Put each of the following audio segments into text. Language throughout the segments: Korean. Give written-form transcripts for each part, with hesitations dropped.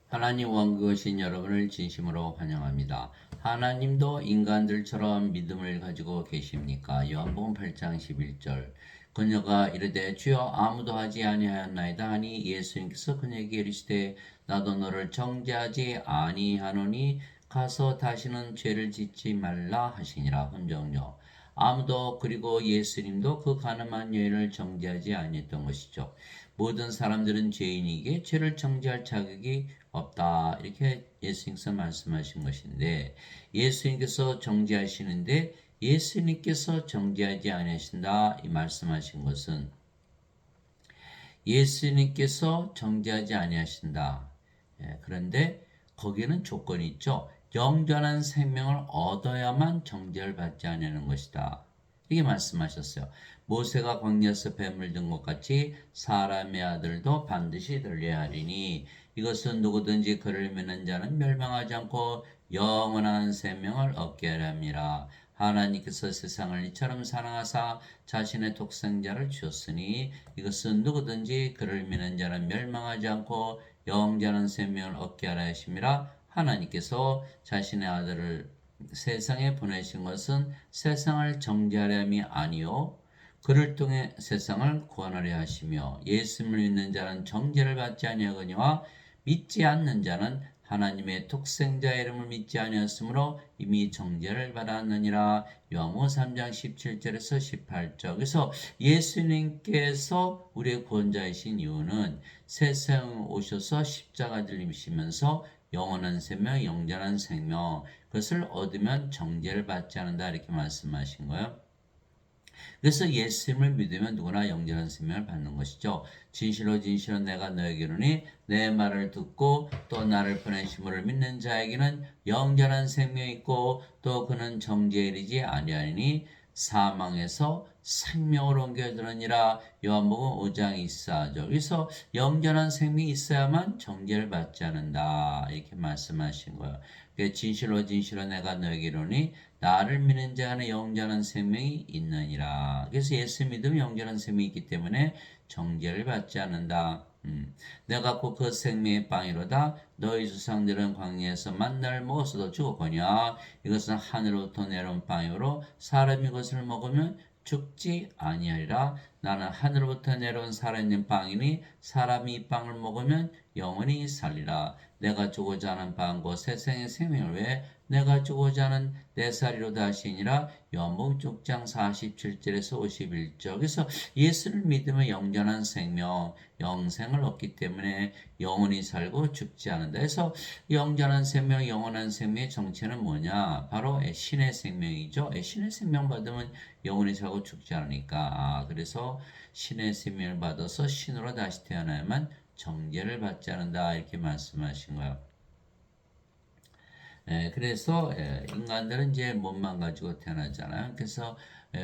하나님 원그신 여러분을 진심으로 환영합니다. 하나님도 인간들처럼 믿음을 가지고 계십니까? 요한복음 8장 11절. 그녀가 이르되 주여 아무도 하지 아니하였나이다 하니 예수님께서 그녀에게 이르시되 나도 너를 정죄하지 아니하노니 가서 다시는 죄를 짓지 말라 하시니라. 혼정요. 아무도 그리고 예수님도 그 가늠한 여인을 정죄하지 아니했던 것이죠. 모든 사람들은 죄인이기에 죄를 정죄할 자격이 없다. 이렇게 예수님께서 말씀하신 것인데 예수님께서 정죄하시는데 예수님께서 정죄하지 아니하신다. 이 말씀하신 것은 예수님께서 정죄하지 아니하신다. 그런데 거기에는 조건이 있죠. 영원한 생명을 얻어야만 정죄를 받지 아니하는 것이다. 이게 말씀하셨어요. 모세가 광야에서 뱀을 든 것 같이 사람의 아들도 반드시 들려야 하리니 이것은 누구든지 그를 믿는 자는 멸망하지 않고 영원한 생명을 얻게 하렵니다. 하나님께서 세상을 이처럼 사랑하사 자신의 독생자를 주었으니 이것은 누구든지 그를 믿는 자는 멸망하지 않고 영원한 생명을 얻게 하려 하심이라. 하나님께서 자신의 아들을 세상에 보내신 것은 세상을 정죄하려 함이 아니요 그를 통해 세상을 구원하려 하시며 예수를 믿는 자는 정죄를 받지 아니하거니와 믿지 않는 자는 하나님의 독생자의 이름을 믿지 아니하였으므로 이미 정죄를 받았느니라. 요한복음 3장 17절에서 18절. 그래서 예수님께서 우리의 구원자이신 이유는 세상에 오셔서 십자가 들리시면서 영원한 생명, 영전한 생명 그것을 얻으면 정죄를 받지 않는다 이렇게 말씀하신 거예요. 그래서 예수님을 믿으면 누구나 영원한 생명을 받는 것이죠. 진실로 진실로 내가 너에게 이르노니 내 말을 듣고 또 나를 보내신 분을 믿는 자에게는 영원한 생명이 있고 또 그는 정죄에 이르지 아니하리니 사망에서 생명으로 옮겨드느니라. 요한복음 5장 24절. 그래서 영원한 생명이 있어야만 정죄를 받지 않는다 이렇게 말씀하신 거예요. 진실로 진실로 내가 너에게 이르노니 나를 믿는 자 안에 영원한 생명이 있느니라. 그래서 예수 믿으면 영원한 생명이 있기 때문에 정죄를 받지 않는다. 내가 곧 그 생명의 빵이로다. 너희 조상들은 광야에서 만나를 먹었어도 죽었거니와 이것은 하늘로부터 내려온 빵이므로 사람이 이것을 먹으면 죽지 아니하리라. 나는 하늘로부터 내려온 살아있는 빵이니 사람이 이 빵을 먹으면 영원히 살리라. 내가 주고자 하는 빵 곧 세상의 생명을 위해 내가 주고자 하는 내 살이로다 하시니라. 요한복음 6장 47절에서 51절. 그래서 예수를 믿으면 영원한 생명, 영생을 얻기 때문에 영원히 살고 죽지 않는다. 그래서 영원한 생명, 영원한 생명의 정체는 뭐냐? 바로 신의 생명이죠. 신의 생명 받으면 영원히 살고 죽지 않으니까. 그래서 신의 생명을 받아서 신으로 다시 태어나야만 정죄를 받지 않는다 이렇게 말씀하신 거예요. 그래서 인간들은 이제 몸만 가지고 태어나잖아요. 그래서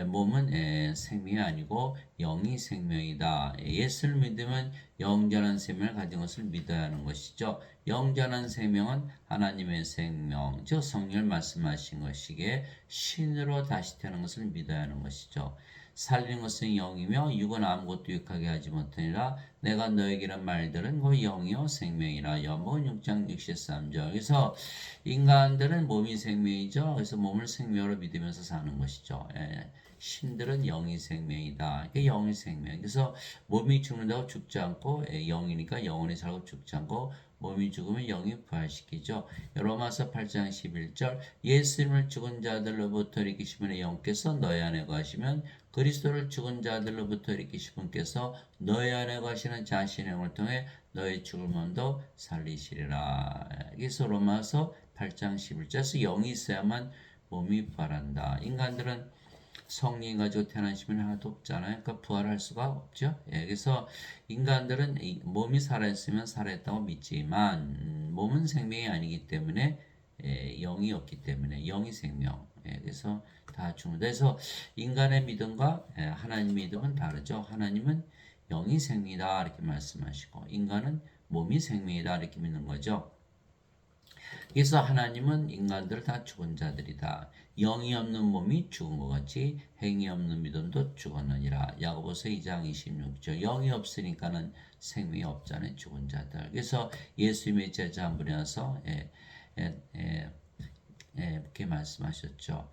몸은 생명이 아니고 영이 생명이다. 예수를 믿으면 영전한 생명을 가진 것을 믿어야 하는 것이죠. 영전한 생명은 하나님의 생명, 즉 성령을 말씀하신 것이기에 신으로 다시 태어난 것을 믿어야 하는 것이죠. 살리는 것은 영이며 육은 아무것도 유익하게 하지 못하니라. 내가 너에게 이런 말들은 그 영이요 생명이라. 요한복음 6장 63절. 그래서 인간들은 몸이 생명이죠. 그래서 몸을 생명으로 믿으면서 사는 것이죠. 신들은 영이 생명이다. 이게 영이 생명. 그래서 몸이 죽는다고 죽지 않고 영이니까 영원히 살고 죽지 않고 몸이 죽으면 영이 부활시키죠. 로마서 8장 11절 예수님을 죽은 자들로부터 일으키신 분의 영께서 너희 안에 거하시면 그리스도를 죽은 자들로부터 일으키신 분께서 너희 안에 거하시는 자신의 영을 통해 너희 죽을 몸도 살리시리라. 그래서 로마서 8장 11절에서 영이 있어야만 몸이 부활한다. 인간들은 성령 가지고 태어난 힘은 하나도 없잖아요. 그러니까 부활할 수가 없죠. 그래서 인간들은 몸이 살아있으면 살아있다고 믿지만 몸은 생명이 아니기 때문에 영이 없기 때문에 영이 생명. 그래서 다 죽는다. 그래서 인간의 믿음과 하나님의 믿음은 다르죠. 하나님은 영이 생명이다 이렇게 말씀하시고 인간은 몸이 생명이다 이렇게 믿는 거죠. 그래서 하나님은 인간들 다 죽은 자들이다. 영이 없는 몸이 죽은 것 같이 행위 없는 믿음도 죽었느니라. 야고보서 2장 26절. 영이 없으니까는 생명이 없잖아요. 죽은 자들. 그래서 예수님의 제자 한 분이 와서 이렇게 말씀하셨죠.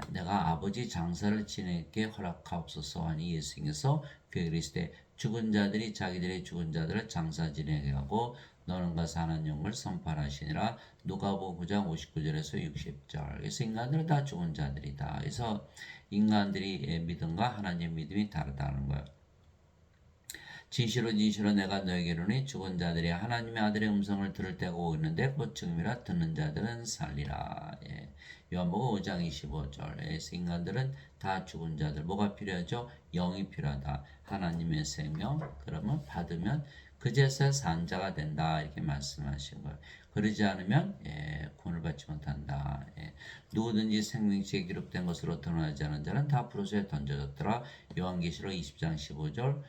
내가 아버지 장사를 지내게 허락하옵소서 하니 예수님께서 그에게 이르시되 죽은 자들이 자기들의 죽은 자들을 장사 지내게 하고 너는 가서 하나님 영을 선포하시니라. 누가복음 9장 59절에서 60절. 그래서 인간들은 다 죽은 자들이다. 그래서 인간들이 믿음과 하나님의 믿음이 다르다는 거예요. 진실로 진실로 내가 너에게 이르노니 죽은 자들이 하나님의 아들의 음성을 들을 때가 오는데 곧 지금이라 듣는 자들은 살리라. 요한복음 5장 25절. 인간들은 다 죽은 자들. 뭐가 필요하죠? 영이 필요하다. 하나님의 생명. 그러면 받으면 그제서야 산 자가 된다. 이렇게 말씀하신 거예요. 그러지 않으면 구원을 받지 못한다. 누구든지 생명책에 기록된 것으로 드러나지 않은 자는 다 불호수에 던져졌더라. 요한계시록 20장 15절.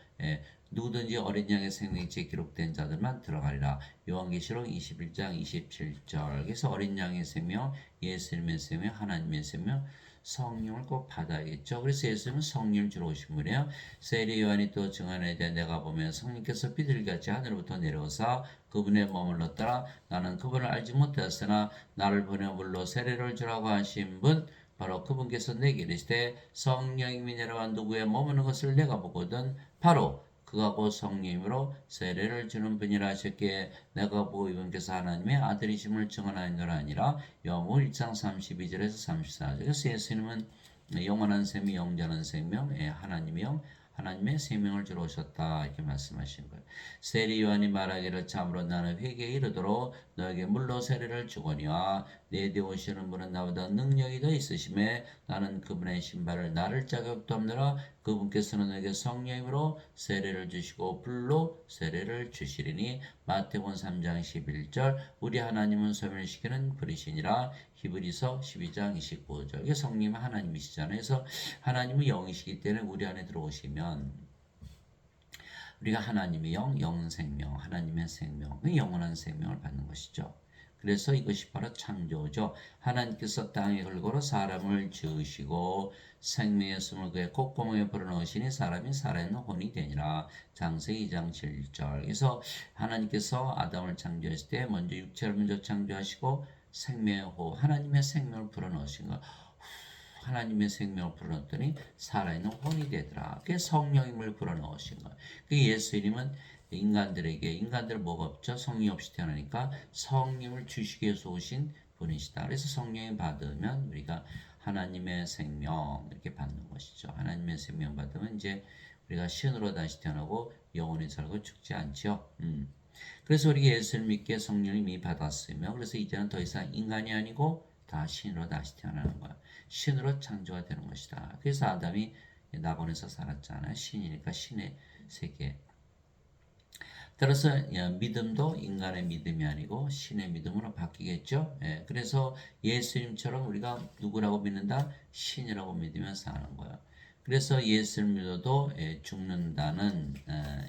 누구든지 어린 양의 생명책에 기록된 자들만 들어가리라. 요한계시록 21장 27절. 그래서 어린 양의 생명, 예수님의 생명, 하나님의 생명, 성령을 꼭 받아야겠죠. 그래서 예수님은 성령을 주러 오신 분이에요. 세례 요한이 또 증언하되 내가 보면 성령께서 비둘기같이 하늘부터 내려오사 그분의 머물렀더라. 나는 그분을 알지 못하였으나 나를 보내 물로 세례를 주라고 하신 분 바로 그분께서 내게 이르시되 성령이 내려와 누구의 머무는 것을 내가 보거든 바로 그가 곧 성령으로 세례를 주는 분이라 하셨기에 내가 보고 이분께서 하나님의 아들이심을 증언하였노라 아니라 요한복음 1장 32절에서 34절. 그래서 예수님은 영원한 생명, 영전한 생명, 하나님의 영, 하나님의 생명을 주러 오셨다 이렇게 말씀하신 거예요. 세례 요한이 말하기를 참으로 나는 회개에 이르도록 너에게 물로 세례를 주거니와 내 뒤에 오시는 분은 나보다 능력이 더 있으심에 나는 그분의 신발을 나를 자격도 없느라 그분께서는 너에게 성령으로 세례를 주시고 불로 세례를 주시리니 마태복음 3장 11절. 우리 하나님은 소멸시키는 불이시니라. 히브리서 12장 29절. 이게 성령은 하나님이시잖아요. 그래서 하나님은 영이시기 때문에 우리 안에 들어오시면 우리가 하나님의 영, 영생명, 하나님의 생명, 영원한 생명을 받는 것이죠. 그래서 이것이 바로 창조죠. 하나님께서 땅에 걸고로 사람을 지으시고 생명의 숨을 그의 콧구멍에 불어넣으시니 사람이 살아있는 혼이 되니라. 창세기 2장 7절. 그래서 하나님께서 아담을 창조했을 때 먼저 육체를 먼저 창조하시고 생명의 호, 하나님의 생명을 불어넣으신 것. 하나님의 생명을 불어넣었더니 살아있는 혼이 되더라. 그게 성령임을 불어넣으신 거예요. 그 예수님은 인간들 뭐가 없죠? 성령 없이 태어나니까 성령을 주시기 위해서 오신 분이시다. 그래서 성령을 받으면 우리가 하나님의 생명 이렇게 받는 것이죠. 하나님의 생명 받으면 이제 우리가 신으로 다시 태어나고 영원히 살고 죽지 않죠. 그래서 우리가 예수를 믿게 성령을 이미 받았으며 그래서 이제는 더 이상 인간이 아니고 다 신으로 다시 태어나는 거야. 신으로 창조가 되는 것이다. 그래서 아담이 낙원에서 살았잖아요. 신이니까 신의 세계. 따라서 믿음도 인간의 믿음이 아니고 신의 믿음으로 바뀌겠죠. 그래서 예수님처럼 우리가 누구라고 믿는다? 신이라고 믿으면 사는 거예요. 그래서 예수를 믿어도 죽는다는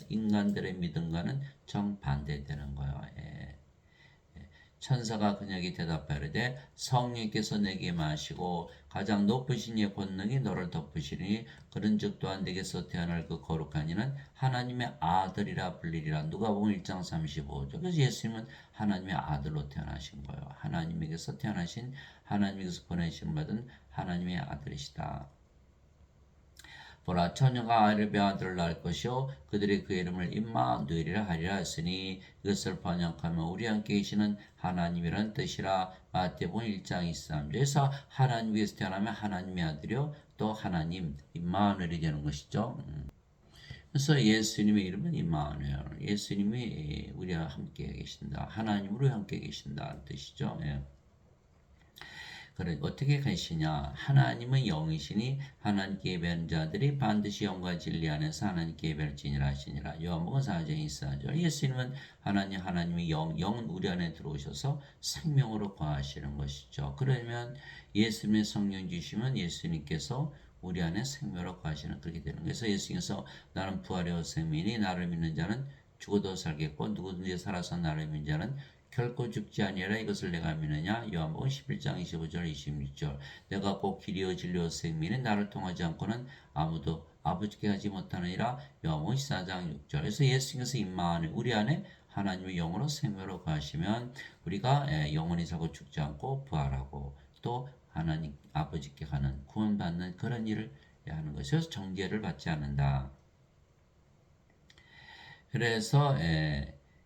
인간들의 믿음과는 정반대되는 거예요. 천사가 그녀에게 대답하려되 성령께서 내게 마시고 가장 높으신 이의 권능이 너를 덮으시니 그런즉 또한 내게서 태어날 그 거룩한 이는 하나님의 아들이라 불리리라. 누가복음 1장 35절. 그래서 예수님은 하나님의 아들로 태어나신 거예요. 하나님에게서 태어나신 하나님에게서 보내신 받은 하나님의 아들이시다. 보라 처녀가 아이를 배아 아들을 낳을 것이요 그들이 그 이름을 임마누엘이라 하리라 했으니 이것을 번역하면 우리 함께 계시는 하나님이라는 뜻이라. 마태복음 1장 23절에서 하나님께서 태어나면 하나님의 아들이요 또 하나님 임마누엘이 되는 것이죠. 그래서 예수님의 이름은 임마누엘. 예수님이 우리와 함께 계신다. 하나님으로 함께 계신다는 뜻이죠. 그래 어떻게 계시냐? 하나님은 영이시니 하나님께 예배하는 자들이 반드시 영과 진리 안에서 하나님께 예배를 지니라 하시니라. 요한복음 4장 24절. 예수님은 하나님의 영은 우리 안에 들어오셔서 생명으로 거하시는 것이죠. 그러면 예수님의 성령 주시면 예수님께서 우리 안에 생명으로 거하시는 그렇게 되는 거예요. 그래서 예수님께서 나는 부활의 생명이니 나를 믿는 자는 죽어도 살겠고 누구든지 살아서 나를 믿는 자는 결코 죽지 아니하라 이것을 내가 믿느냐. 요한복음 11장 25절 26절. 내가 꼭 길이요 진리요 생명이 나를 통하지 않고는 아무도 아버지께 가지 못하느니라. 요한복음 14장 6절. 그래서 예수님께서 임마 안에 우리 안에 하나님의 영으로 생명으로 거하시면 우리가 영원히 살고 죽지 않고 부활하고 또 하나님 아버지께 가는 구원받는 그런 일을 하는 것이어서 정죄를 받지 않는다. 그래서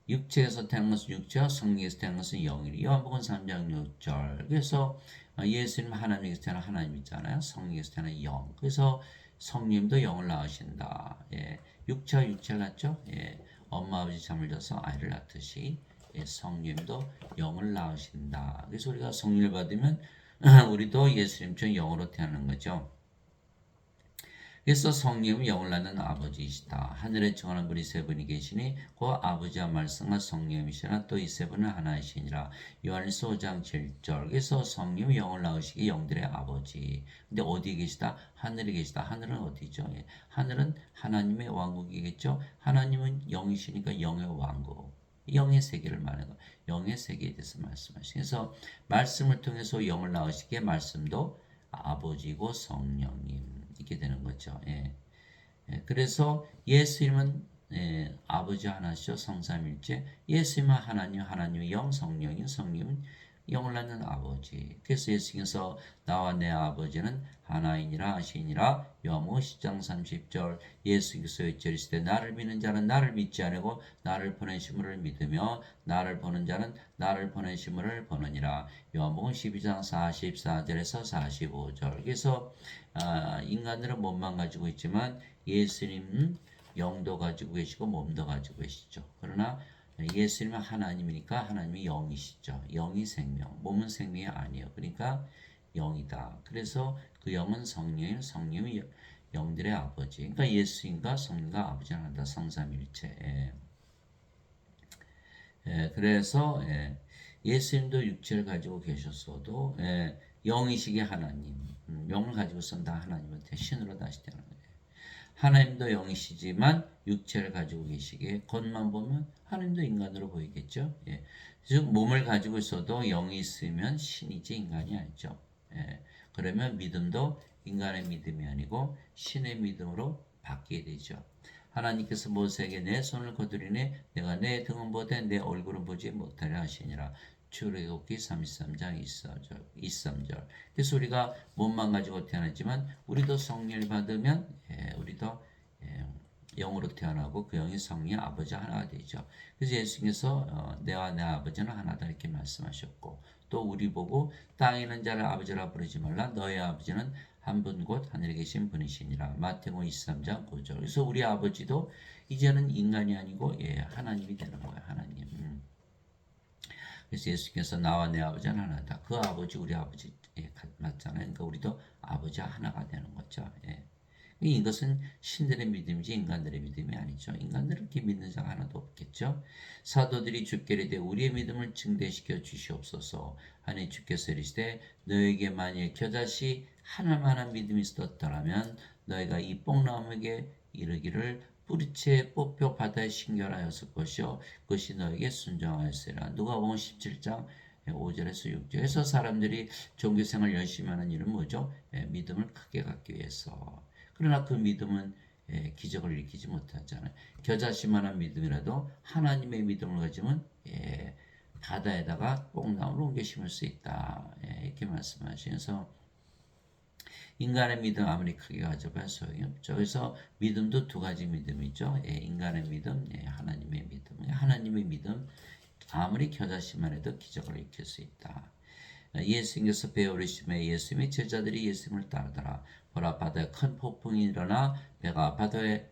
육체에서 태어난 것은 육체와 성령에서 태어난 것은 영이니 요한복음 3장 6절. 그래서 예수님 하나님에서 태어난 하나님 있잖아요. 성령에서 태어난 영. 그래서 성령도 영을 낳으신다. 육체와 육체를 낳죠. 엄마 아버지 잠을 자서 아이를 낳듯이 성령도 영을 낳으신다. 그래서 우리가 성령을 받으면 우리도 예수님처럼 영으로 태어나는 거죠. 그래서 성령은 영을 낳는 아버지이시다. 하늘에 정하는 분이 세 분이 계시니 그 아버지와 말씀과 성령이시나 또 이 세 분은 하나이시니라. 요한일서 5장 7절. 그래서 성령이 영을 낳으시기 영들의 아버지. 근데 어디에 계시다? 하늘에 계시다. 하늘은 어디죠? 하늘은 하나님의 왕국이겠죠. 하나님은 영이시니까 영의 왕국. 영의 세계를 말하는 거. 영의 세계에 대해서 말씀하시죠. 그래서 말씀을 통해서 영을 낳으시기에 말씀도 아버지고 성령님. 있게 되는 거죠. 그래서 예수님은 아버지 하나시죠. 성삼일체. 예수님은 하나님, 하나님의 영, 성령인 성령은 영을 낳는 아버지. 그래서 예수님께서 나와 내 아버지는 하나이니라 하시니라. 요한복음 10장 30절. 예수께서 외치시되 나를 믿는 자는 나를 믿지 아니고 나를 보내심을 믿으며 나를 보는 자는 나를 보내심을 보느니라. 요한복음 12장 44절에서 45절. 그래서 인간들은 몸만 가지고 있지만 예수님은 영도 가지고 계시고 몸도 가지고 계시죠. 그러나 예수님은 하나님이니까 하나님이 영이시죠. 영이 생명, 몸은 생명이 아니에요. 그러니까 영이다. 그래서 그 영은 성령이요, 성령이 영들의 아버지. 그러니까 예수님과 성령과 아버지는 하나다. 성삼일체. 그래서 예수님도 육체를 가지고 계셨어도 영이시기 하나님, 영을 가지고선 다 하나님한테 신으로 다시 되는 거예요. 하나님도 영이시지만 육체를 가지고 계시기에 겉만 보면 하나님도 인간으로 보이겠죠. 즉 몸을 가지고 있어도 영이 있으면 신이지 인간이 아니죠. 그러면 믿음도 인간의 믿음이 아니고 신의 믿음으로 바뀌게 되죠. 하나님께서 모세에게 내 손을 거두리니 내가 내 등은 보되 내 얼굴은 보지 못하려 하시니라. 출애굽기 33장 23절. 그래서 우리가 몸만 가지고 태어나지만 우리도 성령을 받으면 우리도 영으로 태어나고 그 영이 성령의 아버지 하나가 되죠. 그래서 예수님께서 내와 내 아버지는 하나다 이렇게 말씀하셨고 또 우리 보고 땅에 있는 자를 아버지라 부르지 말라. 너의 아버지는 한 분 곧 하늘에 계신 분이시니라. 마태복음 23장 9절. 그래서 우리 아버지도 이제는 인간이 아니고 하나님이 되는 거예요. 하나님. 그래서 예수께서 나와 내 아버지는 하나다. 그 아버지 우리 아버지 맞잖아요. 그러니까 우리도 아버지와 하나가 되는 거죠. 이것은 신들의 믿음이지 인간들의 믿음이 아니죠. 인간들은 이렇게 믿는 자가 하나도 없겠죠. 사도들이 주께 이르되 우리의 믿음을 증대시켜 주시옵소서 하니 주께서 이르시되 너에게 만일 겨자씨 하나만한 믿음이 있었더라면 너희가 이 뽕나무에게 이르기를 뿌리채 뽑혀 바다에 신결하였을 것이요 그것이 너에게 순종하였으리라. 누가복음 17장 5절에서 6절에서 사람들이 종교생활 열심히 하는 이유는 뭐죠? 믿음을 크게 갖기 위해서. 그러나 그 믿음은 기적을 일으키지 못하잖아요. 겨자씨만한 믿음이라도 하나님의 믿음을 가지면 바다에다가 뽕나무를 옮겨 심을 수 있다. 이렇게 말씀하시면서 인간의 믿음 아무리 크게 가져봐야 소용이 없죠. 그래서 믿음도 두 가지 믿음이죠. 인간의 믿음, 하나님의 믿음. 하나님의 믿음 아무리 겨자씨만 해도 기적을 일으킬 수 있다. 예수님께서 배에 오르심에 예수님의 제자들이 예수님을 따르더라. 보라 바다에 큰 폭풍이 일어나 배가 파도에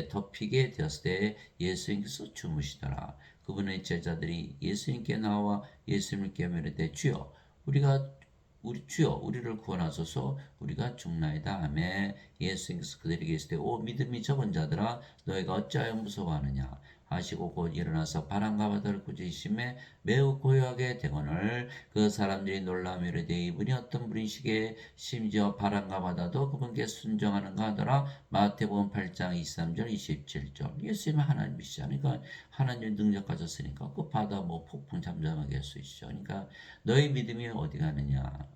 덮이게 되었을 때 예수님께서 주무시더라. 그분의 제자들이 예수님께 나와 예수님을 깨며 이르되 주여 우리를 구원하소서 우리가 죽나이다 하매 예수님께서 그들에게 이르시되 오 믿음이 적은 자들아 너희가 어찌하여 무서워하느냐 하시고 곧 일어나서 바람과 바다를 꾸짖으심에 매우 고요하게 되거늘 그 사람들이 놀라며 이르되 이분이 어떤 분이시기에 심지어 바람과 바다도 그분께 순종하는가 하더라. 마태복음 8장 23절 27절. 예수님은 하나님이시잖아요. 그러니까 하나님의 능력 가졌으니까 그 바다 뭐 폭풍 잠잠하게 할 수 있죠. 그러니까 너희 믿음이 어디 가느냐.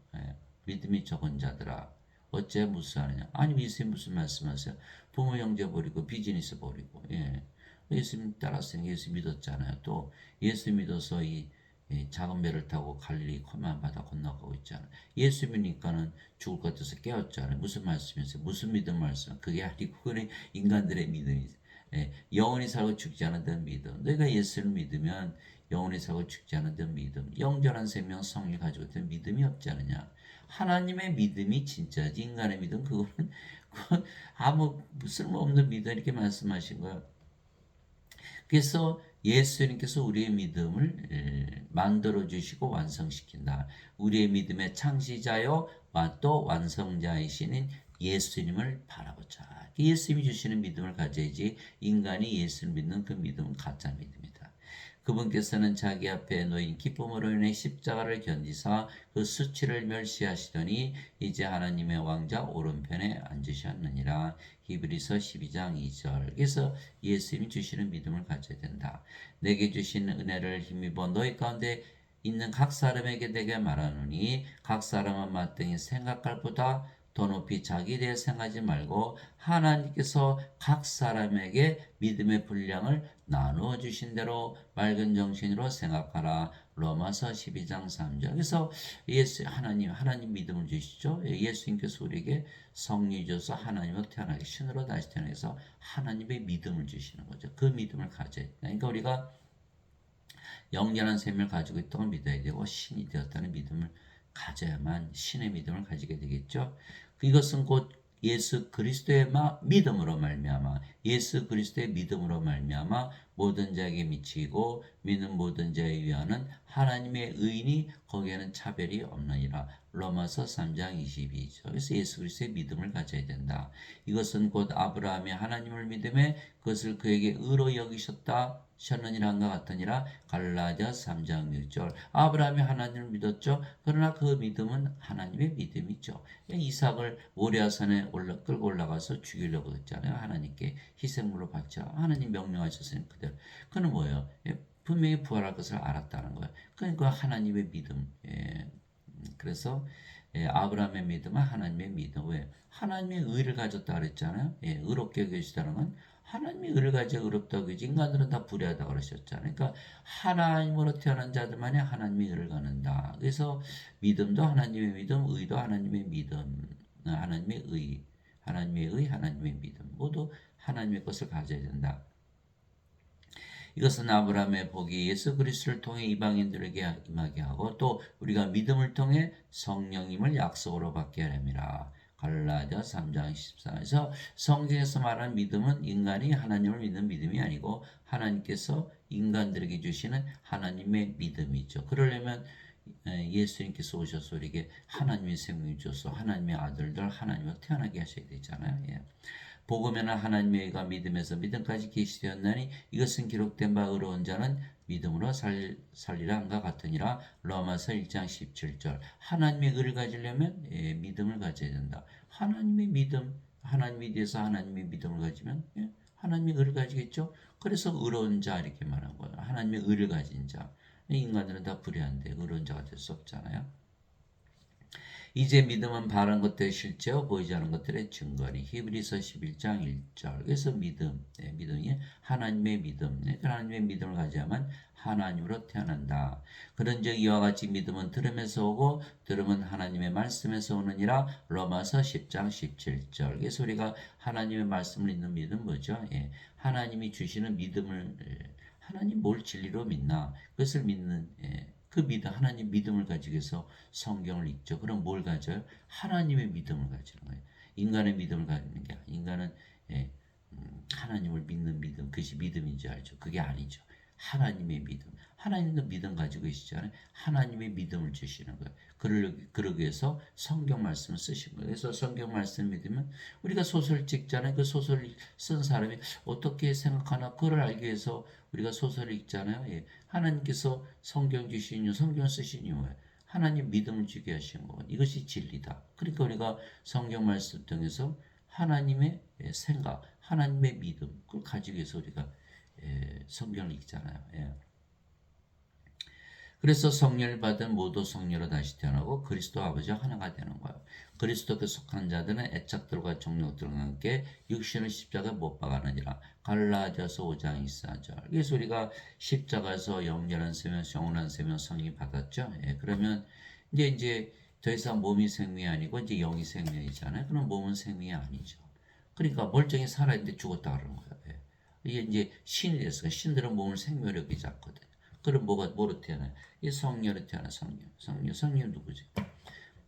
믿음이 적은 자들아 어째 무수하느냐. 아니 예수님 무슨 말씀하세요? 부모 형제 버리고 비즈니스 버리고 예수님 따랐으니 예수 믿었잖아요. 또 예수 믿어서 이 작은 배를 타고 갈릴리 험한 바다 건너가고 있잖아요. 예수 믿으니까는 죽을 것 같아서 깨웠잖아요. 무슨 말씀이세요? 무슨 믿음 말씀? 그게 아니고 그는 인간들의 믿음이죠. 영원히 살고 죽지 않은 데 믿음. 너희가 예수를 믿으면 영원히 살고 죽지 않은 데 믿음. 영전한 생명 성을 가지고 있는 믿음이 없지 않느냐. 하나님의 믿음이 진짜지 인간의 믿음 그건 아무 쓸모없는 믿음 이렇게 말씀하신 거예요. 그래서 예수님께서 우리의 믿음을 만들어 주시고 완성시킨다. 우리의 믿음의 창시자요 또 완성자이신 예수님을 바라보자. 예수님이 주시는 믿음을 가져야지 인간이 예수를 믿는 그 믿음은 가짜 믿음이다. 그분께서는 자기 앞에 놓인 기쁨으로 인해 십자가를 견디사 그 수치를 멸시하시더니 이제 하나님의 왕자 오른편에 앉으셨느니라. 히브리서 12장 2절. 그래서 예수님이 주시는 믿음을 가져야 된다. 내게 주신 은혜를 힘입어 너희 가운데 있는 각 사람에게 내게 말하노니 각 사람은 마땅히 생각할 보다 더 높이 자기에 대해 생각하지 말고 하나님께서 각 사람에게 믿음의 분량을 나누어 주신 대로 맑은 정신으로 생각하라. 로마서 12장 3절. 그래서 하나님 믿음을 주시죠. 예수님께서 우리에게 성령 주셔서 하나님으로 태어나게 신으로 다시 태어나서 하나님의 믿음을 주시는 거죠. 그 믿음을 가져야 돼. 그러니까 우리가 영원한 생명을 가지고 있다고 믿어야 되고 신이 되었다는 믿음을 가져야만 신의 믿음을 가지게 되겠죠. 이것은 곧 예수 그리스도의 믿음으로 말미암아 예수 그리스도의 믿음으로 말미암아 모든 자에게 미치고 믿는 모든 자에 위하는 하나님의 의인이 거기에는 차별이 없느니라. 로마서 3장 22절. 그래서 예수 그리스도의 믿음을 가져야 된다. 이것은 곧 아브라함이 하나님을 믿음에 그것을 그에게 의로 여기셨다 셨느니라는 것 같으니라. 갈라디아 3장 6절. 아브라함이 하나님을 믿었죠. 그러나 그 믿음은 하나님의 믿음이죠. 이삭을 모리아산에 끌고 올라가서 죽이려고 했잖아요. 하나님께 희생물로 바쳐 하나님 명령하셨으니 그대로. 그는 뭐예요? 분명히 부활할 것을 알았다는 거예요. 그러니까 하나님의 믿음. 그래서 아브라함의 믿음은 하나님의 믿음. 왜? 하나님의 의를 가졌다 그랬잖아요. 의롭게 여기시다는 건 하나님의 의를 가지고 의롭다고 그러지 인간들은 다 불의하다 그러셨잖아요. 그러니까 하나님으로 태어난 자들만이 하나님의 의를 갖는다. 그래서 믿음도 하나님의 믿음, 의도 하나님의 믿음, 하나님의 의, 하나님의 믿음 모두 하나님의 것을 가져야 된다. 이것은 아브라함의 복이 예수 그리스도를 통해 이방인들에게 임하게 하고 또 우리가 믿음을 통해 성령님을 약속으로 받게 하렵니다. 갈라디아 3장 14에서 성경에서 말하는 믿음은 인간이 하나님을 믿는 믿음이 아니고 하나님께서 인간들에게 주시는 하나님의 믿음이죠. 그러려면 예수님께서 오셔서 우리에게 하나님의 생명을 주셔서 하나님의 아들들 하나님으로 태어나게 하셔야 되잖아요. 복음에는 하나님의 의가 믿음에서 믿음까지 계시되었나니 이것은 기록된 바 의로운 자는 믿음으로 살리라 한과 같으니라. 로마서 1장 17절. 하나님의 의를 가지려면 믿음을 가져야 된다. 하나님의 믿음, 하나님에 대해서 하나님의 믿음을 가지면 하나님의 의를 가지겠죠. 그래서 의로운 자 이렇게 말한 거예요. 하나님의 의를 가진 자. 인간들은 다 불의한데 의로운 자가 될 수 없잖아요. 이제 믿음은 바라는 것들의 실제와 보이지 않는 것들의 증거니. 히브리서 11장 1절. 그래서 믿음이 하나님의 믿음. 하나님의 믿음을 가져야만 하나님으로 태어난다. 그런즉 이와 같이 믿음은 들음에서 오고 들음은 하나님의 말씀에서 오느니라. 로마서 10장 17절. 그래서 우리가 하나님의 말씀을 읽는 믿음 뭐죠? 하나님이 주시는 믿음을 하나님 뭘 진리로 믿나? 그것을 믿는 그 믿음, 하나님 믿음을 가지고 해서 성경을 읽죠. 그럼 뭘 가져요? 하나님의 믿음을 가지는 거예요. 인간의 믿음을 가지는 게 아니라 인간은 하나님을 믿는 믿음, 그것이 믿음인 줄 알죠. 그게 아니죠. 하나님의 믿음. 하나님도 믿음 가지고 계시잖아요. 하나님의 믿음을 주시는 거예요. 그러기 위해서 성경 말씀을 쓰신 거예요. 그래서 성경 말씀 믿으면 우리가 소설 찍잖아요. 그 소설을 쓴 사람이 어떻게 생각하나 그걸 알기 위해서 우리가 소설을 읽잖아요. 예. 하나님께서 성경 주신 이유, 성경 쓰신 이유예요. 하나님 믿음을 주게 하신 거. 이것이 진리다. 그러니까 우리가 성경 말씀 통해서 하나님의 생각, 하나님의 믿음, 그걸 가지고 해서 우리가 성경을 읽잖아요. 예. 그래서 성령을 받은 모두 성령으로 다시 태어나고 그리스도 아버지와 하나가 되는 거예요. 그리스도께 속한 자들은 애착들과 정욕들과 함께 육신을 십자가에 못 박아느니라. 갈라디아서 5장 24절. 그래서 우리가 십자가에서 영원한 생명, 영원한 생명 성령 받았죠. 예, 그러면 이제 더 이상 몸이 생명이 아니고 이제 영이 생명이잖아요. 그럼 몸은 생명이 아니죠. 그러니까 멀쩡히 살아있는데 죽었다 그러는 거예요. 예. 이게 이제 신이 됐어요. 신들은 몸을 생명으로 여기지 않거든요. 그럼 뭐로 태어나요? 이 성령으로 태어나 성령 누구지?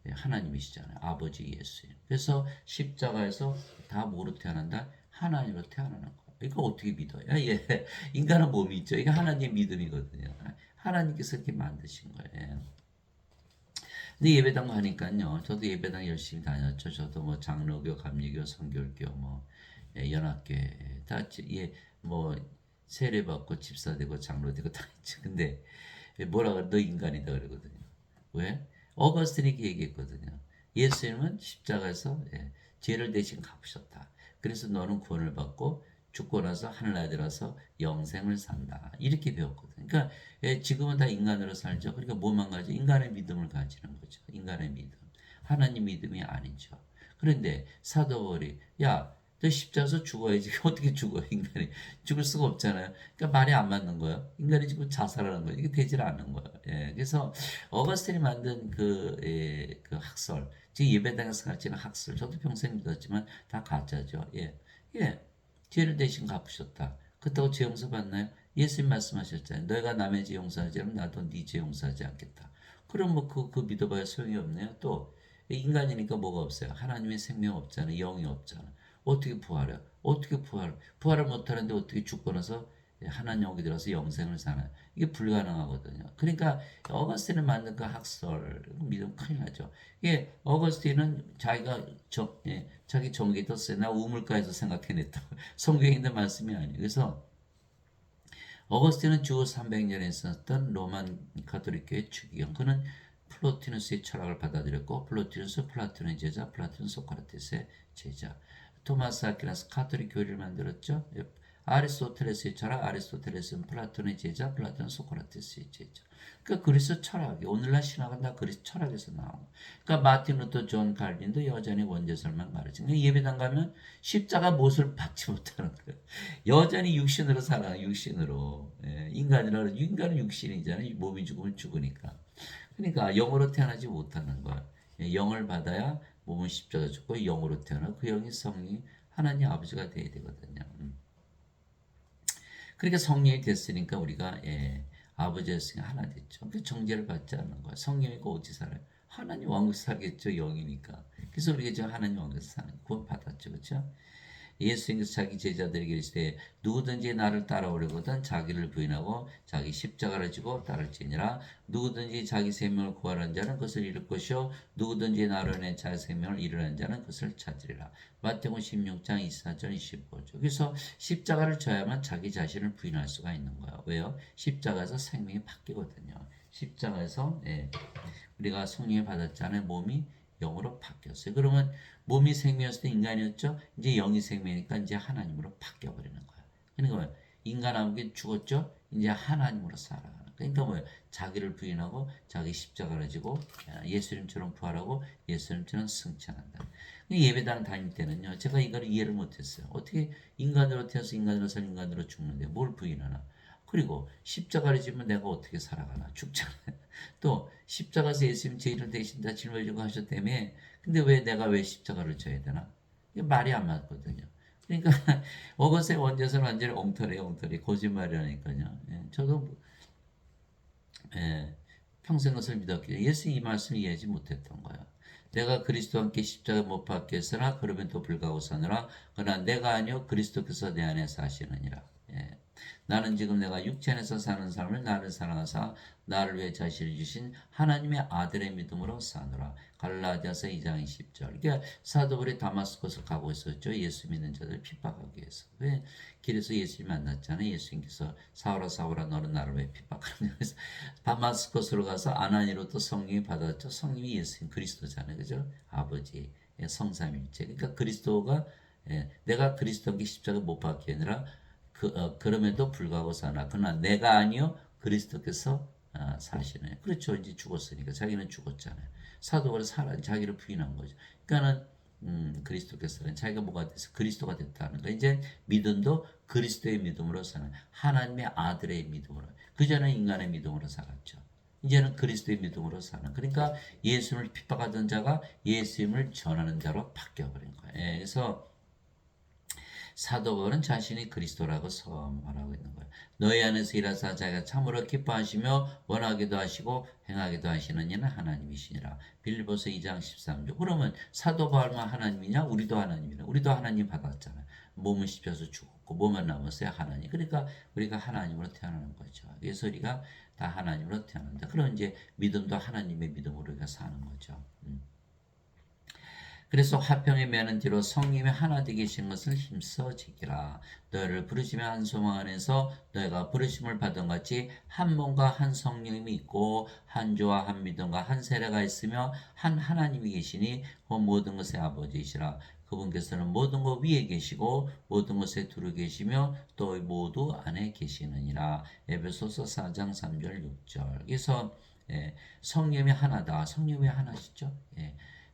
예, 하나님이시잖아요. 아버지 예수님. 그래서 십자가에서 다 뭐로 태어난다? 하나님으로 태어나는 거예요. 이거 어떻게 믿어요? 예, 인간은 몸이 있죠. 이게 하나님 믿음이거든요. 하나님께서 이렇게 만드신 거예요. 근데 예배당 가니까요. 저도 예배당 열심히 다녔죠. 저도 뭐 장로교, 감리교, 성결교, 뭐 연합교회 다 뭐 세례 받고 집사 되고 장로 되고 다 있죠. 근데 뭐라 그래? 너 인간이다 그러거든요. 왜? 어거스틴이 이렇게 얘기했거든요. 예수님은 십자가에서 죄를 대신 갚으셨다. 그래서 너는 구원을 받고 죽고 나서 하늘나라에 들어서 영생을 산다. 이렇게 배웠거든요. 그러니까 지금은 다 인간으로 살죠. 그러니까 뭐만 가지? 인간의 믿음을 가지는 거죠. 인간의 믿음. 하나님 믿음이 아니죠. 그런데 사도 바울이 야, 너 십자가에서 죽어야지. 어떻게 죽어? 인간이 죽을 수가 없잖아요. 그러니까 말이 안 맞는 거예요. 인간이 지금 자살하는 거예요. 이게 되질 않는 거예요. 예, 그래서 어거스틴이 만든 그 학설, 즉 예배당에서 가르치는 학설, 저도 평생 믿었지만 다 가짜죠. 예, 예, 죄를 대신 갚으셨다. 그렇다고 죄 용서 받나요? 예수님 말씀하셨잖아요. 너희가 남의 죄 용서하지 않으면 나도 네 죄 용서하지 않겠다. 그럼 뭐 그 믿어봐야 소용이 없네요. 또 인간이니까 뭐가 없어요? 하나님의 생명 없잖아요. 영이 없잖아. 어떻게 부활해? 어떻게 부활을 못하는데 어떻게 죽고 나서 하나님 여기 들어서 영생을 사나요? 이게 불가능하거든요. 그러니까 어거스틴을 만든 그 학설 믿으면 큰일 나죠. 이게 어거스틴은 자기가 자기 정기 떴어요. 나 우물가에서 생각해냈다. 성경에 있는 말씀이 아니에요. 그래서 어거스틴은 주 300년에 있었던 로만 가톨릭교의 추기경. 그는 플로티누스의 철학을 받아들였고 플로티누스 플라톤의 제자, 플라톤 소크라테스의 제자. 토마스 아퀴나스 카톨릭 교리를 만들었죠. 아리스토텔레스의 철학, 아리스토텔레스는 플라톤의 제자, 플라톤은 소크라테스의 제자. 그러니까 그리스 철학이 오늘날 신학은 다 그리스 철학에서 나오고. 그러니까 마틴 루터 존 칼빈도 여전히 원죄설만 가르치는. 그러니까 예배당 가면 십자가 못을 받지 못하는 거예요. 여전히 육신으로 살아, 육신으로. 예, 인간은 육신이잖아요. 몸이 죽으면 죽으니까. 그러니까 영으로 태어나지 못하는 거야. 영을 받아야 몸은 십자가 죽고 영으로 태어나 그 영이 성령이 하나님 아버지가 돼야 되거든요. 그러니까 성령이 됐으니까 우리가 아버지였으니까 하나 됐죠. 그 정죄를 받지 않는 거야. 성령이고 어디 살아요? 하나님 왕국에서 살겠죠. 영이니까. 그래서 우리가 지금 하나님 왕국에서 사는 구원 받았죠. 그렇죠? 예수님께서 자기 제자들에게 이르시되 누구든지 나를 따라오려거든 자기를 부인하고 자기 십자가를 지고 따를지니라. 누구든지 자기 생명을 구하는 자는 그것을 잃을 것이요 누구든지 나로 인해 자기 생명을 잃으려는 자는 그것을 찾으리라. 마태복음 16장 24절 25절. 그래서 십자가를 져야만 자기 자신을 부인할 수가 있는 거예요. 왜요? 십자가에서 생명이 바뀌거든요. 십자가에서 우리가 성령을 받았잖아요. 몸이 영으로 바뀌었어요. 그러면 몸이 생명이었을 때 인간이었죠. 이제 영이 생명이니까 이제 하나님으로 바뀌어버리는 거예요. 그러니까 뭐예요? 인간함이 죽었죠. 이제 하나님으로 살아가는. 그러니까 뭐예요? 자기를 부인하고 자기 십자가를 지고 예수님처럼 부활하고 예수님처럼 승천한다. 예배당 다닐 때는요. 제가 이걸 이해를 못했어요. 어떻게 인간으로 태어나서 인간으로 살 인간으로 죽는데 뭘 부인하나. 그리고 십자가를 지면 내가 어떻게 살아가나 죽잖아요. 또 십자가에서 예수님 죄를 대신 다 짊어지고 하셨다며 근데 내가 왜 십자가를 져야 되나? 이게 말이 안 맞거든요. 그러니까 어거스의 원죄설 완전히 엉터리 거짓말이라니까요. 저도 평생 것을 믿었기에 예수 이 말씀 이해하지 못했던 거예요. 내가 그리스도와 함께 십자가 못 박혔으나 그러면 또 불가고 사느라 그러나 내가 아니요 그리스도께서 내 안에 사시느니라. 나는 지금 내가 육체 안에서 사는 삶을 나를 사랑하사 나를 위해 자신을 주신 하나님의 아들의 믿음으로 사노라. 갈라디아서 2장 20절. 그러니까 사도 바울이 다마스커스 가고 있었죠. 예수 믿는 자들 핍박하기 위해서. 왜? 길에서 예수님 만났잖아요. 예수님께서 사울아 사울아 너는 나를 왜 핍박하느냐. 그래서 다마스커스로 가서 아나니로부터 성령이 받았죠. 성령이 예수님 그리스도잖아요. 그죠? 아버지 성삼일체. 그러니까 그리스도가 내가 그리스도께 십자가 못 박기 아니라 그럼에도 불구하고 사나 그러나 내가 아니요 그리스도께서 사시네. 그렇죠. 이제 죽었으니까 자기는 죽었잖아요. 사도가 자기를 부인한 거죠. 그러니까는 그리스도께서는 자기가 뭐가 돼서 그리스도가 됐다는 거. 이제 믿음도 그리스도의 믿음으로 사는 하나님의 아들의 믿음으로. 그전에 인간의 믿음으로 살았죠. 이제는 그리스도의 믿음으로 사는. 그러니까 예수님을 핍박하던 자가 예수님을 전하는 자로 바뀌어버린 거예요. 그래서 사도 바울은 자신이 그리스도라고 말하고 있는 거예요. 너희 안에서 일하사 자기가 참으로 기뻐하시며 원하기도 하시고 행하기도 하시는 이는 하나님이시니라. 빌립보서 2장 13절. 그러면 사도 바울만 하나님이냐? 우리도 하나님이냐? 우리도 하나님 받았잖아요. 몸은 씹혀서 죽었고 뭐만 남았어요? 하나님. 그러니까 우리가 하나님으로 태어나는 거죠. 그래서 우리가 다 하나님으로 태어난다. 그럼 이제 믿음도 하나님의 믿음으로 우리가 사는 거죠. 그래서 화평의 매는 뒤로 성님이 하나 되게 계신 것을 힘써 지키라. 너희를 부르시며 한 소망 안에서 너희가 부르심을 받은 같이 한 몸과 한 성령님이 있고 한 주와 한 믿음과 한 세례가 있으며 한 하나님이 계시니 그 모든 것의 아버지이시라. 그분께서는 모든 것 위에 계시고 모든 것에 두루 계시며 또 모두 안에 계시느니라. 에베소서 4장 3절 6절. 그래서 성령이 하나다. 성령이 하나시죠.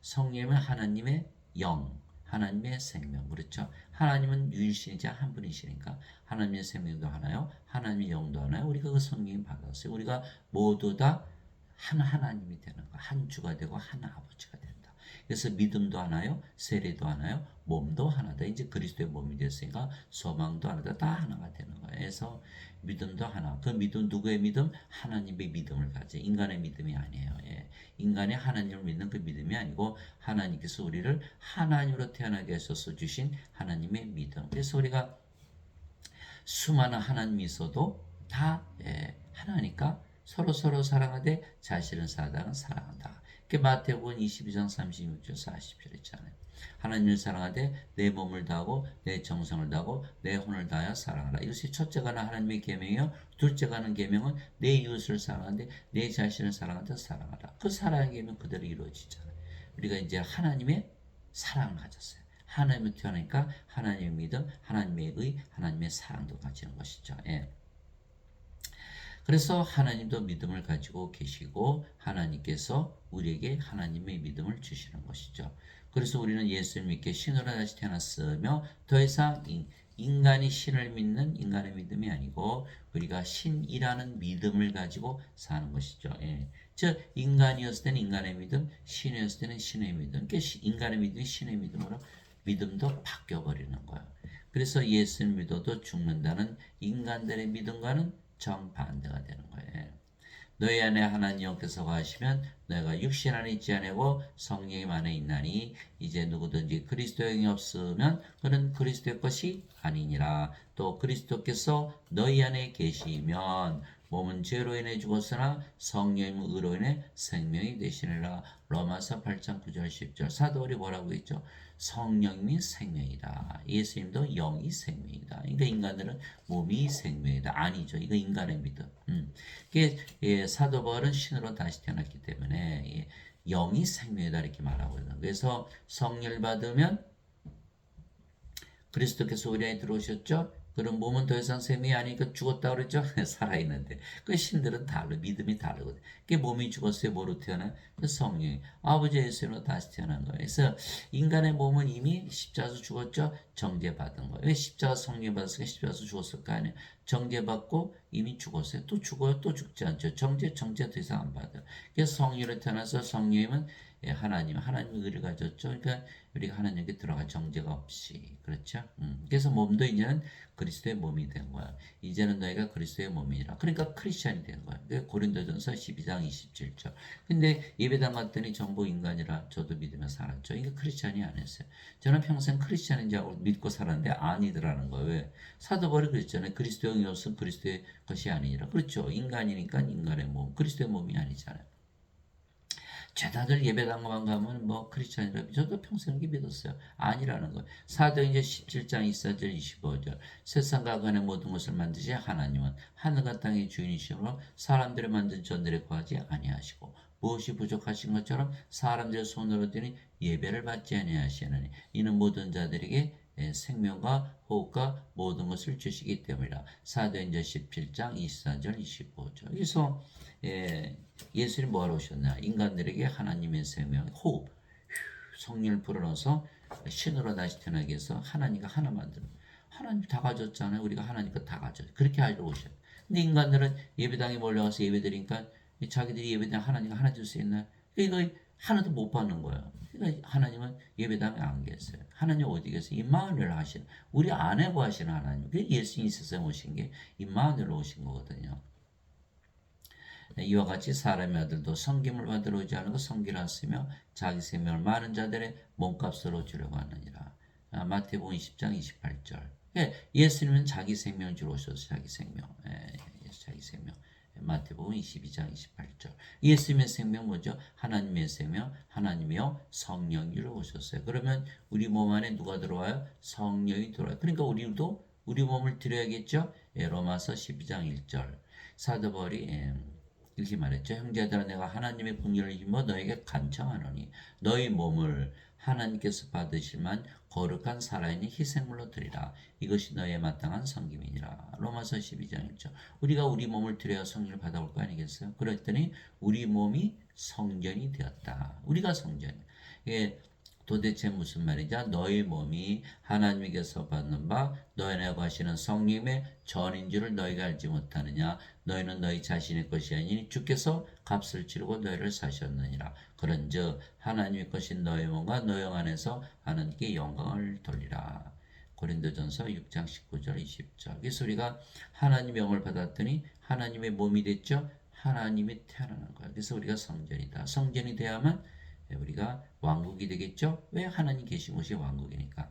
성령은 하나님의 영, 하나님의 생명. 그렇죠? 하나님은 유일신이자 한 분이시니까 하나님의 생명도 하나요. 하나님의 영도 하나요. 우리가 그 성령 받았어요. 우리가 모두 다 한 하나님이 되는 거. 한 주가 되고 한 아버지가 된다. 그래서 믿음도 하나요. 세례도 하나요. 몸도 하나다. 이제 그리스도의 몸이 됐으니까 소망도 하나다. 다 하나가 되는 거예요. 그래서 믿음도 하나. 그 믿음 누구의 믿음? 하나님의 믿음을 가져. 인간의 믿음이 아니에요. 인간이 하나님을 믿는 그 믿음이 아니고 하나님께서 우리를 하나님으로 태어나게 하셔서 주신 하나님의 믿음. 그래서 우리가 수많은 하나님이 있어도 다 하나니까 서로 사랑하되 자신을 사랑은 사랑한다. 그 마태복음 22장 36절 40절 있잖아요. 하나님을 사랑하되 내 몸을 다하고 내 정성을 다하고 내 혼을 다하여 사랑하라. 이것이 첫째가는 하나님의 계명이요. 둘째가는 계명은 내 이웃을 사랑하되 내 자신을 사랑하되 사랑하라. 그 사랑의 계명 그대로 이루어지잖아요. 우리가 이제 하나님의 사랑을 가졌어요. 하나님을 태어나니까 하나님의 믿음, 하나님의 의, 하나님의 사랑도 가지는 것이죠. 그래서 하나님도 믿음을 가지고 계시고 하나님께서 우리에게 하나님의 믿음을 주시는 것이죠. 그래서 우리는 예수를 믿게 신으로 다시 태어났으며 더 이상 인간이 신을 믿는 인간의 믿음이 아니고 우리가 신이라는 믿음을 가지고 사는 것이죠. 즉 인간이었을 때는 인간의 믿음, 신이었을 때는 신의 믿음. 그러니까 인간의 믿음이 신의 믿음으로 믿음도 바뀌어버리는 거예요. 그래서 예수를 믿어도 죽는다는 인간들의 믿음과는 정반대가 되는 거예요. 너희 안에 하나님 영께서 거하시면 너희가 육신 안에 있지 아니고 성령 안에 있나니 이제 누구든지 그리스도의 영이 없으면 그는 그리스도의 것이 아니니라. 또 그리스도께서 너희 안에 계시면 몸은 죄로 인해 죽었으나 성령은 의로 인해 생명이 되시느라. 로마서 8장 9절 10절. 사도들이 뭐라고 했죠? 성령이 생명이다. 예수님도 영이 생명이다. 그러니까 인간들은 몸이 생명이다. 아니죠. 이거 인간의 믿음. 이게 사도 바울은 신으로 다시 태어났기 때문에 영이 생명이다 이렇게 말하고 있는. 그래서 성령을 받으면 그리스도께서 우리 안에 들어오셨죠. 그럼 몸은 더 이상 생명이 아니니까 죽었다 그러죠. 살아있는데 그 신들은 믿음이 다르거든. 그게 몸이 죽었어요. 뭐로 태어나? 그 성령이 아버지 예수로 다시 태어난 거예요. 그래서 인간의 몸은 이미 십자가에서 죽었죠. 정죄받은 거예요. 왜 십자가 성령 받았으니까 십자가에서 죽었을 거 아니에요. 정죄받고 이미 죽었어요. 또 죽어요. 또 죽지 않죠. 정죄 더 이상 안 받아요. 그래서 성령으로 태어나서 성령님은 하나님의 의를 가졌죠. 그러니까 우리가 하나님께 들어가 정죄가 없이 그렇죠. 그래서 몸도 이제는 그리스도의 몸이 된 거야. 이제는 너희가 그리스도의 몸이라. 그러니까 크리스천이 된 거야. 고린도전서 12장 27절. 근데 예배당 갔더니 전부 인간이라 저도 믿으며 살았죠. 이게 크리스천이 아니었어요. 저는 평생 크리스천인 줄 알고 믿고 살았는데 아니더라는 거예요. 왜? 사도 바울이 그랬잖아요. 그리스도 영이 성령이 없으면 그리스도의 것이 아니니라. 그렇죠. 인간이니까 인간의 몸, 그리스도의 몸이 아니잖아요. 죄다들 예배당만 가면 뭐 크리스찬이라 저도 평생 그렇게 믿었어요. 아니라는 거예요. 사도행전 17장 24절 25절 세상과 간의 모든 것을 만드신 하나님은 하늘과 땅의 주인이시므로 사람들을 만든 전들에 구하지 아니하시고 무엇이 부족하신 것처럼 사람들의 손으로 드니 예배를 받지 아니하시느니 이는 모든 자들에게 생명과 호흡과 모든 것을 주시기 때문이라. 사도행전 17장 24절 25절. 그래서 예수님 뭐하러 오셨나? 인간들에게 하나님의 생명, 호흡, 성령을 불어넣어서 신으로 다시 태어나게 해서 하나님과 하나 만드는. 하나님 다 가졌잖아요. 우리가 하나님 거 다 가졌어요. 그렇게 하려 오셨어요. 근데 인간들은 예배당에 몰려가서 예배드리니까 자기들이 예배당 하나님과 하나 줄 수 있나요? 이거 하나도 못 받는 거예요. 그러니까 하나님은 예배당에 안 계세요. 하나님 어디 계세요? 임마누엘 하시는 우리 안에 거하시는 하나님. 그 예수님이 세상에 오신 게 임마누엘 오신 거거든요. 이와 같이 사람의 아들도 성김을 받으러 오지 않고 성기를 쓰며 자기 생명을 많은 자들의 몸값으로 주려고 하느니라. 마태복음 20장 28절. 예수님은 자기 생명을 주러 오셔서 자기 생명. 자기 생명. 마태복음 22장 28절. 예수님의 생명 뭐죠? 하나님의 생명, 하나님이요 성령이로 오셨어요. 그러면 우리 몸 안에 누가 들어와요? 성령이 들어와요. 그러니까 우리도 우리 몸을 드려야겠죠? 로마서 12장 1절. 사도 바울이 이렇게 말했죠. 형제들아 내가 하나님의 긍휼을 힘입어 너에게 간청하노니 너희 몸을 하나님께서 받으실만 거룩한 살아있는 희생물로 드리라. 이것이 너의 마땅한 섬김이니라. 로마서 12장 1절. 우리가 우리 몸을 드려야 성령을 받아올 거 아니겠어요? 그랬더니 우리 몸이 성전이 되었다. 우리가 성전. 이게 도대체 무슨 말이냐? 너희 몸이 하나님께서 받는 바 너희 안에 거하시는 성령의 전인 줄을 너희가 알지 못하느냐? 너희는 너희 자신의 것이 아니니 주께서 값을 치르고 너희를 사셨느니라. 그런즉 하나님의 것인 너희 몸과 너희 영 안에서 하나님께 영광을 돌리라. 고린도전서 6장 19절 20절. 그래서 우리가 하나님의 영을 받았더니 하나님의 몸이 됐죠. 하나님이 태어나는 거예요. 그래서 우리가 성전이다. 성전이 되야만 우리가 왕국이 되겠죠. 왜? 하나님 계신 곳이 왕국이니까.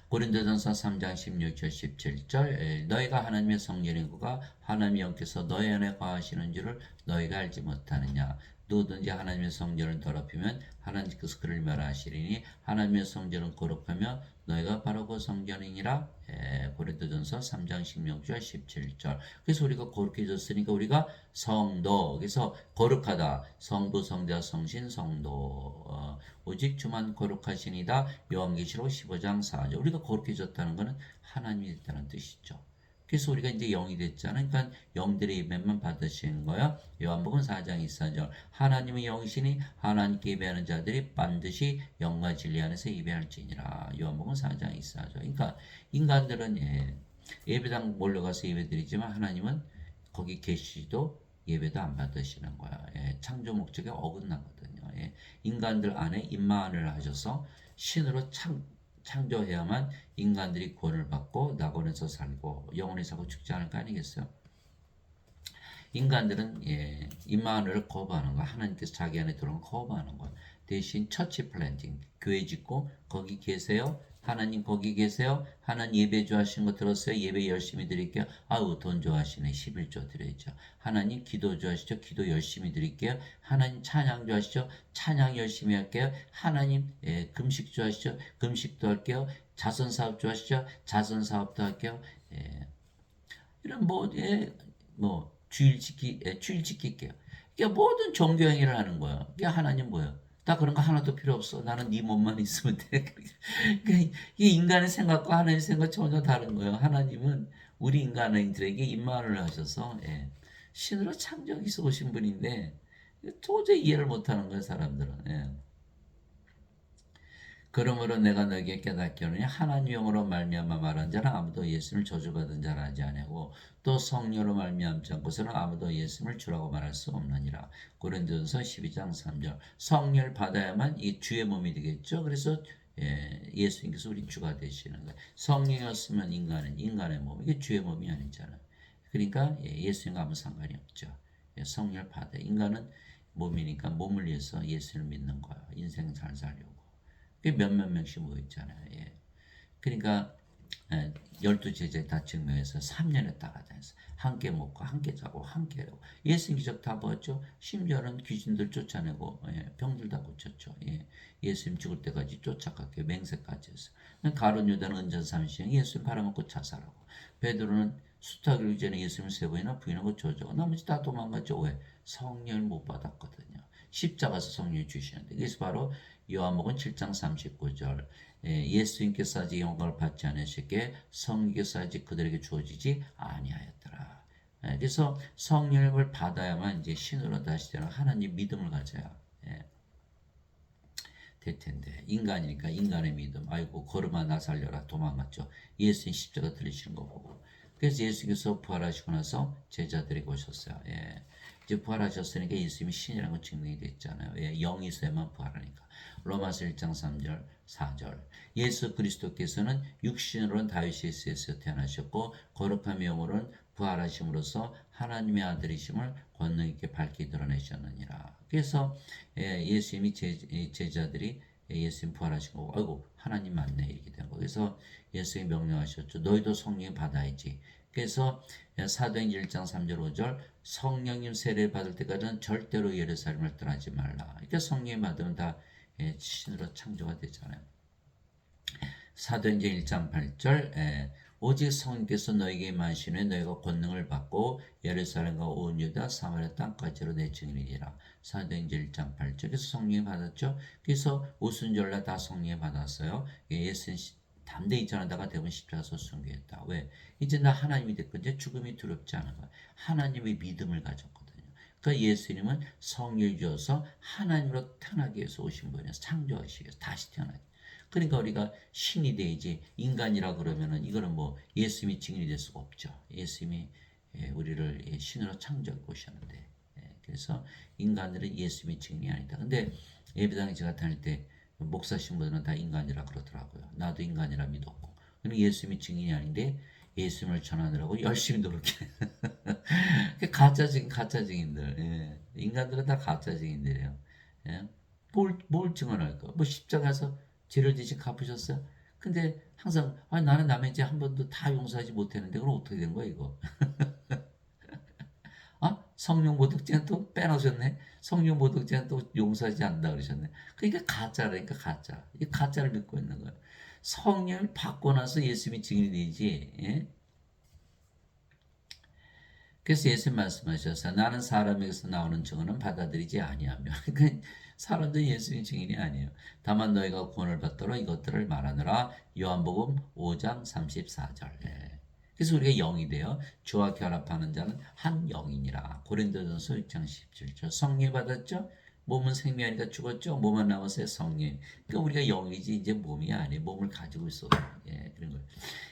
고린도전서 3장 16절 17절 너희가 하나님의 성전이고가 하나님의 영께서 너희 안에 거하시는 줄을 너희가 알지 못하느냐. 누구든지 하나님의 성전을 더럽히면 하나님께서 그를 멸하시리니 하나님의 성전은 거룩하며 너희가 바로 그 성전이니라. 고린도전서 3장 16절 17절. 그래서 우리가 거룩해졌으니까 우리가 성도. 그래서 거룩하다. 성부 성자 성신 성도. 오직 주만 거룩하시니다. 요한계시록 15장 4절. 우리가 거룩해졌다는 것은 하나님이 됐다는 뜻이죠. 그래서 우리가 이제 영이 됐잖아요. 그러니까 영들의 예배만 받으시는 거야. 요한복음 4장 24절. 하나님의 영이시니 하나님께 예배하는 자들이 반드시 영과 진리 안에서 예배할지니라. 요한복음 4장 24절. 그러니까 인간들은 예배당 몰려가서 예배드리지만 하나님은 거기 계시도 예배도 안 받으시는 거야. 창조 목적에 어긋나거든요. 인간들 안에 임마누엘 하셔서 신으로 창조해야만 인간들이 구원을 받고 낙원에서 살고 영원히 살고 죽지 않을 거 아니겠어요? 인간들은 임마누엘을 거부하는 거야. 하나님께서 자기 안에 들어오는 거 거부하는 거야. 대신 처치 플랜팅, 교회 짓고 거기 계세요. 하나님 거기 계세요. 하나님 예배 좋아하시는 거 들었어요. 예배 열심히 드릴게요. 아우 돈 좋아하시네. 11조 드려야죠. 하나님 기도 좋아하시죠. 기도 열심히 드릴게요. 하나님 찬양 좋아하시죠. 찬양 열심히 할게요. 하나님 금식 좋아하시죠. 금식도 할게요. 자선사업 좋아하시죠. 자선사업도 할게요. 이런 주일 지킬게요. 그러니까 모든 종교 행위를 하는 거예요. 그러니까 하나님 뭐예요? 다 그런 거 하나도 필요 없어. 나는 네 몸만 있으면 돼. 그러니까 이 인간의 생각과 하나님의 생각 전혀 다른 거예요. 하나님은 우리 인간들에게 임마누엘 하셔서 신으로 창조해서 오신 분인데 도저히 이해를 못하는 거예요. 사람들은. 그러므로 내가 너에게 깨닫게 하노니 하나님 영으로 말미암아 말한 자는 아무도 예수님을 저주받은 자라 하지 아니하고 또 성령으로 말미암지 않고서는 아무도 예수님을 주라고 말할 수 없느니라. 고린도전서 12장 3절. 성령을 받아야만 이 주의 몸이 되겠죠. 그래서 예수님께서 우리 주가 되시는 거예요. 성령이었으면 인간은 인간의 몸, 이게 주의 몸이 아니잖아요. 그러니까 예수님과 아무 상관이 없죠. 성령을 받아. 인간은 몸이니까 몸을 위해서 예수를 믿는 거야. 인생 잘 살려고. 몇몇 명씩 모여 있잖아요. 그러니까 열두 제자에 다 증명해서 3년에 따라다녔어요. 함께 먹고 함께 자고 함께 하고 예수님 기적 다 보았죠. 심지어는 귀신들 쫓아내고 병들 다 고쳤죠. 예수님 죽을 때까지 쫓아갔고 맹세까지 했어요. 가룟 유다는 은전 30년 예수님 팔아먹고 자살하고 베드로는 수타기를 전에 예수님을 세 번이나 부인하고 저주하고 나머지 다 도망갔죠. 왜? 성령을 못 받았거든요. 십자가에서 성령을 주시는데 그래서 바로 요한복음 7장 39절 예수님께서 아직 영광을 받지 않으시기에 성령께서 아직 그들에게 주어지지 아니하였더라. 그래서 성령을 받아야만 이제 신으로 다시 되는 하나님 믿음을 가져야 될 텐데 인간이니까 인간의 믿음. 아이고 걸음아 나 살려라 도망갔죠. 예수님 십자가 들리시는 거 보고. 그래서 예수님께서 부활하시고 나서 제자들에게 오셨어요. 이제 부활하셨으니까 예수님이 신이라는 건 증명이 됐잖아요. 영이 있어야만 부활하니까. 로마서 1장 3절 4절 예수 그리스도께서는 육신으로는 다윗의 세에서 태어나셨고 거룩한 영으로는 부활하심으로써 하나님의 아들이심을 권능 있게 밝게 드러내셨느니라. 그래서 예수님이 제자들이 예수님 부활하신 거고 아이고 하나님 맞네 이렇게 된 거. 그래서 예수님이 명령하셨죠. 너희도 성령 받아야지. 그래서 사도행전 1장 3절 5절 성령님 세례 받을 때까지는 절대로 예루살렘을 떠나지 말라. 그러니까 성령 받으면 다 신으로 창조가 되잖아요. 사도행전 1장 8절 오직 성령께서 너에게 임하신 후에 너희가 권능을 받고 예루살렘과 온 유다 사마리아 땅까지로 내 증인이라. 사도행전 1장 8절 그래서 성령이 받았죠. 그래서 오순절날 다 성령이 받았어요. 예수님 담대히 전하다가 대부분 십자가에서 순교했다. 왜? 이제 나 하나님이 됐고 이제 죽음이 두렵지 않은 거야. 하나님의 믿음을 가졌거든요. 그러니까 예수님은 성령을 주어서 하나님으로 태어나기 위해서 오신 분이에요. 창조하시기 위해서 다시 태어나기. 그러니까 우리가 신이 되지 인간이라 그러면은 이거는 뭐 예수님이 증인이 될 수가 없죠. 예수님이 우리를 신으로 창조해 오셨는데 그래서 인간들은 예수님이 증인이 아니다. 근데 예배당에 제가 다닐 때 목사 신부들은 다 인간이라 그러더라고요. 나도 인간이라 믿었고. 근데 예수님이 증인이 아닌데 예수님을 전하느라고 열심히 노력해. 가짜 증인들. 인간들은 다 가짜 증인들이에요. 뭘 증언할까? 뭐 십자가에서 죄를 대신 갚으셨어요? 근데 항상 나는 남의 죄 한 번도 다 용서하지 못했는데 그럼 어떻게 된 거야 이거? 성령 모독죄는 또 빼놓으셨네. 성령 모독죄는 또 용서하지 않는다 그러셨네. 그러니까 가짜라니까 가짜. 이 가짜를 믿고 있는 거예요. 성령을 받고 나서 예수님이 증인이 되지. 그래서 예수님 말씀하셨어요. 나는 사람에게서 나오는 증언은 받아들이지 아니하며. 그러니까 사람도 예수님 증인이 아니에요. 다만 너희가 구원을 받도록 이것들을 말하느라. 요한복음 5장 34절. 그래서 우리가 영이 돼요. 주와 결합하는 자는 한 영이니라. 고린도전서 6장 17절. 성령 받았죠? 몸은 생명이니까 죽었죠? 몸만 남았어요. 성령. 그러니까 우리가 영이지 이제 몸이 아니에요. 몸을 가지고 있어요. 그런 거예요.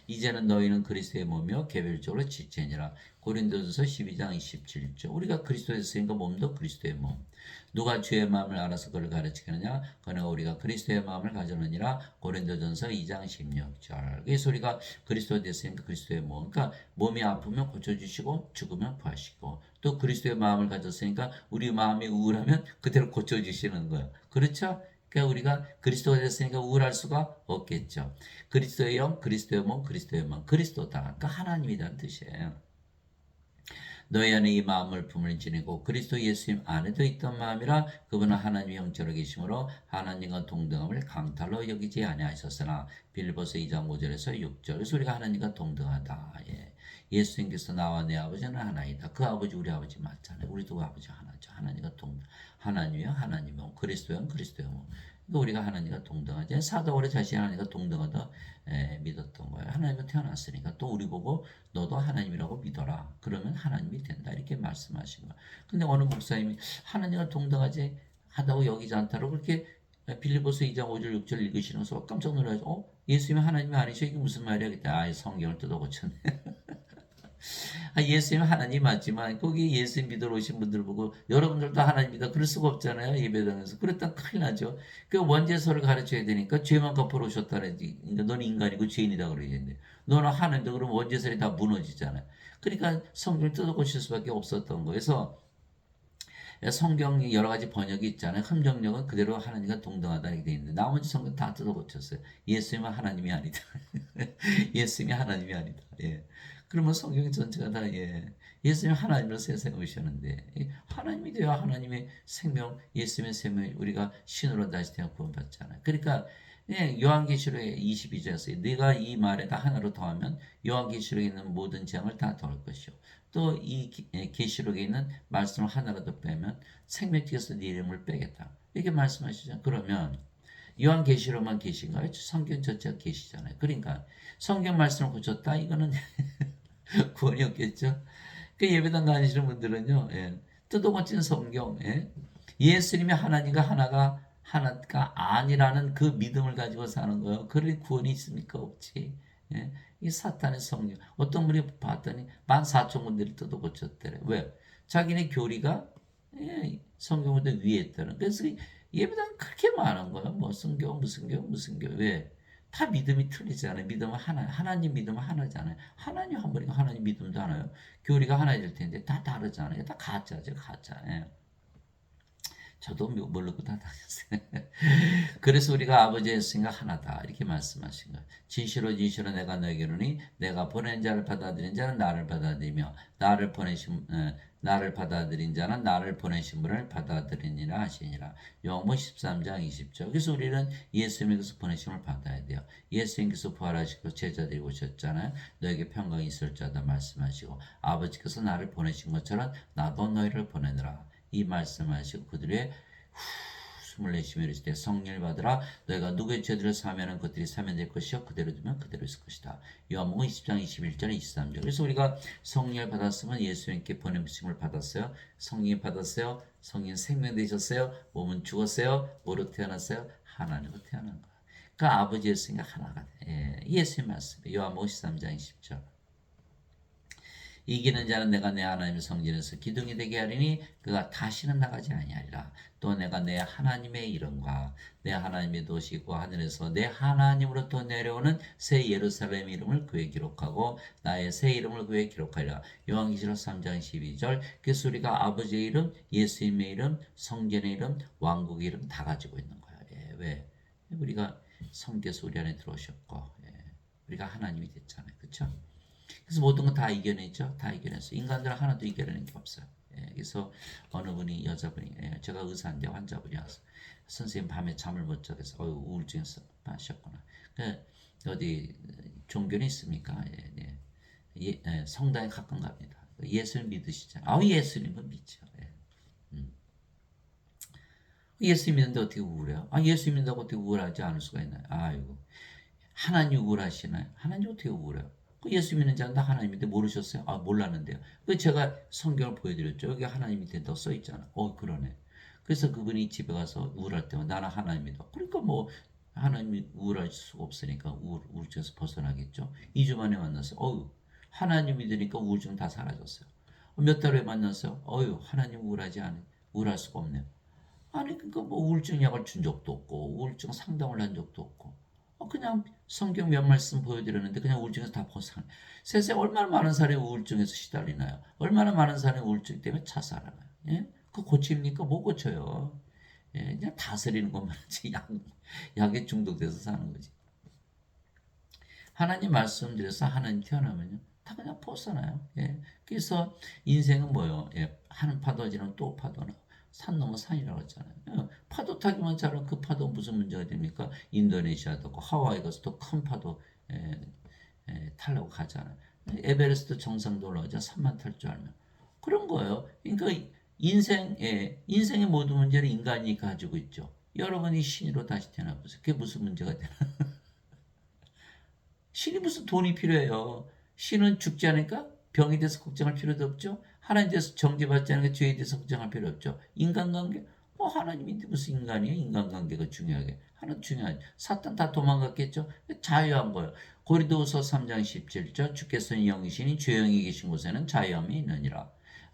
이제는 너희는 그리스도의 몸이요 개별적으로 지체니라. 고린도전서 12장 27절. 우리가 그리스도에 있으니까 몸도 그리스도의 몸. 누가 주의 마음을 알아서 그를 가르치느냐? 그는 우리가 그리스도의 마음을 가졌느니라. 고린도전서 2장 16절. 그래서 우리가 그리스도에 됐으니까 그리스도의 몸. 그러니까 몸이 아프면 고쳐주시고 죽으면 부하시고 또 그리스도의 마음을 가졌으니까 우리 마음이 우울하면 그대로 고쳐주시는 거예요. 그렇죠? 그러니까 우리가 그리스도가 됐으니까 우울할 수가 없겠죠. 그리스도의 영, 그리스도의 몸, 그리스도의 마음, 그리스도다. 그러니까 하나님이라는 뜻이에요. 너희 안에 이 마음을 품을 지니고 그리스도 예수님 안에도 있던 마음이라 그분은 하나님의 형체로 계심으로 하나님과 동등함을 강탈로 여기지 아니하셨으나 빌립보서 2장 5절에서 6절. 그래서 우리가 하나님과 동등하다. 예수님께서 나와 내 아버지는 하나이다. 그 아버지 우리 아버지 맞잖아요. 우리도 아버지 하나죠. 하나님과 동등. 하나님이요 하나님이요 그리스도요 그리스도요. 그러니까 우리가 하나님과 동등하지. 사도가 자신이 하나님과 동등하다 믿었던 거예요. 하나님과 태어났으니까 또 우리 보고 너도 하나님이라고 믿어라. 그러면 하나님이 된다. 이렇게 말씀하신 거예요. 근데 어느 목사님이 하나님과 동등하지 하다고 여기지 않다고 그렇게 빌립보서 2장 5절 6절 읽으시면서 깜짝 놀라서 예수님이 하나님이 아니셔? 이게 무슨 말이야? 그때 성경을 뜯어 고쳤네. 예수님 하나님 맞지만 거기 예수님 믿으러 오신 분들 보고 여러분들도 하나님이다 그럴 수가 없잖아요. 예배당에서. 그랬다 큰일 나죠. 그 원죄서를 가르쳐야 되니까 죄만 갚으러 오셨다는지 그러니까 너는 인간이고 죄인이다 그러겠는데 너는 하나님이다 그러면 원죄설이 다 무너지잖아요. 그러니까 성경을 뜯어 고칠 수밖에 없었던 거에서 성경 여러 가지 번역이 있잖아요. 흠정역은 그대로 하나님과 동등하다 이렇게 돼 있는데 나머지 성경 다 뜯어 고쳤어요. 예수님은 하나님이 아니다. 예수님이 하나님이 아니다. 예. 그러면 성경 전체가 다 예. 예수님 하나님으로 세상에 오셨는데 하나님이 되어 하나님의 생명, 예수님의 생명 우리가 신으로 다시 태어 구원받잖아요. 그러니까 예, 요한계시록의 22절에서 네가 이 말에다 하나로 더하면 요한계시록에 있는 모든 재앙을 다 더할 것이요. 또 이 계시록에 있는 말씀을 하나라도 빼면 생명책에서 네 이름을 빼겠다. 이렇게 말씀하시죠. 그러면 요한계시록만 계신가요? 성경 전체가 계시잖아요. 그러니까 성경 말씀을 고쳤다 이거는 구원이 없겠죠. 그 예배당 다니시는 분들은요, 예, 뜯어고친 성경, 예, 예수님이 하나님과 하나가 아니라는 그 믿음을 가지고 사는 거예요. 그럴 구원이 있습니까? 없지. 예, 이 사탄의 성령. 어떤 분이 봤더니 14,000군데를 뜯어고쳤대래. 왜? 자기네 교리가 예, 성경보다 위에 있다는. 그래서 예배당 그렇게 많은 거예요. 뭐 성경, 무슨 교, 무슨 교. 왜? 다 믿음이 틀리잖아요. 믿음은 하나님 믿음은 하나잖아요. 하나님 한 분이고 하나님 믿음도 하나요. 교리가 하나일 텐데 다 다르잖아요. 다 가짜죠, 가짜. 예. 저도 모르고 다 다녔어요. 그래서 우리가 아버지의 생각 하나다 이렇게 말씀하신 거예요. 진실로 진실로 내가 너에게 이르니 내가 보낸 자를 받아들인 자는 나를 받아들이며 나를 받아들인 자는 나를 보내신 분을 받아들이니라 하시니라. 요한복음 13장 20절. 그래서 우리는 예수님께서 보내심을 받아야 돼요. 예수님께서 부활하시고 제자들이 오셨잖아요. 너에게 평강이 있을 자다 말씀하시고 아버지께서 나를 보내신 것처럼 나도 너희를 보내느라. 이 말씀하시고 그들의 숨을 내쉬며 이르시되 성령을 받으라. 너희가 누구의 죄들을 사하면 그들이 사면될 것이요 그대로 두면 그대로 있을 것이다. 요한복음 20장 21절 23절. 그래서 우리가 성령을 받았으면 예수님께 보내심을 받았어요. 성령 받았어요. 성령 생명 되셨어요. 몸은 죽었어요. 뭐로 태어났어요? 하나님으로 태어난 거예요. 그러니까 아버지의 생각 하나가 돼. 예수님 말씀. 요한복음 13장 20절. 이기는 자는 내가 내 하나님의 성전에서 기둥이 되게 하리니 그가 다시는 나가지 아니하리라. 또 내가 내 하나님의 이름과 내 하나님의 도시고 하늘에서 내 하나님으로부터 내려오는 새 예루살렘 이름을 그에 기록하고 나의 새 이름을 그에 기록하리라. 요한계시록 3장 12절. 그래서 우리가 아버지의 이름, 예수님의 이름, 성전의 이름, 왕국의 이름 다 가지고 있는 거야. 예, 왜? 우리가 성께서 우리 안에 들어오셨고 예, 우리가 하나님이 됐잖아요. 그렇죠? 그래서 모든 거 다 이겨내죠. 다 이겨냈어요. 인간들은 하나도 이겨내는 게 없어요. 예, 그래서 어느 분이 여자분이 제가 의사인데 환자분이 와서 선생님 밤에 잠을 못 자서 우울증에서 빠셨구나. 어디 종교는 있습니까? 성당에 가끔 갑니다. 예수님 믿으시잖아요. 예수님은 믿죠. 예수 믿는데 어떻게 우울해요? 예수 믿는다고 어떻게 우울하지 않을 수가 있나요? 아이고 하나님 우울하시나요? 하나님 어떻게 우울해요? 예수 믿는 자는 다 하나님인데 모르셨어요? 몰랐는데요. 제가 성경을 보여드렸죠. 여기 하나님이 된다고 써있잖아. 그러네. 그래서 그분이 집에 가서 우울할 때면 나는 하나님이다. 그러니까 뭐 하나님이 우울할 수가 없으니까 우울증에서 벗어나겠죠. 2주 만에 만났어요. 하나님 믿으니까 우울증 다 사라졌어요. 몇 달 후에 만났어요. 하나님 우울할 수가 없네요. 그러니까 뭐 우울증 약을 준 적도 없고 우울증 상담을 한 적도 없고 그냥 성경 몇 말씀 보여드렸는데 그냥 우울증에서 다 벗어나요. 세상에 얼마나 많은 사람이 우울증에서 시달리나요? 얼마나 많은 사람이 우울증 때문에 자살하나요? 예? 그거 고칩니까? 못 고쳐요. 예? 그냥 다스리는 것만 하지 약에 중독돼서 사는 거지. 하나님 말씀드려서 하나님 태어나면요 다 그냥 벗어나요. 예? 그래서 인생은 뭐예요? 한 파도 지나면 또 파도나 산 넘어 산이라고 했잖아요. 파도 타기만 잘하면 그 파도 무슨 문제가 됩니까? 인도네시아도 고 하와이 가서 또 큰 파도 타려고 가잖아요. 에베레스트 정상도 올라가자 산만 탈 줄 알면 그런 거예요. 그러니까 인생의 모든 문제를 인간이 가지고 있죠. 여러분이 신으로 다시 태어나보세요. 그게 무슨 문제가 되나? 신이 무슨 돈이 필요해요. 신은 죽지 않으니까 병에 대해서 걱정할 필요도 없죠. 하나님 대해서 정죄받지 않으니까 죄에 대해서 걱정할 필요 없죠. 인간관계? 하나님인데 무슨 인간이에요? 인간관계가 중요하게. 하나 중요하죠. 사탄 다 도망갔겠죠. 자유한 거예요. 고린도후서 3장 17절 주께서는 영이시니 죄영이 계신 곳에는 자유함이 있느니라.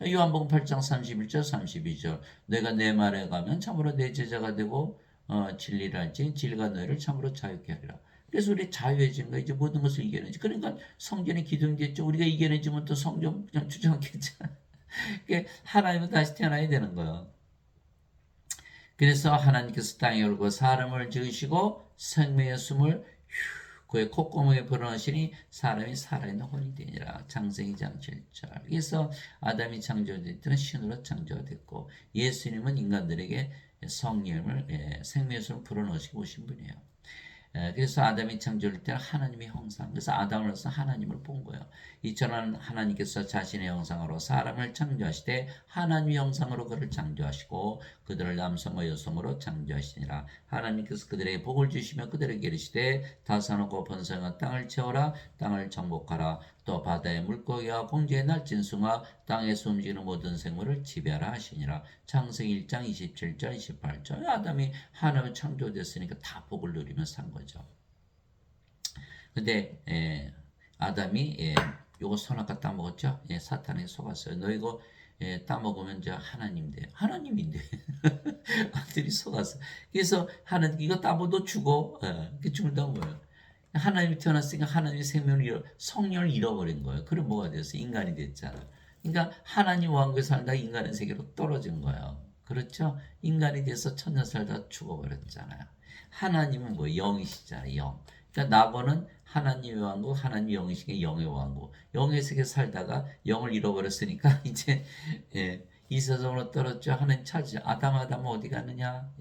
요한복음 8장 31절 32절 내가 내 말에 가면 참으로 내 제자가 되고 진리를 알지 진리가 너희를 참으로 자유케 하리라. 그래서 우리 자유해진 거 이제 모든 것을 이겨내지. 그러니까 성전이 기둥됐죠. 우리가 이겨내지면 또 성전 그냥 주저앉겠잖아. 하나님은 다시 태어나야 되는 거예요. 그래서 하나님께서 땅에 열고 사람을 지으시고 생명의 숨을 그의 콧구멍에 불어넣으시니 사람이 살아있는 혼이 되니라. 창세기 2장 7절. 그래서 아담이 창조될 때는 신으로 창조가 됐고 예수님은 인간들에게 성령을 생명의 숨을 불어넣으시고 오신 분이에요. 그래서 아담이 창조될 때는 하나님의 형상, 그래서 아담으로서 하나님을 본 거예요. 이처럼 하나님께서 자신의 형상으로 사람을 창조하시되 하나님의 형상으로 그를 창조하시고 그들을 남성과 여성으로 창조하시니라. 하나님께서 그들에게 복을 주시며 그들에게 이르시되 다스라고 번성한 땅을 채워라. 땅을 정복하라. 또 바다의 물고기와 공중의 날짐승과 땅에서 움직이는 모든 생물을 지배하라 하시니라. 창세기 1장 27절 28절. 아담이 하나님을 창조됐으니까 다 복을 누리면서 산 거죠. 근데 아담이 요거 선악과 따먹었죠. 사탄에게 속았어요. 너 이거 따먹으면 저 하나님 돼. 하나님인데 아들이 속았어. 그래서 하나님 이거 따먹어도 죽어. 죽는다 뭐예요? 하나님이 태어났으니까 하나님의 생명을 성령을 잃어버린 거예요. 그럼 뭐가 됐어? 인간이 됐잖아. 그러니까 하나님 왕국에 살다 인간의 세계로 떨어진 거예요. 그렇죠? 인간이 돼서 천년 살다 죽어버렸잖아요. 하나님은 뭐 영이시잖아요. 영. 그러니까 나고는 하나님의 왕국, 하나님의 영이시게 영의 왕국. 영의 세계 살다가 영을 잃어버렸으니까 이제 이 세상으로 떨어져 하나님 찾으죠. 아담 어디 갔느냐?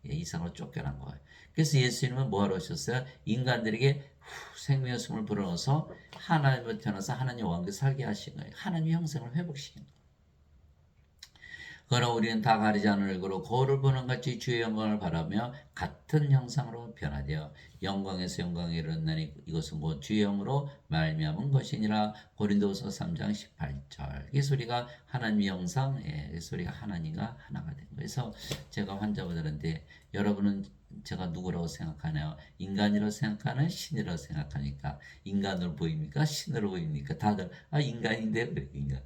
이상으로 쫓겨난 거예요. 그래서 예수님은 뭐하러 오셨어요? 인간들에게 생명의 숨을 불어넣어서 하나님으로 태어나서 하나님 왕국에 살게 하신 거예요. 하나님의 형상을 회복시킨 거예요. 그러나 우리는 다 가리지 않은 얼굴로 거울을 보는 같이 주의 영광을 바라며 같은 형상으로 변화되어 영광에서 영광에 이르렀나니 이것은 곧 주의 영으로 말미암은 것이니라. 고린도후서 3장 18절. 그래서 우리가 하나님의 형상, 그래서 우리가 하나님과 하나가 된 거예요. 그래서 제가 환자분들한테 여러분은 제가 누구라고 생각하나요? 인간이라고 생각하는 신이라고 생각하니까 인간으로 보입니까? 신으로 보입니까? 다들 인간인데 그래 인간.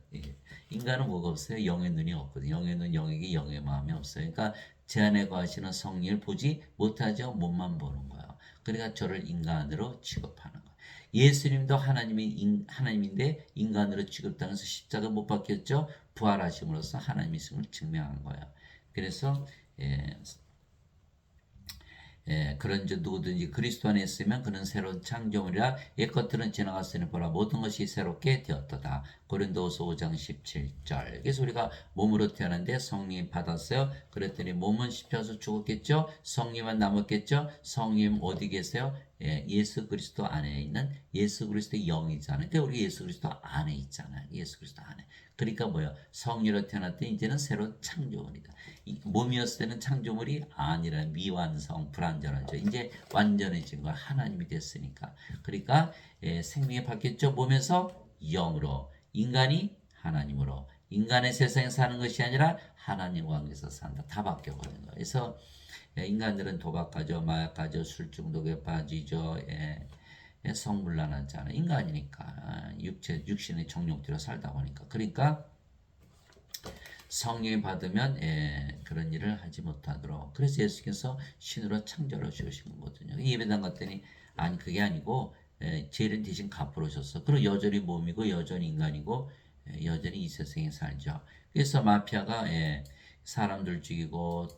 인간은 뭐가 없어요? 영의 눈이 없거든요. 영의 눈, 영에게 영의 마음이 없어요. 그러니까 제 안에 거하시는 성령을 보지 못하죠. 몸만 보는 거예요. 그러니까 저를 인간으로 취급하는 거예요. 예수님도 하나님인데 인간으로 취급당해서 십자가 못 박혔죠. 부활하심으로써 하나님의 있음을 증명한 거예요. 그래서 그런즉 누구든지 그리스도 안에 있으면 그는 새로운 창조물이라 옛것들은 지나갔으니 보라 모든 것이 새롭게 되었도다. 고린도후서 5장 17절. 그래서 우리가 몸으로 태어났는데 성령 받았어요. 그랬더니 몸은 씹혀서 죽었겠죠. 성령만 남았겠죠. 성령 어디 계세요? 예수 그리스도 안에 있는 예수 그리스도의 영이잖아요. 그러니까 우리 예수 그리스도 안에 있잖아요. 예수 그리스도 안에. 그러니까 뭐야? 성령으로 태어났더니 이제는 새로운 창조물이다. 몸이었을 때는 창조물이 아니라 미완성, 불완전하죠. 이제 완전해진 걸 하나님이 됐으니까. 그러니까 생명이 바뀌었죠. 몸에서 영으로, 인간이 하나님으로. 인간의 세상에 사는 것이 아니라 하나님 왕국에서 산다. 다 바뀌어버린 거예요. 그래서 인간들은 도박하죠, 마약하죠, 술 중독에 빠지죠. 성불란하잖아요. 인간이니까 육신의 정욕대로 살다 보니까. 그러니까 성령이 받으면 그런 일을 하지 못하도록. 그래서 예수께서 신으로 창조를 주신 거거든요. 예배당 갔더니 아니 그게 아니고 죄를 대신 갚으러 오셨어. 그리고 여전히 몸이고 여전히 인간이고 여전히 이 세상에 살죠. 그래서 마피아가 사람들 죽이고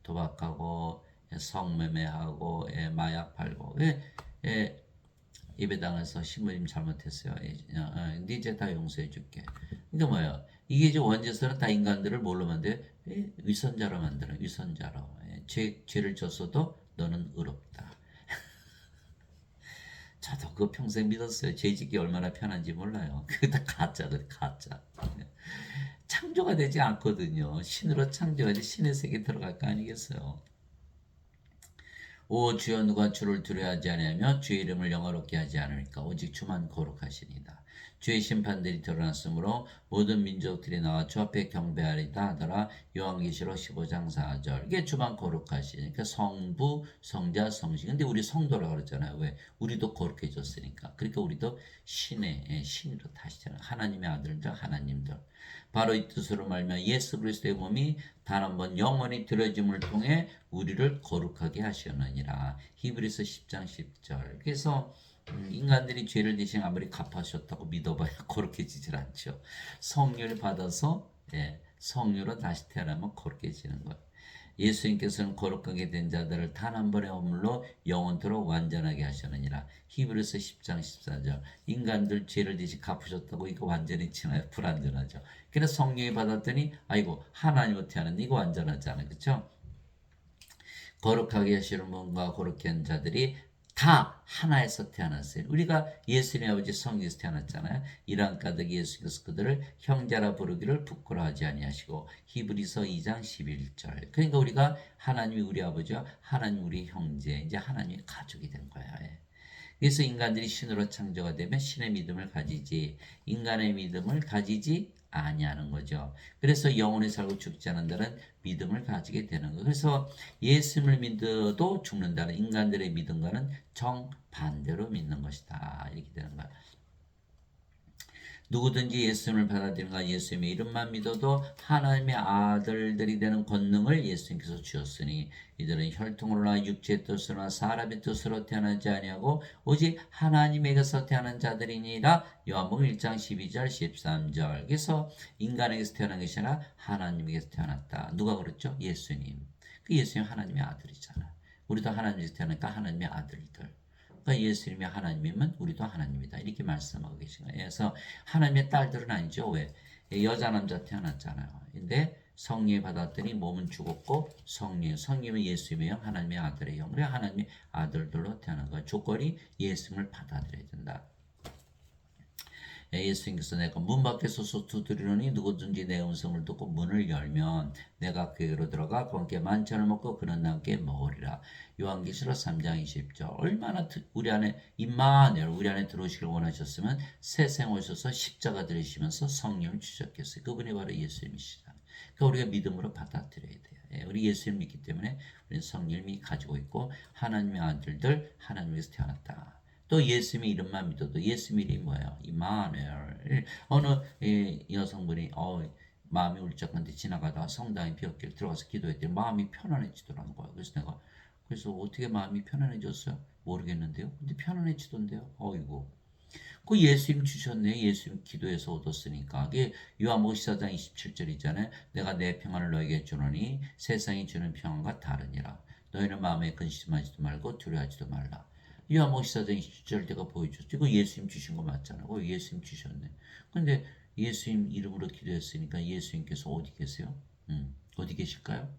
도박하고 성매매하고 마약 팔고 예배당에서 신부님 잘못했어요. 네 죄 다 용서해 줄게. 그러니까 뭐예요? 이게 이제 원죄서는 다 인간들을 뭘로 만들어요? 위선자로 만들어요. 위선자로. 죄를 졌어도 너는 의롭다. 저도 그거 평생 믿었어요. 죄 짓기 얼마나 편한지 몰라요. 그게 다 가짜거든, 가짜. 창조가 되지 않거든요. 신으로 창조하지 신의 세계에 들어갈 거 아니겠어요? 오 주여 누가 주를 두려워하지 아니하며 주의 이름을 영화롭게 하지 않으니까 오직 주만 거룩하시니다. 주의 심판들이 드러났으므로 모든 민족들이 나와 주 앞에 경배하리다 하더라. 요한계시록 15장 4절. 이게 주만 거룩하시니까 성부, 성자, 성신. 근데 우리 성도라고 그러잖아요. 왜? 우리도 거룩해졌으니까. 그러니까 우리도 신으로 타시잖아요. 하나님의 아들들, 하나님들. 바로 이 뜻으로 말하면 예수 그리스도의 몸이 단 한 번 영원히 드려짐을 통해 우리를 거룩하게 하셨느니라. 히브리서 10장 10절. 그래서 인간들이 죄를 대신 아무리 갚아주셨다고 믿어봐야 거룩해지질 않죠. 성령을 받아서 성령으로 다시 태어나면 거룩해지는 거예요. 예수님께서는 거룩하게 된 자들을 단 한 번의 허물로 영원토록 완전하게 하셨느니라. 히브리서 10장 14절. 인간들 죄를 대신 갚으셨다고 이거 완전히 지나요. 불완전하죠. 그래서 성령이 받았더니 아이고 하나님으로 태어났는데 이거 완전하잖아요. 그렇죠? 거룩하게 하시는 분과 거룩해 한 자들이 다 하나에서 태어났어요. 우리가 예수님의 아버지 성령에서 태어났잖아요. 이러한 까닭 예수께서 그들을 형제라 부르기를 부끄러워하지 아니하시고 히브리서 2장 11절. 그러니까 우리가 하나님이 우리 아버지와 하나님 우리 형제, 이제 하나님의 가족이 된 거야. 그래서 인간들이 신으로 창조가 되면 신의 믿음을 가지지 인간의 믿음을 가지지 아니하는 거죠. 그래서 영원히 살고 죽지 않은 자는 믿음을 가지게 되는 거예요. 그래서 예수님을 믿어도 죽는다는 인간들의 믿음과는 정반대로 믿는 것이다. 이렇게 되는 거예요. 누구든지 예수님을 받아들인가 예수님의 이름만 믿어도 하나님의 아들들이 되는 권능을 예수님께서 주셨으니 이들은 혈통으로나 육체의 뜻으로나 사람의 뜻으로 태어나지 아니하고 오직 하나님에게서 태어난 자들이니라. 요한복음 1장 12절 13절. 그래서 인간에게서 태어난 것이 아니라 하나님에게서 태어났다. 누가 그랬죠? 예수님. 그 예수님 하나님의 아들이잖아. 우리도 하나님에게서 태어나니까 하나님의 아들들. 그러니까 예수님이 하나님이면 우리도 하나님이다. 이렇게 말씀하고 계신 거예요. 그래서 하나님의 딸들은 아니죠. 왜? 여자 남자 태어났잖아요. 근데 성령 받았더니 몸은 죽었고 성령은 예수님의 형, 하나님의 아들의 형. 그래 하나님의 아들들로 태어난 거예요. 조건이 예수님을 받아들여야 된다. 예수님께서 내가 문 밖에 서서 두드리노니 누구든지 내 음성을 듣고 문을 열면 내가 그에게로 들어가 그와 함께 만찬을 먹고 그는 나와 함께 먹으리라. 요한계시록 3장 20절. 얼마나 우리 안에 임마누엘 우리 안에 들어오시길 원하셨으면 새 생 오셔서 십자가 들으시면서 성령을 주셨겠어요. 그분이 바로 예수님이시다. 그러니까 우리가 믿음으로 받아들여야 돼요. 우리 예수님 믿기 때문에 우리는 성령이 가지고 있고 하나님의 아들들 하나님에서 태어났다. 또 예수님의 이름만 믿어도 예수님 이름이 뭐예요? 이마누엘. 어느 여성분이 마음이 울적한데 지나가다가 성당에 비었길 들어가서 기도했더니 마음이 편안해지더라는 거예요. 그래서 어떻게 마음이 편안해졌어요? 모르겠는데요. 근데 편안해지던데요. 어이구. 그 예수님 주셨네. 예수님 기도해서 얻었으니까. 그게 요한복음 14장 27절이잖아요. 내가 내 평안을 너에게 주노니 세상이 주는 평안과 다르니라. 너희는 마음에 근심하지도 말고 두려워하지도 말라. 요한복음 14장 27절 내가 보여줬죠. 이거 예수님 주신 거 맞잖아요. 예수님 주셨네. 근데 예수님 이름으로 기도했으니까 예수님께서 어디 계세요? 어디 계실까요?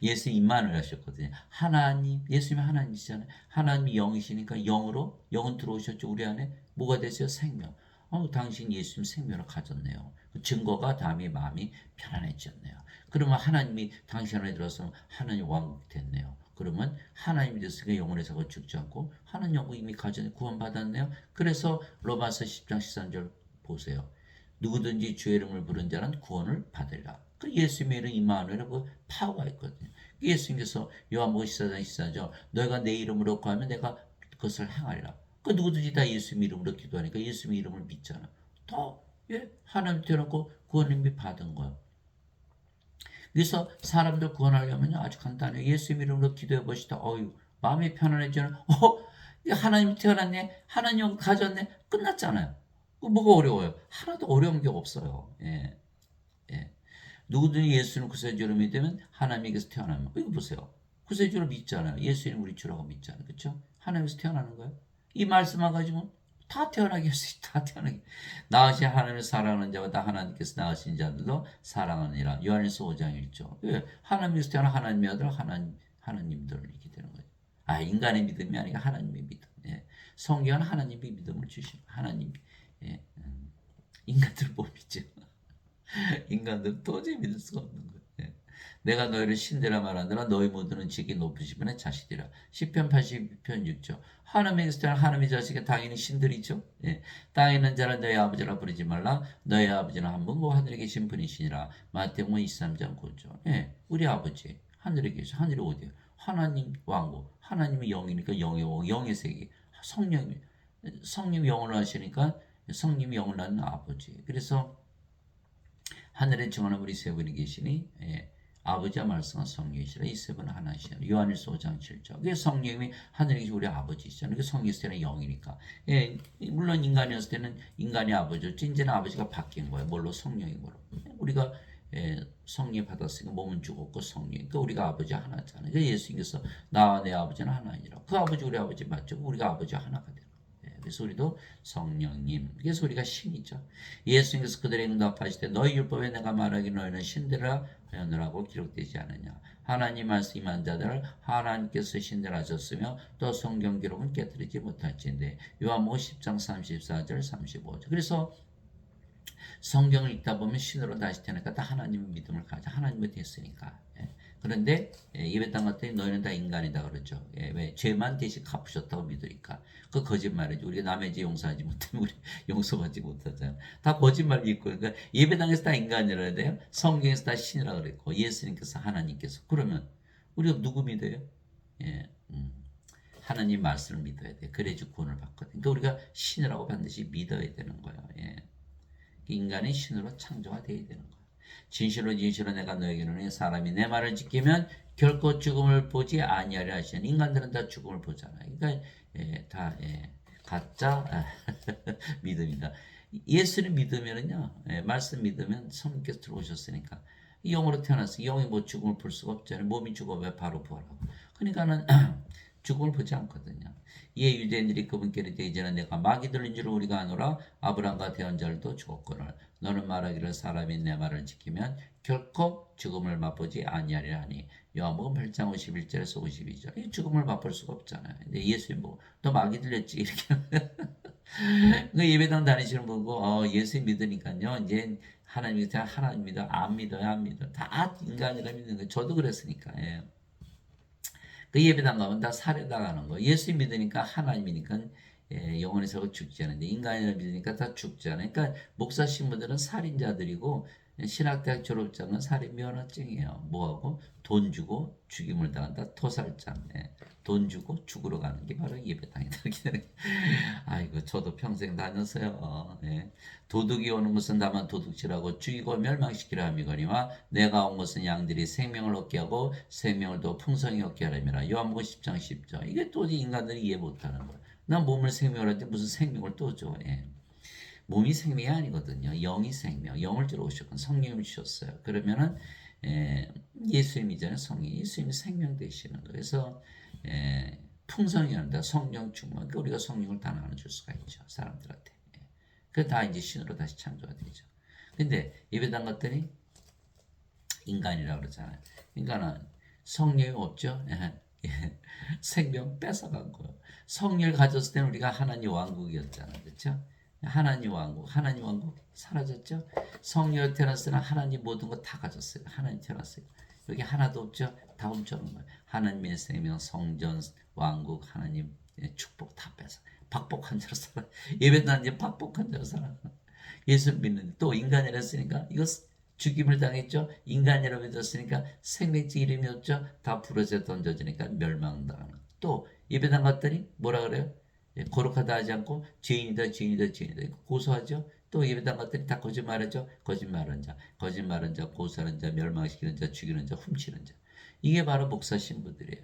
예수님 임마누엘 하셨거든요. 하나님, 예수님이 하나님이시잖아요. 하나님이 영이시니까 영은 들어오셨죠. 우리 안에 뭐가 되세요? 생명. 당신 예수님 생명을 가졌네요. 그 증거가 다음에 마음이 편안해졌네요. 그러면 하나님이 당신 안에 들어서 하나님 왕국 됐네요. 그러면 하나님이 됐으니까 영원히 살고 죽지 않고 하나님 영국 이미 가졌네. 구원받았네요. 그래서 로마서 10장 13절 보세요. 누구든지 주의 이름을 부른 자는 구원을 받으리라. 그 예수님의 이름 임마누엘은 그 파워가 있거든요. 예수님께서 요한복음 14장 14절 너희가 내 이름으로 구하면 내가 그것을 행하리라. 그 누구든지 다 예수님 이름으로 기도하니까 예수님 이름을 믿잖아. 다 하나님 되어놓고 구원 이미 받은 거예요. 그래서 사람들 구원하려면 아주 간단해요. 예수님 이름으로 기도해 보시다. 마음이 편안해지는 하나님 태어났네. 하나님 가졌네. 끝났잖아요. 뭐가 어려워요? 하나도 어려운 게 없어요. 예. 누구든지 예수는 구세주로 믿으면 하나님에게서 태어나면 이거 보세요. 구세주로 믿잖아요. 예수님 우리 주라고 믿잖아요. 그렇죠? 하나님에서 태어나는 거예요. 이 말씀만 가지고 다 태어나게 할 수 있다. 다 태어나게. 나으신 하나님을 사랑하는 자와 다 하나님께서 나으신 자들도 사랑하느니라. 요한일서 5장 1절. 왜? 하나님에서 태어난 하나님의 아들 하나님들 이렇게 되는 거예요. 인간의 믿음이 아니라 하나님의 믿음. 성경은 하나님의 믿음을 주신 하나님. 인간들 못 믿죠. 인간들 도저히 믿을 수가 없는 거예요. 내가 너희를 신되라 말하느라 너희 모두는 지기 높으신 분의 자식이라. 시편 82편 6절. 하나님에게서 태어난 하나님의 자식이 당연히 신들이죠. 땅에 있는 자를 너희 아버지라 부르지 말라. 너희 아버지는 한 분, 하늘에 계신 분이시니라. 마태복음 23장 9절. 우리 아버지 하늘에 계셔. 하늘이 어디예요? 하나님 왕국. 하나님이 영이니까 영의 왕, 영의 세계. 성령이 영을 하시니까 성님이 영을 하는 아버지. 그래서 하늘에 정하는 우리 세 분이 계시니 아버지와 말씀과 성령이시라. 이 세 분은 하나시라. 요한일서 5장 7절. 그게 성령이 하늘에 계신 우리 아버지시잖아요. 그 성령이 때는 영이니까. 물론 인간이었을 때는 인간이 아버지였지 이제는 아버지가 바뀐 거예요. 뭘로? 성령이 뭐로. 우리가 성령 받았으니까 몸은 죽었고 성령. 그러니까 우리가 아버지 하나잖아요. 그러니까 예수님께서 나와 내 아버지는 하나니라. 그 아버지 우리 아버지 맞죠? 우리가 아버지 하나가 되는 거예요. 그래서 우리도 성령님. 그래서 우리가 신이죠. 예수님께서 그들에게 응답하시되 너희 율법에 내가 말하기 너희는 신들아 하였느라고 기록되지 않느냐. 하나님 말씀 임한 자들을 하나님께서 신들하셨으며 또 성경 기록은 깨뜨리지 못할진대. 요한복음 10장 34절 35절. 그래서 성경을 읽다 보면 신으로 다시 태어나니까 다 하나님의 믿음을 가져. 하나님이 됐으니까. 그런데 예배당 갔더니 너희는 다 인간이다 그러죠. 왜? 죄만 대신 갚으셨다고 믿으니까. 그 거짓말이죠. 우리가 남의 죄 용서하지 못하면 우리 용서받지 못하잖아요. 다 거짓말 믿고. 그러니까 예배당에서 다 인간이라 돼요. 성경에서 다 신이라 그랬고 예수님께서 하나님께서. 그러면 우리가 누구 믿어요? 예, 하나님 말씀을 믿어야 돼. 그래야지 구원을 받거든. 그러니까 우리가 신이라고 반드시 믿어야 되는 거예요. 예. 인간이 신으로 창조가 되어야 되는 거예요. 진실로 진실로 내가 너에게 이르노니 사람이 내 말을 지키면 결코 죽음을 보지 아니하리라 하시는. 인간들은 다 죽음을 보잖아요. 그러니까 다 가짜 믿음이다. 예수를 믿으면은요, 말씀 믿으면 성령께서 들어오셨으니까 영으로 태어났어. 영이 뭐 죽음을 볼 수가 없잖아요. 몸이 죽어 왜 바로 부활하고. 그러니까는 죽음을 보지 않거든요. 이에 유대인들이 그분께로 이제는 내가 마귀 들린 줄 우리가 아노라. 아브라함과 대언자들도 죽었거늘 너는 말하기를 사람이 내 말을 지키면 결코 죽음을 맛보지 아니하리라 하니. 요한복음 8장 51절에서 52절. 죽음을 맛볼 수가 없잖아요. 근데 예수님 보고 너 마귀 들렸지 이렇게. 그 예배당 다니시는 분고 예수 믿으니까요. 이제 하나님입니다. 안 믿어요, 안 믿어. 다 인간이라 믿는 거예요. 저도 그랬으니까. 예. 그 예배당 가면 다 살해당하는 거. 예수 믿으니까 하나님이니까 영원히 살고 죽지 않은데 인간이라 믿으니까 다 죽지 않아요. 그러니까 목사 신부들은 살인자들이고 신학대학 졸업장은 살인 면허증이에요. 뭐하고? 돈 주고 죽임을 당한다. 토살장. 돈 주고 죽으러 가는 게 바로 예배당이다. 아이고 저도 평생 다녔어요. 도둑이 오는 것은 다만 도둑질하고 죽이고 멸망시키려 함이거니와 내가 온 것은 양들이 생명을 얻게 하고 생명을 더 풍성히 얻게 하려니라. 요한복음 10장 10절. 이게 또 인간들이 이해 못하는 거예요. 난 몸을 생명을 하는데 무슨 생명을 또 줘. 몸이 생명이 아니거든요. 영이 생명. 영을 주러 오셨고 성령을 주셨어요. 그러면은 예수님이잖아요. 성령. 예수님이 생명 되시는 거예요. 그래서 풍성히 한다. 성령 충만. 그러니까 우리가 성령을 다 나눠줄 수가 있죠. 사람들한테. 그 다 이제 신으로 다시 창조가 되죠. 근데 예배당 갔더니 인간이라고 그러잖아요. 인간은 성령이 없죠. 생명 뺏어간 거예요. 성령을 가졌을 때는 우리가 하나님 왕국이었잖아요. 그렇죠? 하나님 왕국 사라졌죠. 성령을 태어났을 때는 하나님 모든 거 다 가졌어요. 하나님 태어났어요. 여기 하나도 없죠. 다 훔쳐놓은 거예요. 하나님의 생명, 성전, 왕국, 하나님 축복 다 뺏어. 박복한 자로 살아. 예배당 이제 박복한 자로 살아. 예수 믿는 또 인간이라 했으니까 이거 죽임을 당했죠. 인간이라고 믿었으니까 생명체 이름이 없죠. 다 부러져 던져지니까 멸망당하는. 또 예배당 갔더니 뭐라 그래요? 거룩하다 하지 않고 죄인이다. 고소하죠. 또 예배당 갔더니 다 거짓말하죠. 거짓말하는 자, 고소하는 자, 멸망시키는 자, 죽이는 자, 훔치는 자. 이게 바로 목사 신부들이에요.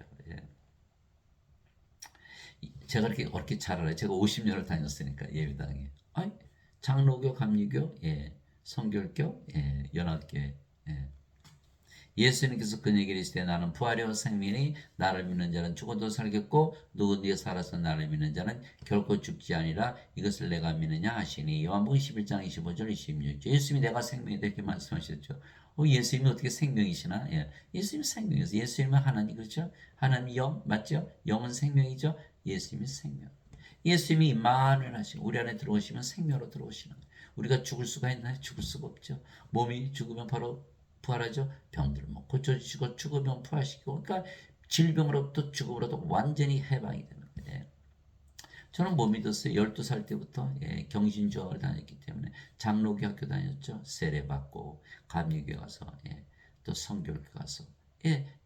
제가 어렵게 잘 알아요. 제가 50년을 다녔으니까 예배당에. 장로교, 감리교, 성결교, 연합교회. 예수님께서 그에게 이르시되 나는 부활이요 생명이니 나를 믿는 자는 죽어도 살겠고 누구든지 살아서 나를 믿는 자는 결코 죽지 아니라 이것을 내가 믿느냐 하시니. 요한복음 11장 25절 26절. 예수님이 내가 생명이다 이렇게 말씀하셨죠. 예수님이 어떻게 생명이시나? 예수님이 생명이었어요. 예수님은 하나님 그렇죠? 하나님 영 맞죠? 영은 생명이죠. 예수님이 생명. 예수님이 임만을 하시고 우리 안에 들어오시면 생명으로 들어오시는 거예요. 우리가 죽을 수가 있나요? 죽을 수가 없죠. 몸이 죽으면 바로 부활하죠. 병들 고쳐주시고 죽으면 부활시키고 그러니까 질병으로부터 죽음으로부터 완전히 해방이 되는 거예요. 저는 못 믿었어요. 12살 때부터 경신주학을 다녔기 때문에 장로교 학교 다녔죠. 세례 받고 감리교회 가서 또 성결교 가서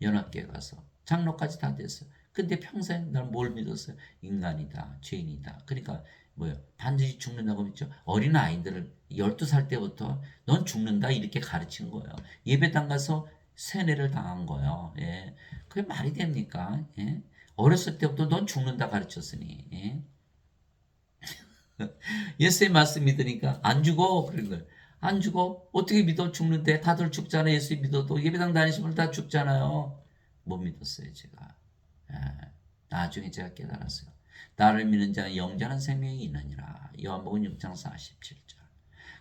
연합교회 가서 장로까지 다 됐어요. 근데 평생 난 뭘 믿었어요? 인간이다. 죄인이다. 그러니까 반드시 죽는다고 믿죠. 어린 아이들을 12살 때부터 넌 죽는다 이렇게 가르친 거예요. 예배당 가서 세뇌를 당한 거예요. 그게 말이 됩니까? 어렸을 때부터 넌 죽는다 가르쳤으니. 예수의 말씀 믿으니까 안 죽어 그런 거예요. 안 죽어? 어떻게 믿어? 죽는데 다들 죽잖아. 예수 믿어도 예배당 다니시면 다 죽잖아요. 못 믿었어요 제가. 예, 나중에 제가 깨달았어요. 나를 믿는 자는 영원한 생명이 있느니라. 요한복음 6장 47절.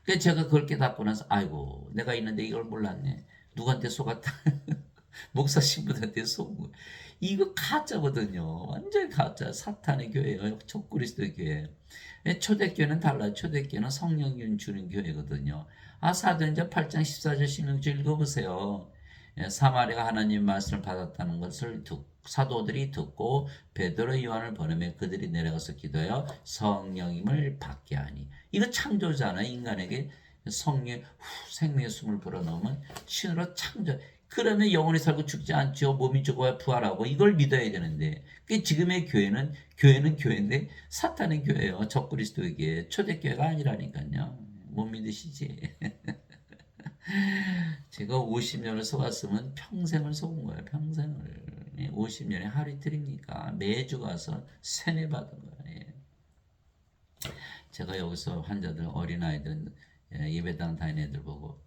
그래서 제가 그걸 깨닫고 나서 아이고 내가 있는데 이걸 몰랐네. 누구한테 속았다. 목사 신부한테 속은 거예요. 이거 가짜거든요. 완전히 가짜. 사탄의 교회예요. 적그리스도의 교회. 초대교회는 달라요. 초대교회는 성령 주는 교회거든요. 사도행전 8장 14절 16절 읽어보세요. 사마리아가 하나님 말씀을 받았다는 것을 사도들이 듣고 베드로 요한을 보내며 그들이 내려가서 기도하여 성령임을 받게 하니. 이거 창조잖아요. 인간에게 성령 생명의 숨을 불어넣으면 신으로 창조. 그러면 영원히 살고 죽지 않죠. 몸이 죽어야 부활하고 이걸 믿어야 되는데 지금의 교회는 교회인데 사탄의 교회예요. 적그리스도의 교회. 초대교회가 아니라니까요. 못 믿으시지. 제가 50년을 속았으면 평생을 속은 거예요. 평생을. 50년에 하루 이틀입니까? 매주 가서 세뇌 받은 거예요. 제가 여기서 환자들, 어린아이들, 예배당 다니는 애들 보고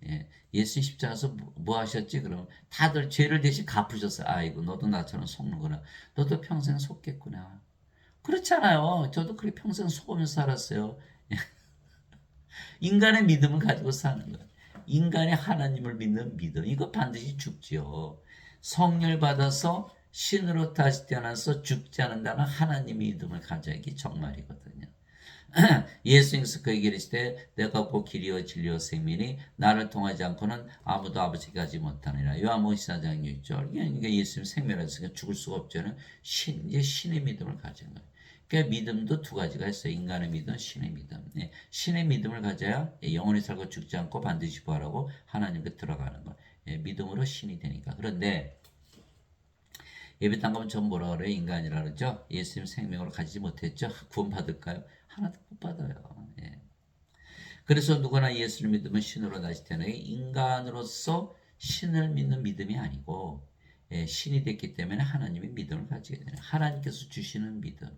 예수 십자가에서 뭐 하셨지? 그러면 다들 죄를 대신 갚으셨어요. 아이고 너도 나처럼 속는구나. 너도 평생 속겠구나. 그렇잖아요. 저도 그렇게 평생 속으면서 살았어요. 인간의 믿음을 가지고 사는 거예요. 인간이 하나님을 믿는 믿음. 이거 반드시 죽지요. 성령을 받아서 신으로 다시 태어나서 죽지 않는다는 하나님의 믿음을 가져야 기 정말이거든요. 예수님께서 그에게 이르시되 내가 곧 길이요 진리요 생명이니 나를 통하지 않고는 아무도 아버지께 가지 못하느니라. 요한복음 14장 6절. 그러니까 예수님 생명이라서 죽을 수가 없잖아요. 이제 신의 믿음을 가지는 거예요. 그러니까 믿음도 두 가지가 있어요. 인간의 믿음, 신의 믿음. 신의 믿음을 가져야 영원히 살고 죽지 않고 반드시 부활하고 하나님께 들어가는 거. 믿음으로 신이 되니까. 그런데 예배당 가면 전 뭐라 그래요? 인간이라 그러죠? 예수님 생명으로 가지지 못했죠? 구원 받을까요? 하나도 못 받아요. 그래서 누구나 예수를 믿으면 신으로 다시 태어나게 인간으로서 신을 믿는 믿음이 아니고 신이 됐기 때문에 하나님의 믿음을 가지게 되는 하나님께서 주시는 믿음.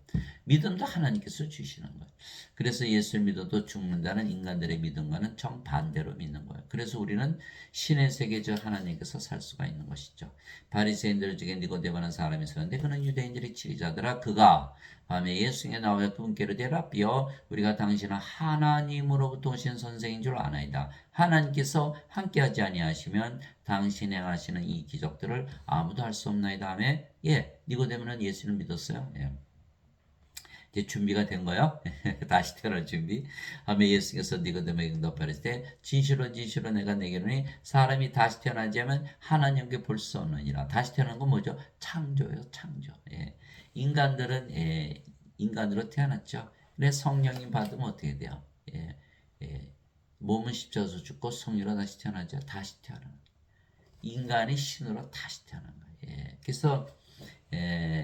믿음도 하나님께서 주시는 거예요. 그래서 예수를 믿어도 죽는다는 인간들의 믿음과는 정반대로 믿는 거예요. 그래서 우리는 신의 세계 즉 하나님께서 살 수가 있는 것이죠. 바리새인들 중에 니고데모라는 사람이 있었는데 그는 유대인들의 지리자더라. 그가 밤에 예수께 나와 그분께로 대답하여 우리가 당신은 하나님으로부터 오신 선생인 줄 아나이다. 하나님께서 함께하지 아니하시면 당신이 행하시는 이 기적들을 아무도 할 수 없나이다 하며 니고데모는 예수를 믿었어요. 이제 준비가 된 거요. 다시 태어날 준비. 하며 예수께서 니고데모에게 응답하시되 진실로 진실로 내가 내게 이르노니 사람이 다시 태어나지 않으면 하나님께 볼 수 없느니라. 다시 태어난 건 뭐죠? 창조예요. 창조. 인간들은 인간으로 태어났죠. 근데 성령님 받으면 어떻게 돼요? 몸은 십자가에서 죽고 성령으로 다시 태어나죠. 다시 태어나는 거예요. 인간이 신으로 다시 태어난 거예요. 그래서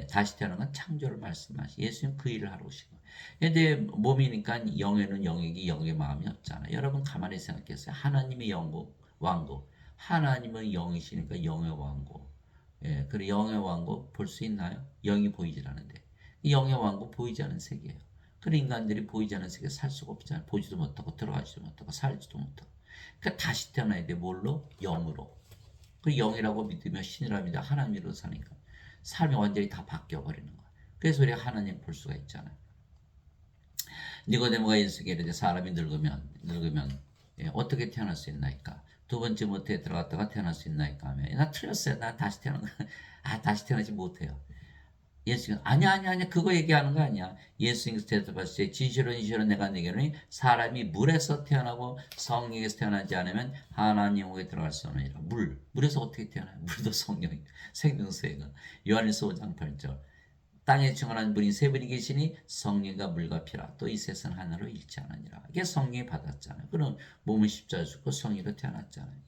다시 태어난 건 창조를 말씀하시. 예수님 그 일을 하러 오신 거예요. 근데 몸이니까 영에는 영이기 영의 마음이 없잖아요. 여러분 가만히 생각했어요. 하나님의 영국 왕국, 하나님은 영이시니까 영의 왕국. 그래 영의 왕국 볼 수 있나요? 영이 보이질 않는데 영의 왕국 보이지 않는 세계예요. 그래 인간들이 보이지 않는 세계에 살 수가 없잖아요. 보지도 못하고 들어가지도 못하고 살지도 못하고. 그러니까 다시 태어나야 돼. 뭘로? 영으로. 그 영이라고 믿으며 신이라 믿으며 하나님으로 사니까 삶이 완전히 다 바뀌어버리는 거야. 그래서 우리가 하나님 볼 수가 있잖아요. 니고데모가 예수께 이르되 사람이 늙으면 어떻게 태어날 수 있나이까? 두 번째 모태에 들어갔다가 태어날 수 있나이까? 하면 나 틀렸어요. 나 다시 태어난 거. 다시 태어나지 못해요. 예수님 아니야 그거 얘기하는 거 아니야. 예수님께서 대답하시되 진실로 진실로 내가 네게 이르노니 사람이 물에서 태어나고 성령에서 태어나지 않으면 하나님에게 들어갈 수 없느니라. 물에서 어떻게 태어나요? 물도 성령이 생명수예가. 요한일서 5장 8절 땅에 충만한 분이 세 분이 계시니 성령과 물과 피라 또 이 셋은 하나로 일치하느니라. 이게 성령이 받았잖아요. 그럼 몸은 십자가에 죽고 성령으로 태어났잖아요.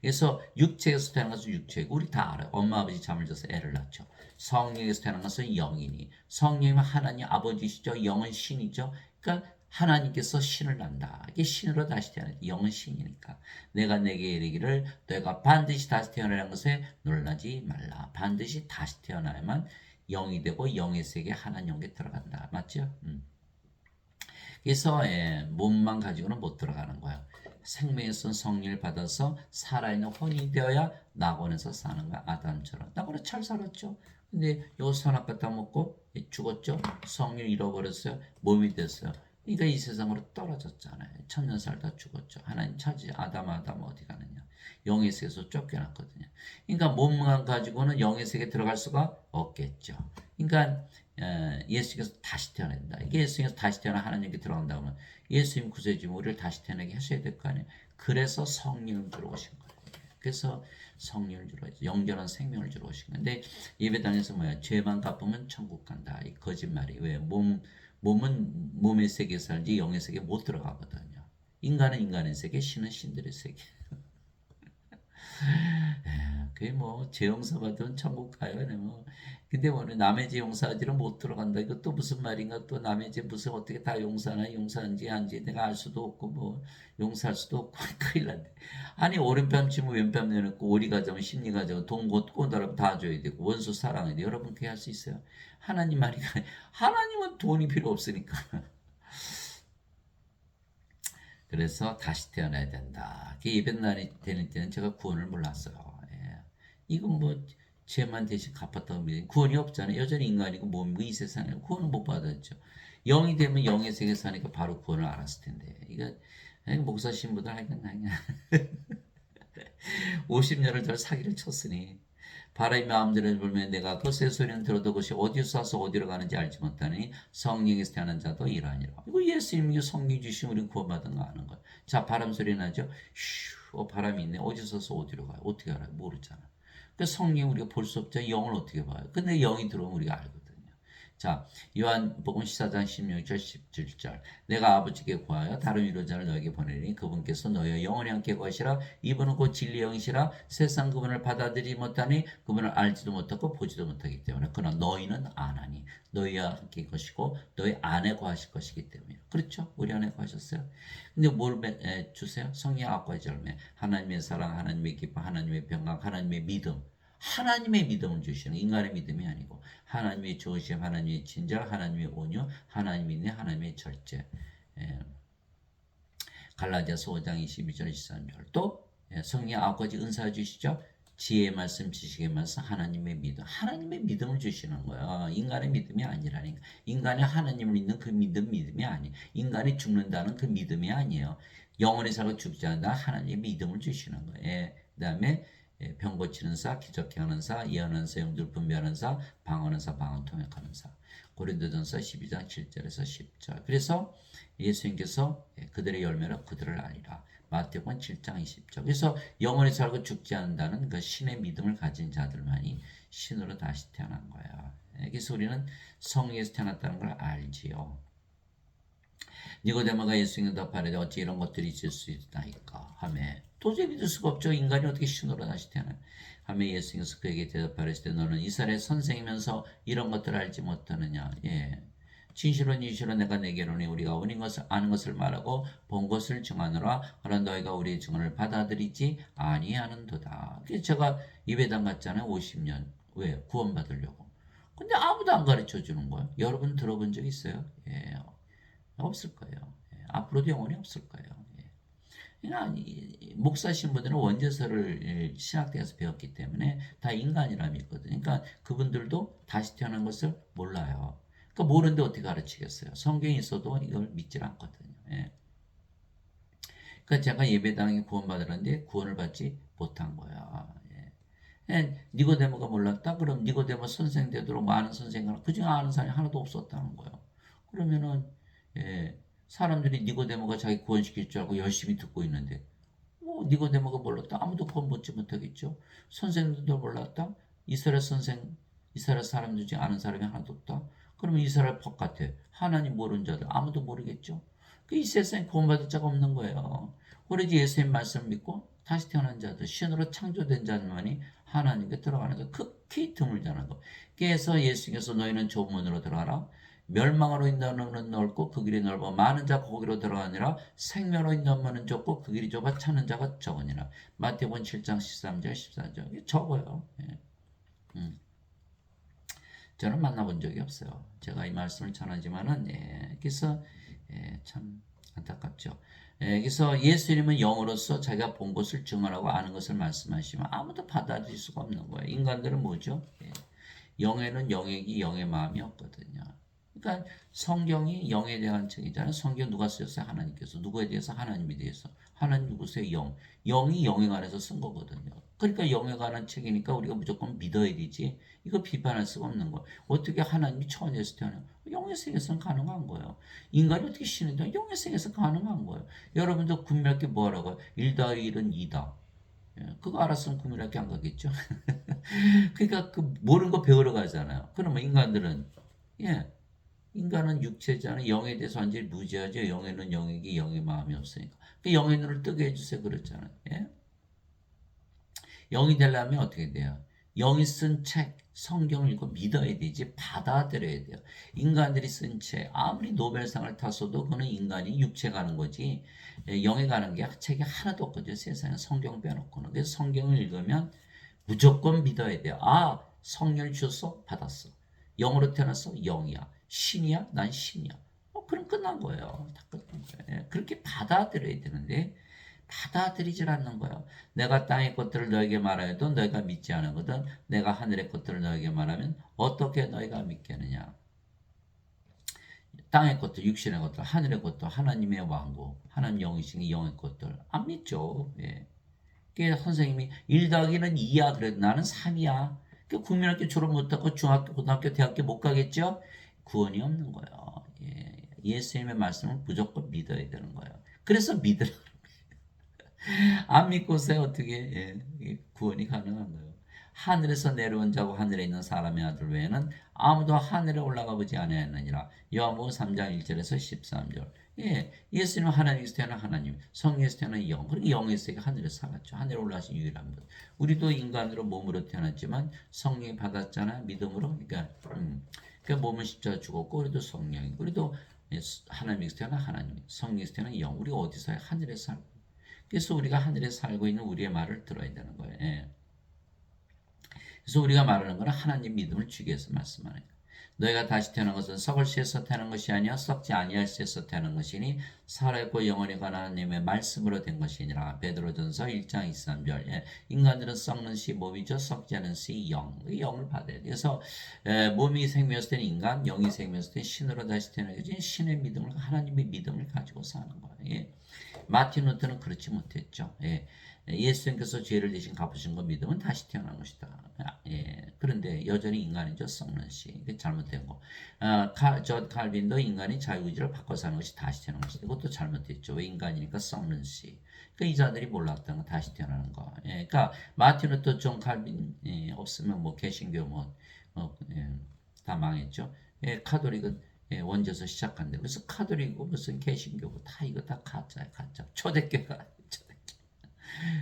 그래서 육체에서 태어난 것은 육체고 우리 다 알아요. 엄마 아버지 잠을 자서 애를 낳죠. 성령에서 태어난 것은 영이니 성령이면 하나님 아버지시죠. 영은 신이죠. 그러니까 하나님께서 신을 낳는다. 이게 신으로 다시 태어나. 영은 신이니까. 내가 내게 이르기를 너희가 반드시 다시 태어나는 것에 놀라지 말라. 반드시 다시 태어나야만 영이 되고 영의 세계 하나님 영에 들어간다. 맞죠? 그래서 몸만 가지고는 못 들어가는 거예요. 생명의 성령을 받아서 살아있는 혼이 되어야 낙원에서 사는 거야. 아담처럼. 낙원에 잘 살았죠. 근데 요 선악 갖다 먹고 죽었죠. 성령을 잃어버렸어요. 몸이 됐어요. 그러니까 이 세상으로 떨어졌잖아요. 천년 살다 죽었죠. 하나님 찾지 아담 어디 가느냐. 영의 세계에서 쫓겨났거든요. 그러니까 몸만 가지고는 영의 세계에 들어갈 수가 없겠죠. 그러니까 예수님께서 다시 태어나야 된다. 이게 예수님께서 다시 태어나 하나님께 들어간다면 예수님 구세주면 우리를 다시 태어나게 하셔야 될 거 아니에요. 그래서 성령을 주러 오신 거예요. 그래서 성령을 주러 오신 영원한 생명을 주러 오신 거예요. 근데 예배당에서 뭐야? 죄만 갚으면 천국 간다. 이 거짓말이. 왜? 몸은 몸의 세계에 살지 영의 세계에 못 들어가거든요. 인간은 인간의 세계, 신은 신들의 세계. 그게 뭐 죄 용서 받으면 천국 가요. 뭐. 근데 뭐 남의 죄 용서하지는 못 들어간다. 이거 또 무슨 말인가? 또 남의 죄 무슨 어떻게 다 용서하나? 용서한지 안지 내가 알 수도 없고 뭐 용서할 수도 없고 큰일 났네. 아니 오른뺨 치면 왼뺨 내놓고 오리 가져면 심리 가져면 돈 꼬다라면 다 줘야 되고 원수 사랑해야 돼. 여러분 그게 할 수 있어요? 하나님 말이가 하나님은 돈이 필요 없으니까. 그래서 다시 태어나야 된다. 예배날이 되는 때는 제가 구원을 몰랐어요. 예. 이건 뭐 죄만 대신 갚았다고 믿는 구원이 없잖아요. 여전히 인간이고 몸이고 이 세상에 구원을 못 받았죠. 영이 되면 영의 세계에 사니까 바로 구원을 알았을 텐데 이거 목사 신부들 하여간 그냥 50년을 덜 사기를 쳤으니 바람이 마음대로 불면 내가 그 쇠소리는 들어도 그것이 어디서 와서 어디로 가는지 알지 못하니 성령에서 태어난 자도 이러하니라. 이거 예수님이 성령 주신 우리 구원받은 거 아는 거야. 자 바람 소리 나죠? 휴 바람이 있네. 어디서 와서 어디로 가요? 어떻게 알아요? 모르잖아. 그 성령 우리가 볼 수 없죠. 영을 어떻게 봐요? 근데 영이 들어오면 우리가 알거든요. 자, 요한복음 14장 16절 17절 내가 아버지께 구하여 다른 위로자를 너에게 보내리니 그분께서 너희와 영원히 함께 거하시라. 이분은 곧 진리의 영이시라. 세상 그분을 받아들이지 못하니 그분을 알지도 못하고 보지도 못하기 때문에 그러나 너희는 아나니 너희와 함께 것이고 너희 안에 거하실 것이기 때문에 그렇죠? 우리 안에 거하셨어요. 근데 뭘 주세요? 성령 악과의 열매 하나님의 사랑 하나님의 기쁨 하나님의 평강 하나님의 믿음 하나님의 믿음을 주시는 인간의 믿음이 아니고 하나님의 좋으심, 하나님의 친절, 하나님의 온유, 하나님의 인내, 하나님의 절제. 예. 갈라디아서 5장 22절 23절 또 성령 아홉 가지 은사 주시죠. 지혜의 말씀, 지식의 말씀, 하나님의 믿음. 하나님의 믿음을 주시는 거예요. 인간의 믿음이 아니라니까. 인간이 하나님을 믿는 그 믿음이 아니. 인간이 죽는다는 그 믿음이 아니에요. 영원히 살고 죽지 않는다 하나님의 믿음을 주시는 거예요. 그 다음에 병 고치는 사, 기적행하는 사, 예언하는 사, 영들 분별하는 사, 방언하는 사, 방언 통역하는 사. 고린도전서 12장 7절에서 10절. 그래서 예수님께서 그들의 열매로 그들을 알리라. 마태복음 7장 20절. 그래서 영원히 살고 죽지 않는다는 그 신의 믿음을 가진 자들만이 신으로 다시 태어난 거야. 그래서 우리는 성령에서 태어났다는 걸 알지요. 니고데모가 예수님께 답하되 어찌 이런 것들이 있을 수 있나이까 하며 도저히 믿을 수가 없죠. 인간이 어떻게 신으로 다시 태어나요? 하며 예수님께서 그에게 대답하시되 너는 이스라엘 선생이면서 이런 것들을 알지 못하느냐. 예. 진실로 내가 내게로니 우리가 원인 것을 아는 것을 말하고 본 것을 증언하노라. 그러나 너희가 우리의 증언을 받아들이지 아니하는도다. 그래서 제가 예배당 갔잖아요. 50년. 왜? 구원받으려고. 근데 아무도 안 가르쳐 주는 거예요. 여러분 들어본 적 있어요? 예. 없을 거예요. 예. 앞으로도 영원히 없을 거예요. 예. 그러니까 목사 신부들은 원죄서를 신학대에서 배웠기 때문에 다 인간이라 믿거든요. 그러니까 그분들도 다시 태어난 것을 몰라요. 그러니까 모르는데 어떻게 가르치겠어요? 성경이 있어도 이걸 믿질 않거든요. 예. 그러니까 제가 예배당에 구원받으는데 구원을 받지 못한 거야. 니고데모가 몰랐다? 그럼 니고데모 선생 되도록 많은 선생을 그중에 아는 사람이 하나도 없었다는 거예요. 그러면은 사람들이 니고데모가 자기 구원시킬 줄 알고 열심히 듣고 있는데 뭐 니고데모가 몰랐다? 아무도 구원 받지 못하겠죠. 선생들도 몰랐다? 이스라엘 사람들 중에 아는 사람이 하나도 없다? 그러면 이스라엘 법 같아. 하나님 모르는 자들 아무도 모르겠죠. 이 세상에 구원받을 자가 없는 거예요. 오로지 예수님 말씀을 믿고 다시 태어난 자들, 신으로 창조된 자들만이 하나님께 들어가는 거 극히 드물다는 거. 그래서 예수님께서 너희는 좁은 문으로 들어가라. 멸망으로 인도하는 문은 넓고 그 길이 넓어 많은 자가 거기로 들어가니라. 생명으로 인도하는 문은 좁고 그 길이 좁아 찾는 자가 적으니라. 마태복음 7장 13절 14절 이게 적어요. 예. 저는 만나본 적이 없어요. 제가 이 말씀을 전하지만은 그래서 참 안타깝죠. 그래서 예수님은 영으로서 자기가 본 것을 증언하고 아는 것을 말씀하시면 아무도 받아들일 수가 없는 거예요. 인간들은 뭐죠? 영에는 영액이 영의 마음이 없거든요. 그러니까 성경이 영에 대한 책이잖아요. 성경 누가 쓰셨어요? 하나님께서. 누구에 대해서? 하나님에 대해서. 하나님 누구세요? 영. 영이 영에 관해서 쓴 거거든요. 그러니까 영에 관한 책이니까 우리가 무조건 믿어야 되지. 이거 비판할 수가 없는 거예요. 어떻게 하나님이 천에서 태어나요? 영의 세계에서는 가능한 거예요. 인간이 어떻게 신이 되냐? 영의 세계에서 가능한 거예요. 여러분도 구별할 게 뭐라고요? 1 더하기 1은 2다. 그거 알았으면 구별할 게 안 가겠죠. 그러니까 그 모르는 거 배우러 가잖아요. 그러면 인간들은 인간은 육체잖아요. 영에 대해서 완전히 무지하죠. 영에는 영이기 영의 마음이 없으니까. 그 영의 눈을 뜨게 해주세요. 그랬잖아요. 영이 되려면 어떻게 돼요? 영이 쓴 책, 성경을 읽고 믿어야 되지 받아들여야 돼요. 인간들이 쓴 책, 아무리 노벨상을 탔어도 그거는 인간이 육체 가는 거지 영에 가는 게 책이 하나도 없거든요. 세상에 성경 빼놓고는. 그래서 성경을 읽으면 무조건 믿어야 돼요. 아, 성령을 주셨어? 받았어. 영으로 태어났어? 영이야. 신이야? 난 신이야. 그럼 끝난 거예요. 다 끝난 거예요. 그렇게 받아들여야 되는데 받아들이질 않는 거예요. 내가 땅의 것들을 너에게 말하여도 너희가 믿지 않거든. 내가 하늘의 것들을 너에게 말하면 어떻게 너희가 믿겠느냐. 땅의 것들, 육신의 것들, 하늘의 것들, 하나님의 왕국, 하나님 영이신 영의 것들 안 믿죠. 선생님이 1 더하기는 2야. 그래도 나는 3이야. 국민학교 졸업 못하고 중학교, 고등학교, 대학교 못 가겠죠? 구원이 없는 거예요. 예수님의 말씀을 무조건 믿어야 되는 거예요. 그래서 믿으라. 안 믿고서 어떻게 구원이 가능한 거예요. 하늘에서 내려온 자고 하늘에 있는 사람의 아들 외에는 아무도 하늘에 올라가 보지 아니하느니라. 요한복음 3장 1절에서 13절. 예수님은 하나님에서 태어난 하나님, 성령에서 태어난 영. 그러니까 영에서 하늘에서 살았죠. 하늘에 올라가신 유일한 분. 우리도 인간으로 몸으로 태어났지만 성령이 받았잖아. 믿음으로. 그러니까 몸은 십자가 죽었고 우리도 성령이. 우리도 하나님에서 태어난 하나님, 성령에서 태어난 영. 우리가 어디서 하늘에서 살고. 그래서 우리가 하늘에 살고 있는 우리의 말을 들어야 되는 거예요. 그래서 우리가 말하는 것은 하나님 믿음을 주기 위해서 말씀하는 거예요. 너희가 다시 태어난 것은 썩을 씨에서 태어난 것이 아니라 썩지 아니할 씨에서 태어난 것이니 살아있고 영원히 관한 하나님의 말씀으로 된 것이니라. 베드로전서 1장 23절. 인간들은 썩는 씨 몸이죠. 썩지 않은 씨 영. 영을 받아야 돼요. 그래서 몸이 생명에서 된 인간, 영이 생명에서 된 신으로 다시 태어난 것이 신의 믿음을 하나님의 믿음을 가지고 사는 거예요. 마틴 루터는 그렇지 못했죠. 예수님께서 죄를 대신 갚으신 거 믿으면 다시 태어난 것이다. 그런데 여전히 인간이죠. 썩는 씨. 잘못된 거. 저 칼빈도 인간이 자유의지를 바꿔 사는 것이 다시 태어난 것이다. 이것도 잘못됐죠. 왜 인간이니까 썩는 씨. 이 자들이 몰랐던 거 다시 태어나는 거. 그러니까 마틴 루터, 존 칼빈 없으면 뭐 개신교 다 망했죠. 카톨릭은 원죄에서 시작한대. 그래서 카톨릭이고 무슨 개신교고 다 이거 다 가짜야, 가짜. 초대교가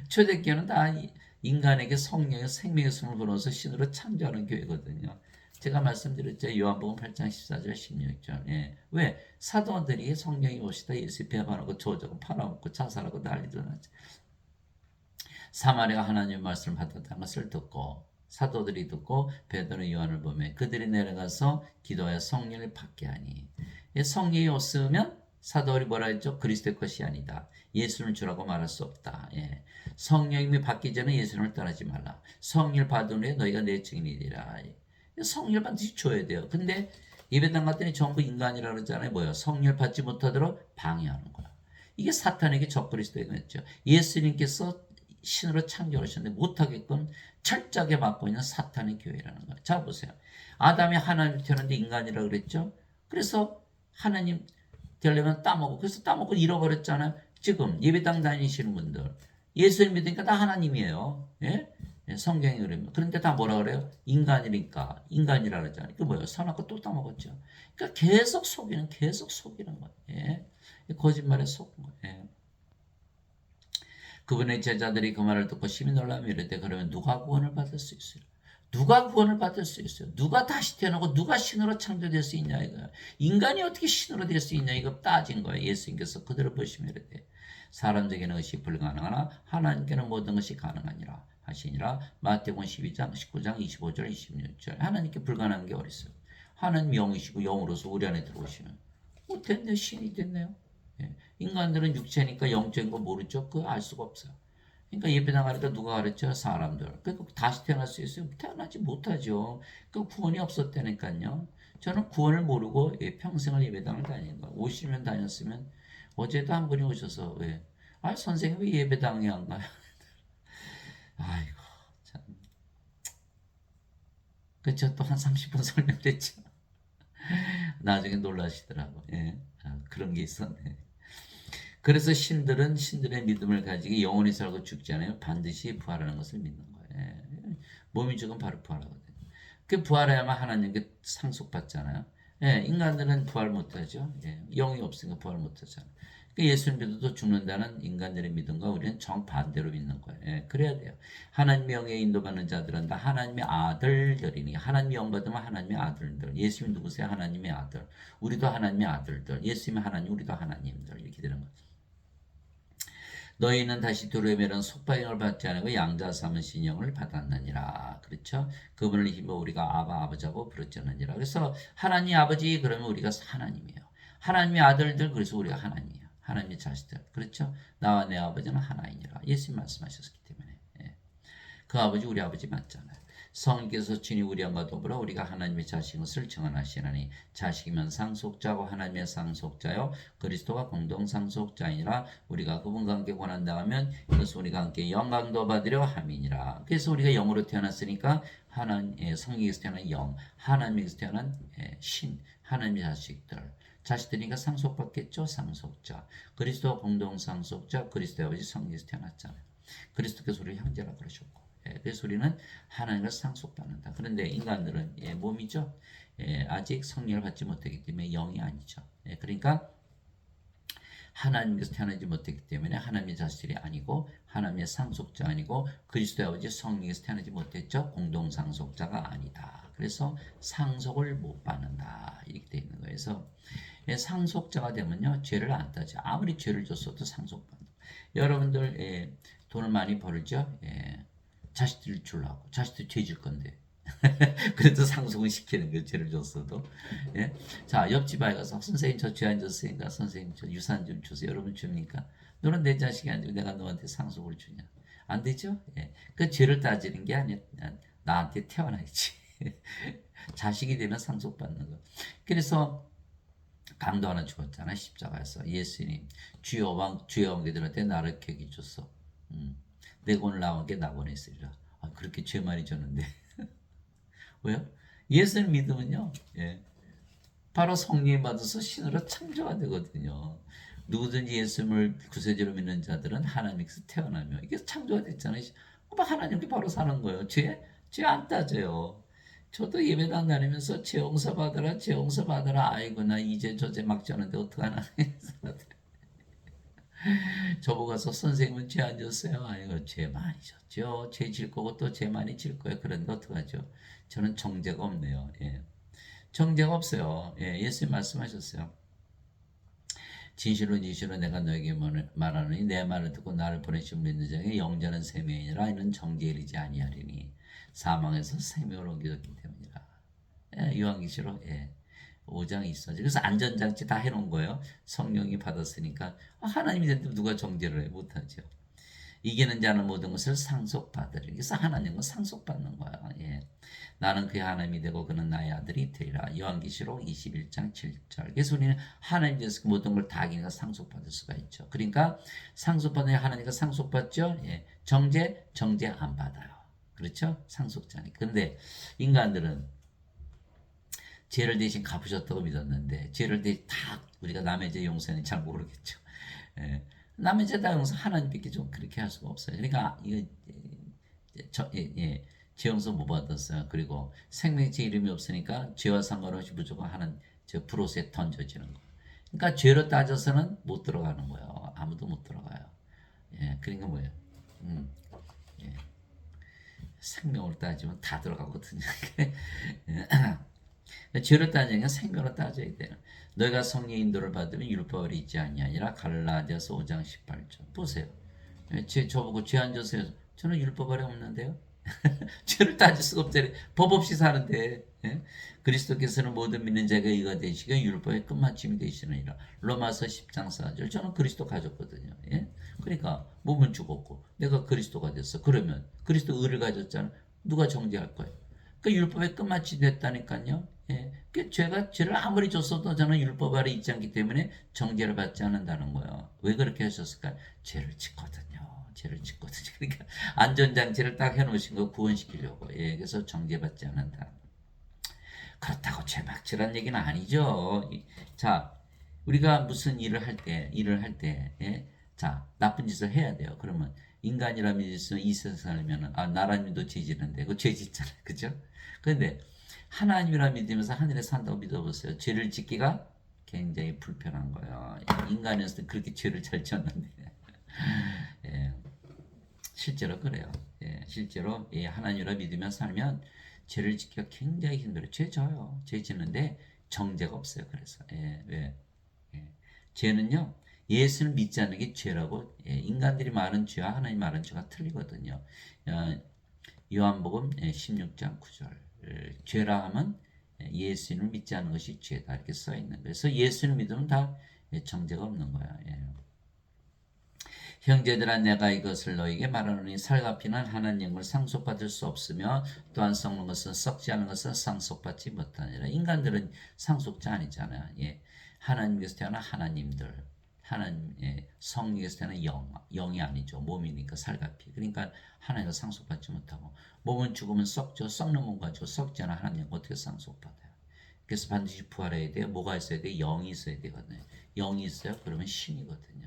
초대교는 다 인간에게 성령의 생명의 숨을 불어서 신으로 창조하는 교회거든요. 제가 말씀드렸죠. 요한복음 8장 14절 16절. 왜? 사도들이 성령이 오시다 예수 배반하고 조작하고 팔아먹고 자살하고 난리도 나죠. 사마리아가 하나님의 말씀을 받았다는 것을 듣고 사도들이 듣고 베드로 요한을 보며 그들이 내려가서 기도하여 성령을 받게 하니 성령이 없으면 사도들이 뭐라 했죠? 그리스도의 것이 아니다. 예수를 주라고 말할 수 없다. 성령이 받기 전에 예수를 따르지 말라. 성령을 받은 후에 너희가 내 증인이 되라. 성령을 반드시 줘야 돼요. 근데 예배당 갔더니 전부 인간이라 그러잖아요. 뭐요? 성령을 받지 못하도록 방해하는 거야. 이게 사탄에게 적그리스도에 했죠. 예수님께서 신으로 창조하셨는데 못하게끔 철저하게 막고 있는 사탄의 교회라는 거예요. 자 보세요. 아담이 하나님 태어났는데 인간이라 그랬죠. 그래서 하나님 되려면 따먹고 그래서 따먹고 잃어버렸잖아요. 지금 예배당 다니시는 분들 예수님 믿으니까 다 하나님이에요. 성경에 그러면 그런데 다 뭐라 그래요? 인간이니까 인간이라 그러잖아요. 그 뭐예요? 사놓고 또 따먹었죠. 그러니까 계속 속이는 거예요. 거짓말에 속은 거예요. 그분의 제자들이 그 말을 듣고 심히 놀라며 이르되 그러면 누가 구원을 받을 수 있어요? 누가 구원을 받을 수 있어요? 누가 다시 태어나고 누가 신으로 창조될 수 있냐 이거야. 인간이 어떻게 신으로 될 수 있냐 이거 따진 거예요. 예수님께서 그들을 보시며 이르되 사람에게는 것이 불가능하나 하나님께는 모든 것이 가능하니라 하시니라. 마태복음 12장 19장 25절 26절. 하나님께 불가능한 게 어디 있어요? 하나님 영이시고 영으로서 우리 안에 들어오시는. 됐네, 신이 됐네요. 예. 인간들은 육체니까 영적인 거 모르죠. 그거 알 수가 없어요. 그러니까 예배당 가니까 누가 가르쳐? 사람들. 그러니까 다시 태어날 수 있어요? 태어나지 못하죠. 그 구원이 없었다니까요. 저는 구원을 모르고 평생을 예배당을 다닌 거예요. 50년 다녔으면 어제도 한 분이 오셔서 왜? 아 선생님 왜 예배당에 안 가요? 아이고 참. 그쵸 또 한 30분 설명했죠. 나중에 놀라시더라고. 예. 아, 그런 게 있었네. 그래서 신들은 신들의 믿음을 가지고 영원히 살고 죽지 않아요. 반드시 부활하는 것을 믿는 거예요. 예. 몸이 죽으면 바로 부활하거든요. 그 부활해야만 하나님께 상속받잖아요. 예, 인간들은 부활 못하죠. 예, 영이 없으니까 부활 못하잖아요. 그 예수를 믿어도 죽는다는 인간들의 믿음과 우리는 정반대로 믿는 거예요. 예, 그래야 돼요. 하나님의 영에 인도받는 자들은 다 하나님의 아들들이니 하나님의 영 받으면 하나님의 아들들. 예수님 누구세요? 하나님의 아들. 우리도 하나님의 아들들. 예수님이 하나님, 우리도 하나님들. 이렇게 되는 거죠. 너희는 다시 두루에메는 속바형을 받지 않고 양자 삼으신 영을 받았느니라. 그렇죠? 그분을 힘입어 우리가 아바 아버지하고 부르짖느니라. 그래서 하나님 아버지 그러면 우리가 하나님이에요. 하나님의 아들들 그래서 우리가 하나님이에요. 하나님의 자식들. 그렇죠? 나와 내 아버지는 하나이니라. 예수님 말씀하셨기 때문에. 예. 그 아버지 우리 아버지 맞잖아요. 성령께서 친히 우리 영과 더불어 우리가 하나님의 자식인 것을 증언하시나니 자식이면 상속자고 하나님의 상속자요 그리스도가 공동 상속자이니라. 우리가 그분과 함께 고난당하면 이것은 우리가 함께 영광도 받으려 함이니라. 그래서 우리가 영으로 태어났으니까 하나님의 성령에서 태어난 영, 하나님에서 태어난 신, 하나님의 자식들. 자식들이니까 상속받겠죠. 상속자. 그리스도 공동 상속자, 그리스도의 아버지 성령에서 태어났잖아요. 그리스도께서 우리를 형제라 그러셨고. 그래서 우리는 하나님과 상속받는다. 그런데 인간들은 몸이죠. 아직 성령을 받지 못했기 때문에 영이 아니죠. 그러니까 하나님께서 태어나지 못했기 때문에 하나님의 자식들이 아니고 하나님의 상속자 아니고 그리스도의 아버지 성령에서 태어나지 못했죠. 공동 상속자가 아니다. 그래서 상속을 못 받는다. 이렇게 되어 있는 거예요. 그래서 상속자가 되면요 죄를 안 따져. 아무리 죄를 줬어도 상속받는. 여러분들 돈을 많이 벌죠. 자식들 주려고. 자식들 죄 질 건데. 그래도 상속은 시키는 거예요. 죄를 줬어도. 예? 자, 옆집 아이 가서 선생님 저 죄 안 졌으니까 선생님 저 유산 좀 주세요. 여러분 줍니까? 너는 내 자식이 아니고 내가 너한테 상속을 주냐? 안 되죠? 예. 그 죄를 따지는 게 아니야. 나한테 태어나야지. 자식이 되면 상속받는 거. 그래서 강도 하나 죽었잖아. 십자가에서. 예수님 주여 왕 주여 왕들한테 나를 객이 줬어. 내가 오늘 나온 게 낙원했으리라. 아, 그렇게 죄 많이 졌는데. 왜요? 예수를 믿으면요. 바로 성령 받아서 신으로 창조가 되거든요. 누구든지 예수님을 구세주로 믿는 자들은 하나님께서 태어나며 이게 창조가 됐잖아요. 하나님께 바로 사는 거예요. 죄 안 따져요. 저도 예배당 다니면서 죄 용서 받으라, 죄 용서 받으라. 아이고 나 이제 저죄 막 졌는데 어떡하나. 저보고 가서 선생님은 죄 안 졌어요? 아니요 죄 많이 졌죠. 죄 질 거고 또 죄 많이 질 거예요. 그런데 어떡하죠? 저는 정죄가 없네요. 정죄가 없어요. 예수님 말씀하셨어요. 진실로 진실로 내가 너에게 말하노니 내 말을 듣고 나를 보내신 믿는 자에게 영전한 생명이니라. 이는 정죄에 이르지 아니하리니 사망에서 생명을 옮겨졌기 때문이라. 요한계시록 5장이 있어요. 그래서 안전장치 다 해놓은 거예요. 성령이 받았으니까 하나님이 됐는데 누가 정죄를 해? 못하죠. 이기는 자는 모든 것을 상속받으리. 그래서 하나님은 상속받는 거야. 나는 그의 하나님이 되고 그는 나의 아들이 되리라. 요한계시록 21장 7절. 그래서 우리는 하나님께서 모든 걸 다 기니까 상속받을 수가 있죠. 그러니까 상속받는 하나님과 상속받죠. 정죄 안 받아요. 그렇죠? 상속자니. 그런데 인간들은 죄를 대신 갚으셨다고 믿었는데 죄를 대신 다 우리가 남의 죄 용서는 잘 모르겠죠. 남의 죄 다 용서 하나님밖에 좀 그렇게 할 수가 없어요. 그러니까 이거 죄 용서 못 받았어요. 그리고 생명의 제 이름이 없으니까 죄와 상관없이 무조건 하는 저 불옷에 던져지는 거. 그러니까 죄로 따져서는 못 들어가는 거예요. 아무도 못 들어가요. 그러니까 뭐예요? 생명으로 따지면 다 들어가거든요. 죄로 따지면 생명으로 따져야 돼요. 너희가 성령의 인도를 받으면 율법을 잊지 아니하니라. 갈라디아서 5장 18절. 보세요. 저보고 죄 안 졌어요. 저는 율법 아래 없는데요. 죄를 따질 수가 없잖아요. 법 없이 사는데. 예? 그리스도께서는 모든 믿는 자가 의가 되시고 율법의 끝마침이 되시느니라. 로마서 10장 4절. 저는 그리스도 가졌거든요. 예? 그러니까 몸은 죽었고 내가 그리스도가 됐어. 그러면 그리스도 의를 가졌잖아. 누가 정죄할 거예요? 그 율법의 끝마침이 됐다니까요. 예? 그 죄를 아무리 줬어도 저는 율법 아래 있지 않기 때문에 정죄를 받지 않는다는 거예요. 왜 그렇게 하셨을까? 죄를 짓거든요. 죄를 짓거든요. 그러니까 안전장치를 딱 해놓으신 거 구원시키려고. 예, 그래서 정죄받지 않는다. 그렇다고 죄박치란 얘기는 아니죠. 자, 우리가 무슨 일을 할 때, 예? 자, 나쁜 짓을 해야 돼요. 그러면 인간이라면 이 세상 살면 나라님도 죄 지는데 그 죄 짓잖아요. 그죠? 그런데 하나님이라 믿으면서 하늘에 산다고 믿어보세요. 죄를 짓기가 굉장히 불편한 거예요. 인간이었을 때 그렇게 죄를 잘 지었는데. 예, 실제로 그래요. 예, 실제로 하나님이라 믿으며 살면 죄를 짓기가 굉장히 힘들어요. 죄 져요. 죄 짓는데 정죄가 없어요. 그래서 왜? 예. 죄는요. 예수를 믿지 않는 게 죄라고 인간들이 말하는 죄와 하나님 말하는 죄가 틀리거든요. 요한복음 16장 9절 죄라 하면 예수님을 믿지 않는 것이 죄다 이렇게 써 있는 거예요. 그래서 예수를 믿으면 다 정죄가 없는 거야. 형제들아 내가 이것을 너에게 말하노니 살과 피는 하나님을 상속받을 수 없으며 또한 썩는 것은 썩지 않은 것은 상속받지 못하니라. 인간들은 상속자 아니잖아요. 하나님께서 태어난 하나님들 하나님 성령께서 태어난 영이 아니죠. 몸이니까 살과 피. 그러니까 하나님과 상속받지 못하고 몸은 죽으면 썩죠. 썩는 몸 가지고 썩지 않아 하나님 어떻게 상속받아요. 그래서 반드시 부활해야 돼요. 뭐가 있어야 돼요? 영이 있어야 되거든요. 영이 있어요? 그러면 신이거든요.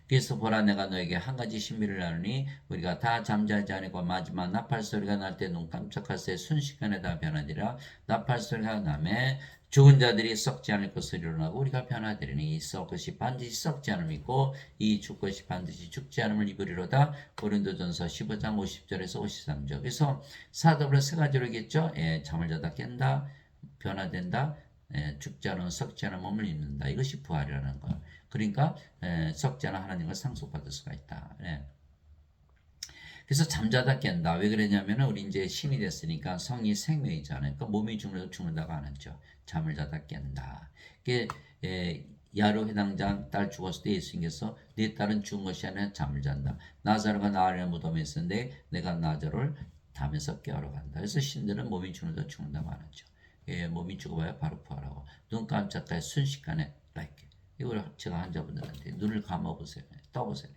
그래서 보라 내가 너에게 한 가지 신비를 하노니 우리가 다 잠자지 아니고 마지막 나팔 소리가 날 때 눈 깜짝할 새 순식간에 다 변하리라. 나팔 소리가 나매 죽은 자들이 썩지 않을 것을 일어나고 우리가 변화되리니 이 썩 것이 반드시 썩지 않음이 있고 이 죽 것이 반드시 죽지 않음을 입으리로다. 고린도전서 15장 50절에서 53절. 그래서 사도는 세 가지로 얘기했죠. 잠을 자다 깬다, 변화된다, 죽지 않은 썩지 않은 몸을 입는다. 이것이 부활이라는 거예요. 그러니까 썩지 않은 하나님을 상속받을 수가 있다. 그래서 잠자다 깬다. 왜 그러냐면 우리 이제 신이 됐으니까 성이 생명이잖아요. 그러니까 몸이 죽는다고 안 하죠. 잠을 자다 깬다. 그게 야로 해당자 딸 죽었을 때 예수님께서 네 딸은 죽은 것이 아니라 잠을 잔다. 나사로가 나아의 무덤에 있었는데 내가 나사로를 담에서 깨우러 간다. 그래서 신들은 몸이 죽는다고 안 하죠. 몸이 죽어봐야 바로 부활하고 눈 깜짝할 순식간에 like 이걸 제가 환자분들한테 눈을 감아보세요. 떠보세요.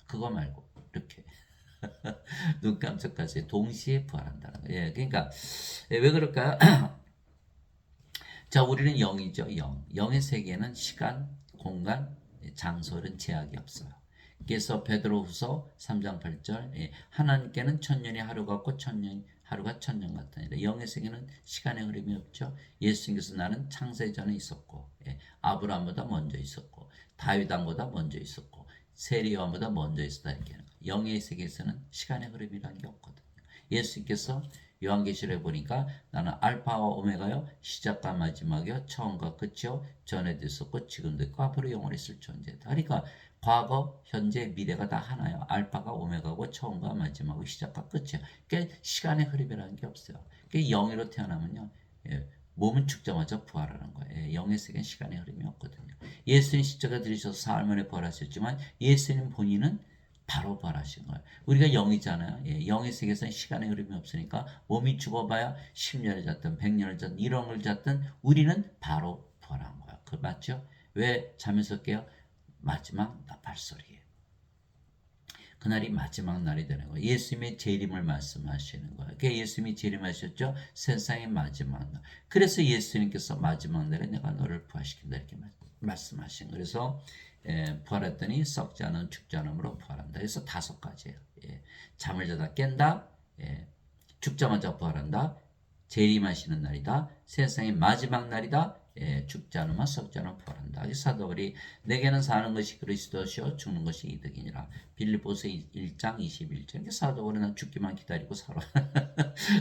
그거 말고 이렇게 눈 깜짝하세요. 동시에 부활한다는 거예요. 그러니까 왜 그럴까요? 자, 우리는 영이죠. 영의 세계는 시간, 공간, 장소는 제약이 없어요. 그래서 베드로후서 3장 8절 하나님께는 천년이 하루 같고 하루가 천년 같다니라. 영의 세계는 시간의 흐름이 없죠. 예수님께서 나는 창세 전에 있었고 아브라함보다 먼저 있었고 다윗왕보다 먼저 있었고 세리와보다 먼저 있었다 이렇게 하는 거예요. 영의 세계에서는 시간의 흐름이라는 게 없거든요. 예수님께서 요한계시록에 보니까 나는 알파와 오메가요 시작과 마지막이요 처음과 끝이요 전에도 있었고 지금도 있고 앞으로 영원히 있을 존재다. 그러니까 과거, 현재, 미래가 다 하나요. 알파가 오메가고 처음과 마지막이고 시작과 끝이에요. 그러니까 시간의 흐름이라는 게 없어요. 그러니까 영으로 태어나면요. 몸은 죽자마자 부활하는 거예요. 영의 세계는 시간의 흐름이 없거든요. 예수님 십자가 들으셔서 사흘 만에 부활하셨지만 예수님 본인은 바로 부활하신 거예요. 우리가 영이잖아요. 영의 세계에서는 시간의 흐름이 없으니까 몸이 죽어봐야 10년을 잤든 100년을 잤든 1억을 잤든 우리는 바로 부활한 거야. 그 맞죠? 왜 잠에서 깨요? 마지막 나팔 소리예요. 그날이 마지막 날이 되는 거예요. 예수님의 재림을 말씀하시는 거예요. 그게 예수님이 재림하셨죠? 세상의 마지막 날. 그래서 예수님께서 마지막 날에 내가 너를 부활시킨다 이렇게 말씀하신 거예요. 그래서 부활했더니 썩지 않은 죽지 않음으로 부활한다. 그래서 5가지예요. 잠을 자다 깬다. 죽자마자 부활한다. 재림하시는 날이다. 세상의 마지막 날이다. 죽지 않으면 썩지 않으면 부활한다. 사도들이 내게는 사는 것이 그리스도시요 죽는 것이 이득이니라. 빌립보서 1장 21절. 사도들은 죽기만 기다리고 살아.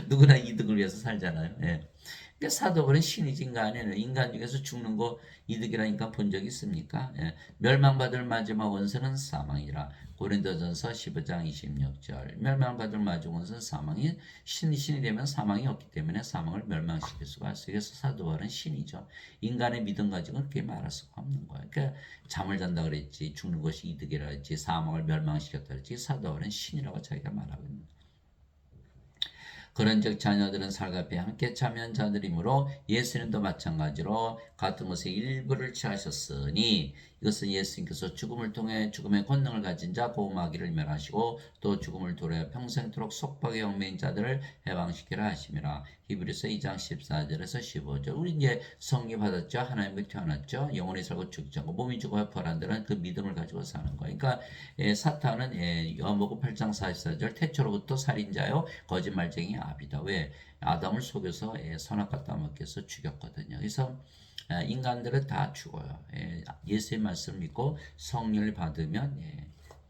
누구나 이득을 위해서 살잖아요. 그러니까 사도들은 신이지 인간이에요. 인간 중에서 죽는 거 이득이라니까 본 적 있습니까? 멸망받을 마지막 원수는 사망이라. 고린도전서 15장 26절. 멸망받을 마지막 것은 사망이 신이 되면 사망이 없기 때문에 사망을 멸망시킬 수가 있어요. 그래서 사도 바울은 신이죠. 인간의 믿음 가지고는 그렇게 말할 수가 없는 거예요. 그러니까 잠을 잔다 그랬지, 죽는 것이 이득이라 그랬지, 사망을 멸망시켰다 그랬지, 사도 바울은 신이라고 자기가 말하고 있는 거예요. 그런즉 자녀들은 살갑게 함께 참여한 자들이므로 예수님도 마찬가지로 같은 것의 일부를 취하셨으니 이것은 예수님께서 죽음을 통해 죽음의 권능을 가진 자 고마귀를 멸하시고 또 죽음을 도래 평생토록 속박의 얽매인 자들을 해방시키라 하심이라. 히브리서 2장 14절에서 15절. 우리 이제 성리 받았죠. 하나님께 태어났죠. 영원히 살고 죽지 않고 몸이 죽어야 부활한다는 그 믿음을 가지고 사는 거예요. 그러니까 사탄은 요한복음 8장 44절 태초로부터 살인자요 거짓말쟁이 아비다. 왜? 아담을 속여서 선악과 따먹게 해서 죽였거든요. 그래서 인간들은 다 죽어요. 예수의 말씀을 믿고 성령을 받으면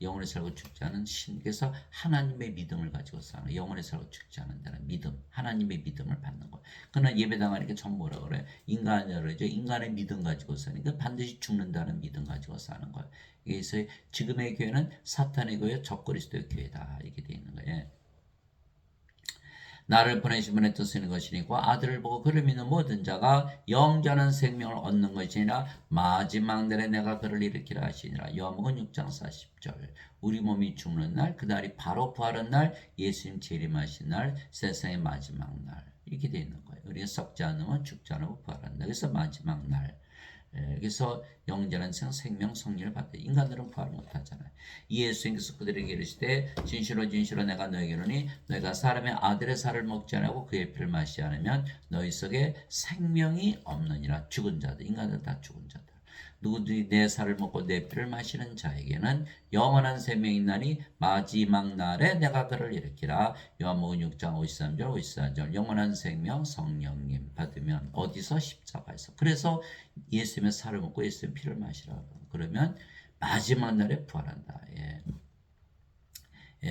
영원히 살고 죽지 않은 신. 그래서 하나님의 믿음을 가지고 사는 영원히 살고 죽지 않는다는 믿음, 하나님의 믿음을 받는 거예요. 그러나 예배당하니까 전 뭐라 그래? 인간의 믿음 가지고 사니까 반드시 죽는다는 믿음 가지고 사는 거예요. 그래서 지금의 교회는 사탄의 교회, 적그리스도의 교회다 이렇게 돼 있는 거예요. 나를 보내신 분의 뜻을 것이니고 아들을 보고 그를 믿는 모든 자가 영원한 생명을 얻는 것이니라. 마지막 날에 내가 그를 일으키라 하시니라. 요한복음 6장 40절. 우리 몸이 죽는 날, 그날이 바로 부활한 날, 예수님 재림하신 날, 세상의 마지막 날 이렇게 되어 있는 거예요. 우리가 썩지 않으면 죽지 않으면 부활한다. 그래서 마지막 날. 그래서 영원한 생명 성리를 받대. 인간들은 부활 못하잖아요. 예수님께서 그들에게 이르시되 진실로 진실로 내가 너에게 이르노니 너희가 사람의 아들의 살을 먹지 않고 그의 피를 마시지 않으면 너희 속에 생명이 없느니라. 죽은 자들, 인간들 다 죽은 자들. 누구든지 내 살을 먹고 내 피를 마시는 자에게는 영원한 생명이 있나니 마지막 날에 내가 그를 일으키라. 요한복음 6장 53절 54절. 영원한 생명 성령님 받으면 어디서? 십자가에서. 그래서 예수님의 살을 먹고 예수님의 피를 마시라고. 그러면 마지막 날에 부활한다.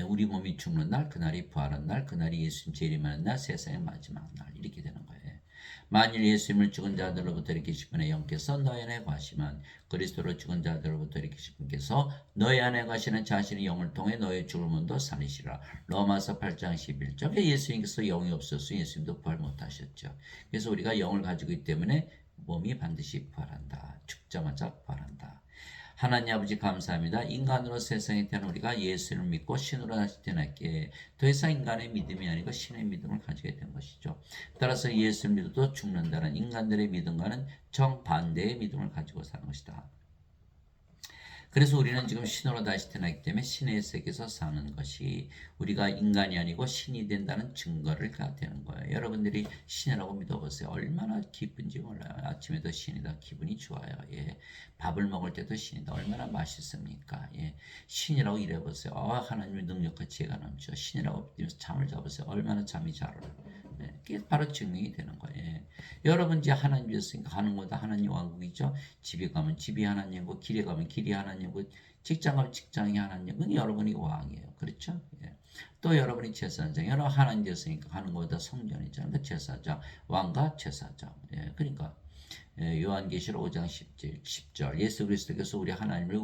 우리 몸이 죽는 날, 그날이 부활한 날, 그날이 예수님 재림하는 날, 세상의 마지막 날 이렇게 되는 거예요. 만일 예수님을 죽은 자들로부터 일으키신 분의 영께서 너희 안에 가시면 그리스도로 죽은 자들로부터 일으키신 분께서 너희 안에 가시는 자신의 영을 통해 너희 죽을 몸도 살리시라. 로마서 8장 11절. 예수님께서 영이 없었으면 예수님도 부활 못하셨죠. 그래서 우리가 영을 가지고 있기 때문에 몸이 반드시 부활한다. 죽자마자 부활한다. 하나님 아버지 감사합니다. 인간으로 세상에 태어난 우리가 예수를 믿고 신으로 다시 태어났기에 더 이상 인간의 믿음이 아니고 신의 믿음을 가지게 된 것이죠. 따라서 예수를 믿어도 죽는다는 인간들의 믿음과는 정반대의 믿음을 가지고 사는 것이다. 그래서 우리는 지금 신으로 다시 태어났기 때문에 신의 세계에서 사는 것이 우리가 인간이 아니고 신이 된다는 증거를 되는 거예요. 여러분들이 신이라고 믿어보세요. 얼마나 기쁜지 몰라요. 아침에도 신이다. 기분이 좋아요. 밥을 먹을 때도 신이다. 얼마나 맛있습니까? 신이라고 이래보세요. 하나님의 능력과 지혜가 넘쳐. 신이라고 믿으면서 잠을 자보세요. 얼마나 잠이 잘 오요. 그게 바로 증명이 되는 거예요. 여러분 이제 하나님 믿었으니까 가는 거다 하나님 왕국이죠. 집에 가면 집이 하나님이고 길에 가면 길이 하나님이고 직장 가면 직장이 하나님이고 여러분이 왕이에요. 그렇죠? 또 여러분이 제사장. 여러분 하나님 되었으니까 가는 거다 성전이죠. 그러니까 제사장, 왕과 제사장. 그러니까 요한계시록 5장 10절 예수 그리스도께서 우리 하나님을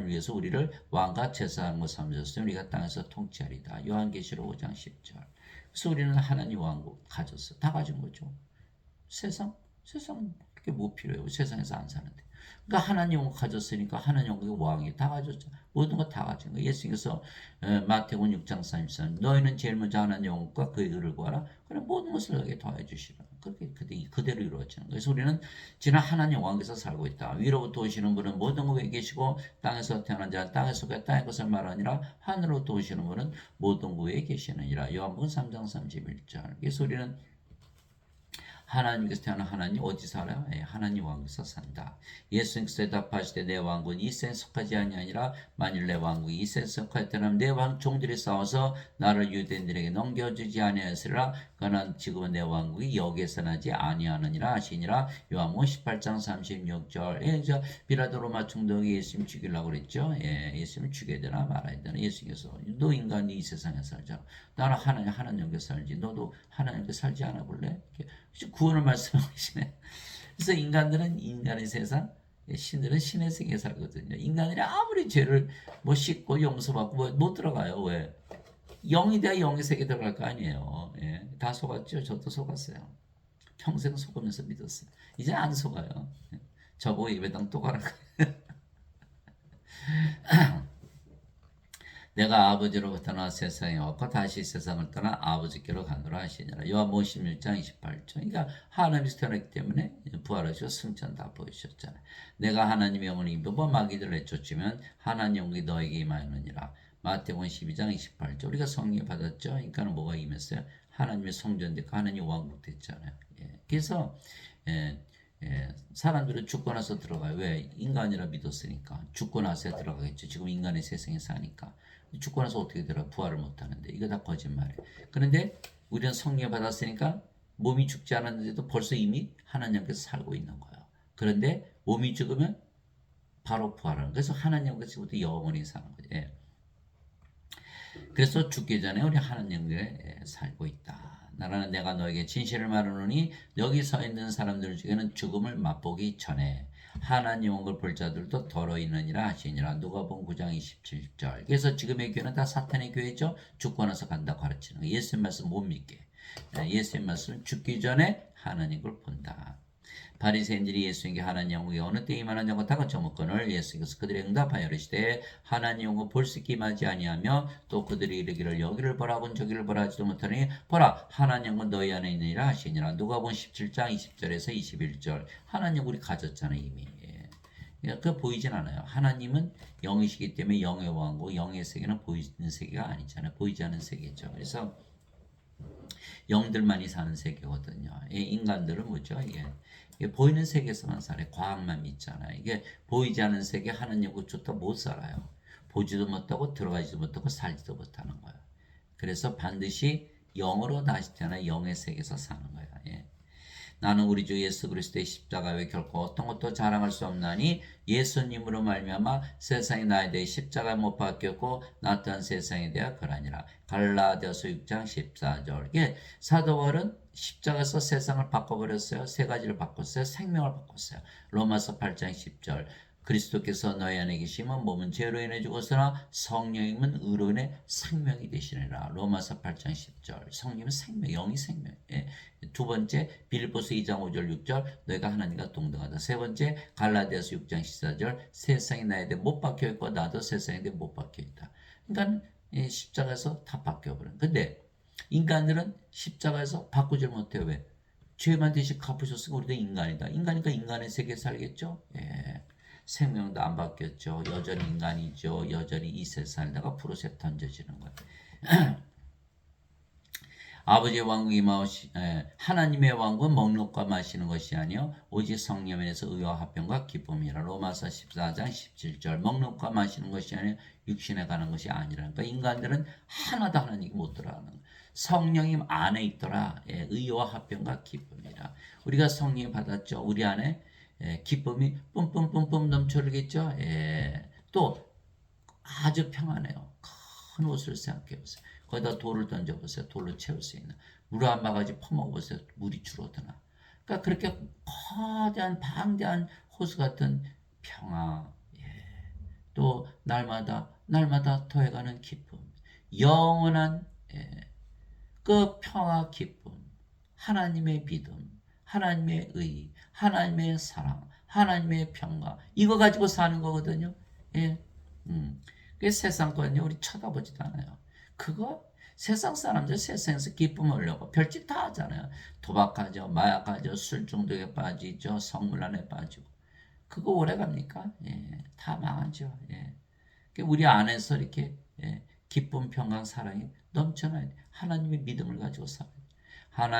위해서 우리를 왕과 제사장으로 삼으셨으니 우리가 땅에서 통치하리다. 요한계시록 5장 10절. 그래서 우리는 하나님 왕국 가졌어. 다 가진 거죠. 세상은 그렇게 못 필요해요. 세상에서 안 사는데. 그러니까 하나님 왕국 가졌으니까 하나님 왕국의 왕이 다 가졌죠. 모든 거 다 가진 거예요. 예수님께서 마태복음 6장 33 너희는 제일 먼저 하나님 왕국과 그의 의를 구하라. 그럼 모든 것을 너에게 더해 주시라. 그렇게 그대로 이루어지는 거예요. 그래서 우리는 지난 하나님 왕국에서 살고 있다. 위로부터 오시는 분은 모든 곳에 계시고 땅에서 태어난 자는 땅에 속해 땅의 것을 말하니라. 하늘로부터 오시는 분은 모든 곳에 계시느니라. 요한복음 3장 31절. 그래서 우리는 하나님께서 태어난 하나님 어디 살아요? 하나님 왕국에서 산다. 예수님께서 대답하시되 내 왕국은 이 세상에 속하지 아니하니라. 만일 내 왕국이 이 세상에 속하였다면 내 왕 종들이 싸워서 나를 유대인들에게 넘겨주지 아니하였으리라. 그러나 지금은 내 왕국이 여기에서 나지 아니하느니라 하시니라. 요한복음 18장 36절. 비라도 로마 총독이 예수님 죽이려고 그랬죠. 예수님 죽여야 되나 말아야 되나. 예수님께서 너 인간이 이 세상에 살자. 나는 하나님께 살지. 너도 하나님께 살지 않아 볼래? 구원을 말씀하시네. 그래서 인간들은 인간의 세상, 신들은 신의 세계에 살거든요. 인간들이 아무리 죄를 뭐 씻고 용서받고 뭐 못 들어가요. 왜? 영이 돼야 영의 세계 들어갈 거 아니에요. 예, 다 속았죠. 저도 속았어요. 평생 속으면서 믿었어요. 이제 안 속아요. 저보고 예배당 또 가라고. 내가 아버지로부터 나 세상에 왔고 다시 세상을 떠나 아버지께로 가노라 하시니라. 요한복음 16장 28절. 그러니까 하나님이 태어났기 때문에 부활하시고 승천 다 보이셨잖아요. 내가 하나님의 영을 입어봐 마귀들을 내쫓으면 하나님 영이 너에게 임하느니라. 마태복음 12장 28절. 우리가 성령 받았죠. 그러니까는 뭐가 임했어요? 하나님의 성전되고 하나님 왕국 됐잖아요. 예. 그래서 사람들은 죽고 나서 들어가요. 왜? 인간이라 믿었으니까. 죽고 나서 들어가겠죠. 지금 인간의 세상에 사니까. 죽고 나서 어떻게 들어가? 부활을 못하는데. 이거 다 거짓말이에요. 그런데 우리는 성령 받았으니까 몸이 죽지 않았는데도 벌써 이미 하나님께서 살고 있는 거예요. 그런데 몸이 죽으면 바로 부활하는 거예요. 그래서 하나님과 지금부터 영원히 사는 거예요. 예. 그래서 죽기 전에 우리 하나님께 살고 있다. 나라는 내가 너에게 진실을 말하노니 여기 서 있는 사람들 중에는 죽음을 맛보기 전에 하나님 온 걸 볼 자들도 더러 있느니라 하시니라. 누가복음 9장 27절. 그래서 지금의 교회는 다 사탄의 교회죠. 죽고 나서 간다고 가르치는 거예요. 예수님 말씀 못 믿게. 예수님 말씀은 죽기 전에 하나님 걸 본다. 바리새인들이 예수님께 하나님 영국이 어느 때 임하느냐 하고 저목건을 예수께서 그들의 응답하여 이르시되 하나님 영국 볼 수 있게 임하지 아니하며 또 그들이 이르기를 여기를 보라곤 저기를 보라 하지도 못하니 보라 하나님 영은 너희 안에 있느니라 하시니라. 누가복음 17장 20절에서 21절. 하나님 영국 우리 가졌잖아요 이미. 그 보이진 않아요. 하나님은 영이시기 때문에 영의 왕국, 영의 세계는 보이는 세계가 아니잖아요. 보이지 않는 세계죠. 그래서 영들만이 사는 세계거든요. 인간들은 뭐죠? 이게 보이는 세계에서만 살아요. 과학만 믿잖아요. 이게 보이지 않는 세계 하나님 것조차 못 살아요. 보지도 못하고 들어가지도 못하고 살지도 못하는 거예요. 그래서 반드시 영으로 다시 태어나 영의 세계에서 사는 거예요. 나는 우리 주 예수 그리스도의 십자가 외에 결코 어떤 것도 자랑할 수 없나니 예수님으로 말미암아 세상이 나에 대해 십자가 못 박혔고 나 또한 세상에 대하여 그러니라. 갈라디아서 6장 14절. 이게 사도 바울은 십자가에서 세상을 바꿔버렸어요. 세 가지를 바꿨어요. 생명을 바꿨어요. 로마서 8장 10절. 그리스도께서 너희 안에 계시면 몸은 죄로 인해 죽었으나 성령님은 의로 인해 생명이 되시느라. 로마서 8장 10절. 성령은 생명, 영이 생명. 두 번째 빌립보서 2장 5절 6절 너희가 하나님과 동등하다. 세 번째 갈라디아서 6장 14절 세상이 나에 대해 못 박혀 있고 나도 세상에 대해 못 박혀 있다. 그러니까 십자가에서 다 바뀌어 버려. 근데 인간들은 십자가에서 바꾸질 못해요. 왜? 죄만 대신 갚으셨으니까 우리도 인간이다. 인간이니까 인간의 세계에 살겠죠. 생명도 안 바뀌었죠. 여전히 인간이죠. 여전히 이 세상을 내가 프로세 던져지는 거예요. 아버지의 왕국이 하나님의 왕국은 먹는 것과 마시는 것이 아니요 오직 성령에서 의와 화평과 기쁨이라. 로마서 14장 17절. 먹는 것과 마시는 것이 아니요 육신에 가는 것이 아니라니까. 인간들은 하나도 하나님이 못 들어가는 거예요. 성령님 안에 있더라. 의와 화평과 기쁨이라. 우리가 성령 받았죠. 우리 안에 기쁨이 뿜뿜뿜뿜 넘쳐르겠죠. 또 아주 평안해요. 큰 옷을 생각해 보세요. 거기다 돌을 던져보세요. 돌로 채울 수 있는. 물 한 바가지 퍼먹어보세요. 물이 줄어드나. 그러니까 그렇게 거대한 방대한 호수 같은 평화. 또 날마다 더해가는 기쁨. 영원한 그 평화 기쁨. 하나님의 믿음. 하나님의 의. 하나님의 사랑. 하나님의 평화. 이거 가지고 사는 거거든요. 그 세상 거는요. 우리 쳐다보지도 않아요. 그거 세상 사람들 세상에서 기쁨을 얻으려고 별짓 다 하잖아요. 도박하죠, 마약하죠, 술 중독에 빠지죠, 성물란에 빠지고. 그거 오래 갑니까? 다 망하죠. 우리 안에서 이렇게 기쁨, 평강, 사랑이 넘쳐나야 돼. 하나님의 믿음을 가지고 살아야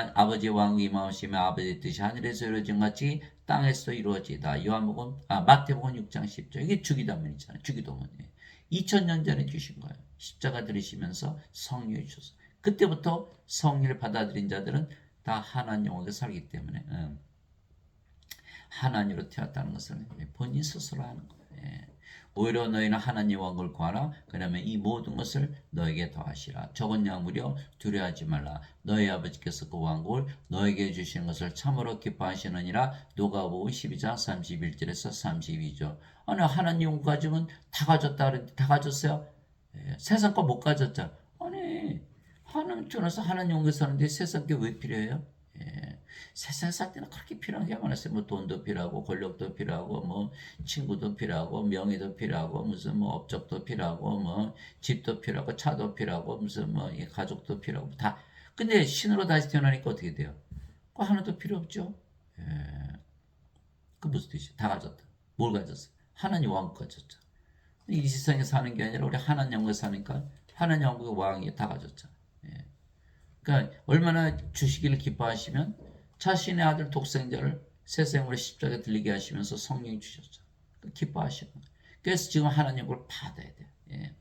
돼. 아버지의 왕국이 임하시며 아버지의 뜻이 하늘에서 이루어진 같이 땅에서 이루어지다. 마태복음 6장 10절. 이게 주기도문이잖아요. 주기도문. 2000년 전에 주신 거예요. 십자가 들으시면서 성령을 주셔서. 그때부터 성령을 받아들인 자들은 다 하나님 영역에 살기 때문에 하나님으로 태어났다는 것을 본인 스스로 하는 거예요. 오히려 너희는 하나님 왕을 구하라. 그러면 이 모든 것을 너에게 더하시라. 적은 양무려 두려워하지 말라. 너희 아버지께서 그 왕국을 너에게 주시는 것을 참으로 기뻐하시느니라. 누가복음 12장 31절에서 32절. 아니 하나님 왕 가지면 다 가졌다 그랬는데 다 가졌어요? 예, 세상 거 못 가졌죠. 아니 하나님 쪽에서 하나님 왕국에 사는데 세상 게 왜 필요해요? 예. 세상 살 때는 그렇게 필요한 게 많았어요. 뭐 돈도 필요하고 권력도 필요하고 뭐 친구도 필요하고 명예도 필요하고 무슨 뭐 업적도 필요하고 뭐 집도 필요하고 차도 필요하고 무슨 뭐 가족도 필요하고 다. 근데 신으로 다시 태어나니까 어떻게 돼요? 그거 하나도 필요 없죠. 예. 그 무슨 뜻이야? 다 가졌다. 뭘 가졌어? 하나님 왕 가졌죠. 이 세상에 사는 게 아니라 우리 하나님 왕국에 사니까 하나님 왕국의 왕이 다 가졌잖아. 예. 그러니까 얼마나 주시기를 기뻐하시면 자신의 아들 독생자를 세상으로 십자가에 들리게 하시면서 성령이 주셨죠. 기뻐하시는 거예요. 그래서 지금 하나님을 받아야 돼요. 예.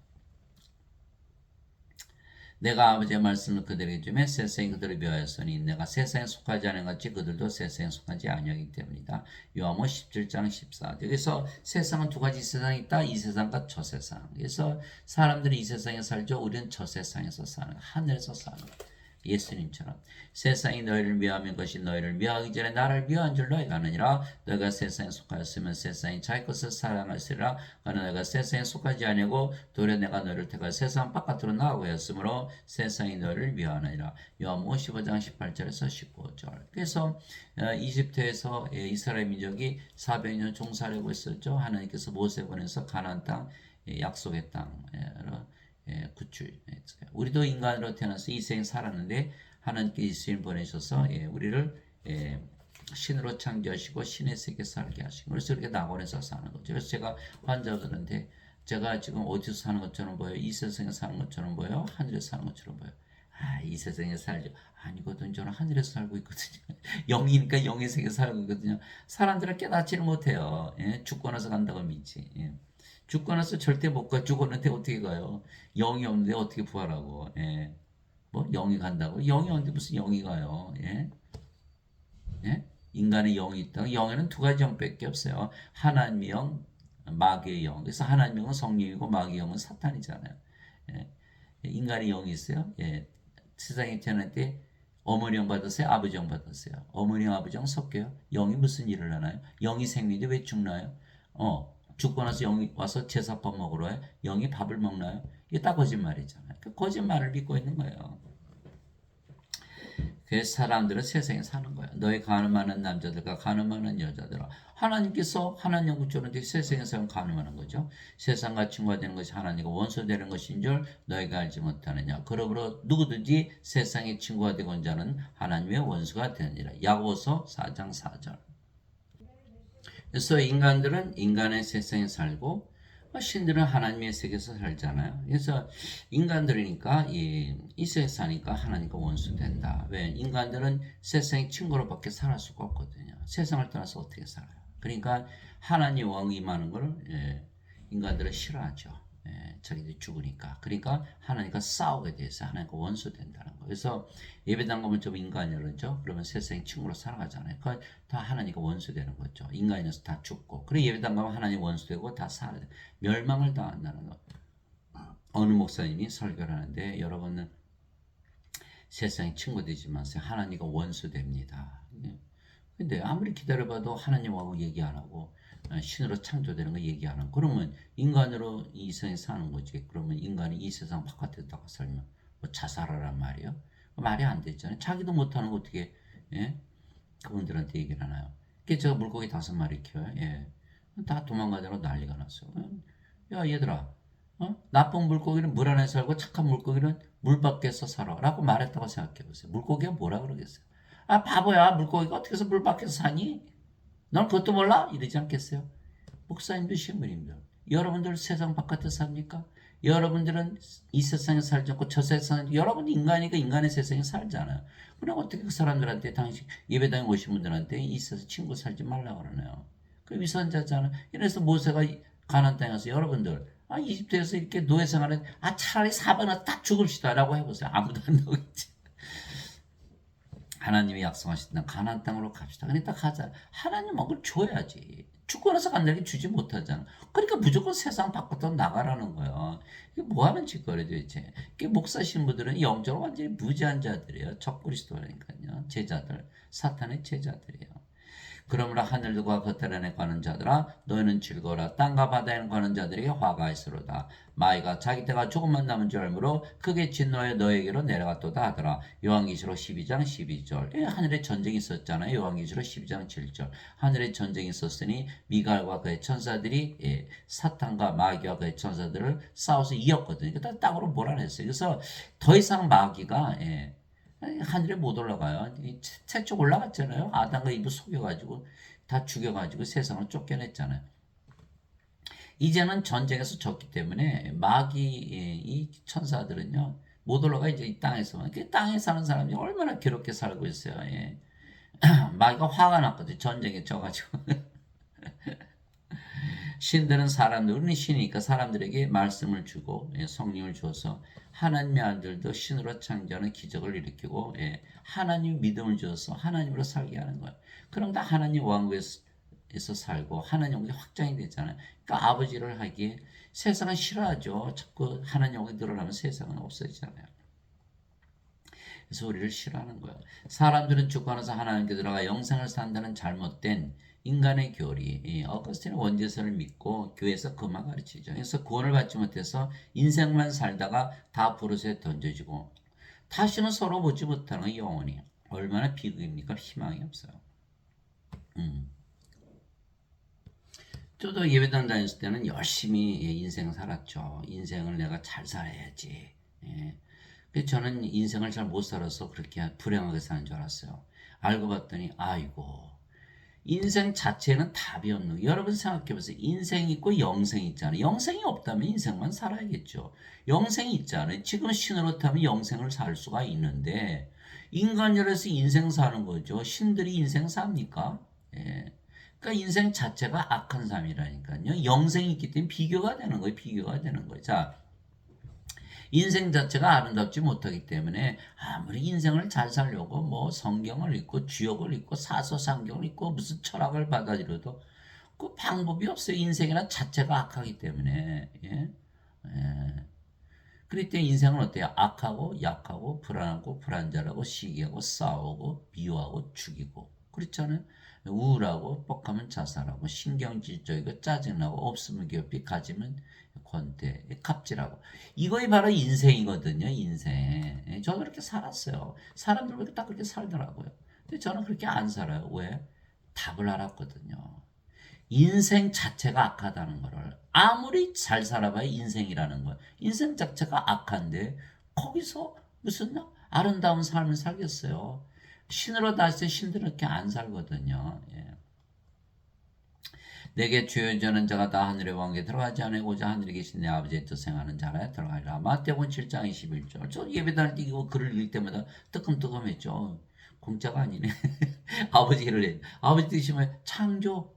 내가 아버지의 말씀을 그들에게 주며 세상이 그들을 묘하였으니 내가 세상에 속하지 않은 같이 그들도 세상에 속하지 아니하기 때문이다. 요한복음 17장 14절. 여기서 세상은 두 가지 세상이 있다. 이 세상과 저 세상. 그래서 사람들이 이 세상에 살죠. 우리는 저 세상에서 사는 하늘에서 사는 거예요. 예수님처럼 세상이 너희를 미워하는 것이 너희를 미워하기 전에 나를 미워한 줄 너희가 아느니라. 너희가 세상에 속하였으면 세상이 자기 것을 사랑하시리라. 그러나 너희가 세상에 속하지 아니하고 도리어 내가 너희를 택하여 세상 바깥으로 나가고 했으므로 세상이 너희를 미워하느니라. 요한복음 15장 18절에서 19절. 그래서 이집트에서 이스라엘 민족이 400년 종살이하고 있었죠. 하나님께서 모세 보내서 가나안 땅 약속의 땅으로 구출했어요. 우리도 인간으로 태어나서 이 생 살았는데 하나님께 예수님 보내셔서 우리를 신으로 창조하시고 신의 세계 살게 하시고 그래서 이렇게 낙원에서 사는 거죠. 그래서 제가 환자들한테 제가 지금 어디서 사는 것처럼 보여요? 이 세상에 사는 것처럼 보여요? 하늘에서 사는 것처럼 보여요? 아, 이 세상에 살죠. 아니거든. 저는 하늘에서 살고 있거든요. 영이니까 영의 세계에 살고 있거든요. 사람들은 깨닫지를 못해요. 죽고 나서 간다고 믿지. 죽고 나서 절대 못 가. 죽었는데 어떻게 가요? 영이 없는데 어떻게 부활하고? 뭐 영이 간다고? 영이 없는데 무슨 영이 가요? 인간의 영이 있다. 영에는 두 가지 영밖에 없어요. 하나님의 영, 마귀의 영. 그래서 하나님의 영은 성령이고 마귀의 영은 사탄이잖아요. 인간의 영이 있어요. 세상에 태어날 때 어머니 영 받았어요? 아버지 영 받았어요? 어머니 영, 아버지 영 섞여요? 영이 무슨 일을 하나요? 영이 생명인데 왜 죽나요? 죽고 나서 영이 와서 제사밥 먹으러 와요? 영이 밥을 먹나요? 이게 다 거짓말이잖아요. 그 거짓말을 믿고 있는 거예요. 그래서 사람들은 세상에 사는 거예요. 너희 가늠하는 남자들과 가늠하는 여자들아. 하나님께서 하나님 영구처럼 세상에서 가늠하는 거죠. 세상과 친구가 되는 것이 하나님과 원수 되는 것인 줄 너희가 알지 못하느냐. 그러므로 누구든지 세상의 친구가 되고 온 자는 하나님의 원수가 되느니라. 야고보서 4장 4절. 그래서 인간들은 인간의 세상에 살고 신들은 하나님의 세계에서 살잖아요. 그래서 인간들이니까 이 세상에 사니까 하나님과 원수 된다. 왜? 인간들은 세상의 친구로밖에 살 수가 없거든요. 세상을 떠나서 어떻게 살아요? 그러니까 하나님 왕이 임하는 걸 인간들은 싫어하죠. 자기들이 죽으니까. 그러니까 하나님과 싸우게 돼서 하나님과 원수 된다는 거. 그래서 예배당 가면 좀 인간이죠. 그러면 세상의 친구로 살아가잖아요. 그러니까 다 하나님과 원수 되는 거죠. 인간이어서 다 죽고. 그래 예배당 가면 하나님 원수 되고 다 살아야 돼. 멸망을 당한다는 거. 어느 목사님이 설교를 하는데 여러분은 세상의 친구 되지 마세요. 하나님과 원수 됩니다. 근데 아무리 기다려봐도 하나님하고 얘기 안 하고 신으로 창조되는 거 얘기 안 하고 그러면 인간으로 이 세상에 사는 거지. 그러면 인간이 이 세상 바깥에 나가 살면 뭐 자살하란 말이에요? 말이 안 되잖아요. 자기도 못하는 거 어떻게 그분들한테 얘기를 하나요? 그게 제가 물고기 5마리 키워요. 다 도망가자고 난리가 났어요. 야 얘들아 나쁜 물고기는 물 안에 살고 착한 물고기는 물 밖에서 살아 라고 말했다고 생각해 보세요. 물고기가 뭐라 그러겠어요? 아 바보야 물고기가 어떻게 해서 물 밖에서 사니? 넌 그것도 몰라? 이러지 않겠어요? 목사님들 신부님들 여러분들 세상 바깥에 삽니까? 여러분들은 이 세상에 살지 않고 저 세상에 여러분 인간이니까 인간의 세상에 살잖아요. 그럼 어떻게 그 사람들한테 당신 예배당에 오신 분들한테 이 세상 친구 살지 말라고 그러나요? 그 위선자잖아. 이래서 모세가 가나안 땅에 가서 여러분들 이집트에서 이렇게 노예 생활을 차라리 사방에서 다 죽읍시다 라고 해보세요. 아무도 안 나오겠지. 하나님이 약속하신 가나안 땅으로 갑시다. 그러니까 가자. 하나님 뭔가 줘야지. 죽고 나서 간다는 게 주지 못하잖아. 그러니까 무조건 세상 밖으로 나가라는 거야. 이게 뭐 하는 짓거리죠, 이제. 이게 목사 신부들은 영적으로 완전히 무지한 자들이에요. 적그리스도라니까요. 제자들. 사탄의 제자들이에요. 그러므로 하늘과 그 땅에 가는 자들아 너희는 즐거워라. 땅과 바다에 가는 자들에게 화가 있으로다. 마이가 자기 때가 조금만 남은 줄 알므로 크게 진노하여 너에게로 내려갔도다 하더라. 요한계시록 12장 12절. 하늘에 전쟁이 있었잖아요. 요한계시록 12장 7절. 하늘에 전쟁이 있었으니 미갈과 그의 천사들이 사탄과 마귀와 그의 천사들을 싸워서 이겼거든요. 그러니까 땅으로 몰아냈어요. 그래서 더 이상 마귀가 하늘에 못 올라가요. 채쪽 올라갔잖아요. 아담과 이브 속여가지고 다 죽여가지고 세상을 쫓겨냈잖아요. 이제는 전쟁에서 졌기 때문에 마귀 이 천사들은요 못 올라가. 이제 이 땅에서만. 그 땅에 사는 사람이 얼마나 괴롭게 살고 있어요. 예. 마귀가 화가 났거든요. 전쟁에 져가지고. 신들은 우리는 신이니까 사람들에게 말씀을 주고 성령을 주어서 하나님의 아들도 신으로 창조하는 기적을 일으키고 하나님 믿음을 주어서 하나님으로 살게 하는 거예요. 그럼 다 하나님 왕국에서 살고 하나님 왕국이 확장이 되잖아요. 그러니까 아버지를 하기에 세상은 싫어하죠. 자꾸 하나님 왕국이 늘어나면 세상은 없어지잖아요. 그래서 우리를 싫어하는 거예요. 사람들은 죽고 나서 하나님께 들어가 영생을 산다는 잘못된 인간의 교리, 어거스틴은 원죄선을 믿고 교회에서 그만 가르치죠. 그래서 구원을 받지 못해서 인생만 살다가 다 부르스에 던져지고 다시는 서로 보지 못하는 영혼이 얼마나 비극입니까? 희망이 없어요. 저도 예배당 다녔을 때는 열심히 인생 살았죠. 인생을 내가 잘 살아야지. 저는 인생을 잘 못 살아서 그렇게 불행하게 사는 줄 알았어요. 알고 봤더니 아이고 인생 자체는 답이 없는. 여러분 생각해보세요. 인생 있고 영생 있잖아요. 영생이 없다면 인생만 살아야겠죠. 영생이 있잖아요. 지금 신으로 타면 영생을 살 수가 있는데 인간열에서 인생 사는 거죠. 신들이 인생 삽니까? 예. 그러니까 인생 자체가 악한 삶이라니까요. 영생이 있기 때문에 비교가 되는 거예요. 비교가 되는 거예요. 자, 인생 자체가 아름답지 못하기 때문에 아무리 인생을 잘 살려고 뭐 성경을 읽고 주역을 읽고 사서상경을 읽고 무슨 철학을 받아들여도 그 방법이 없어요. 인생이란 자체가 악하기 때문에. 예? 예. 그럴 때 인생은 어때요? 악하고 약하고 불안하고 불안절하고 시기하고 싸우고 미워하고 죽이고 그렇잖아요. 우울하고 뻑하면 자살하고 신경질적이고 짜증나고 없으면 괴롭히 가지면 권태 갑질하고 이거이 바로 인생이거든요. 인생. 저도 그렇게 살았어요. 사람들 그렇게 다 그렇게 살더라고요. 근데 저는 그렇게 안 살아요. 왜? 답을 알았거든요. 인생 자체가 악하다는 거를 아무리 잘 살아봐야 인생이라는 거예요. 인생 자체가 악한데 거기서 무슨 아름다운 삶을 살겠어요. 신으로 다시 신들은 이렇게 안 살거든요. 예. 내게 주여주는 자가 다 하늘의 왕국에 들어가지 않고자 하늘에 계신 내 아버지의 뜻 행하는 자라에 들어가리라. 마태복음 7장 21절. 저 예배당할 때 이거 글을 읽을 때마다 뜨끔뜨끔했죠. 공짜가 아니네. 아버지 일을 해. 아버지 뜻이면 창조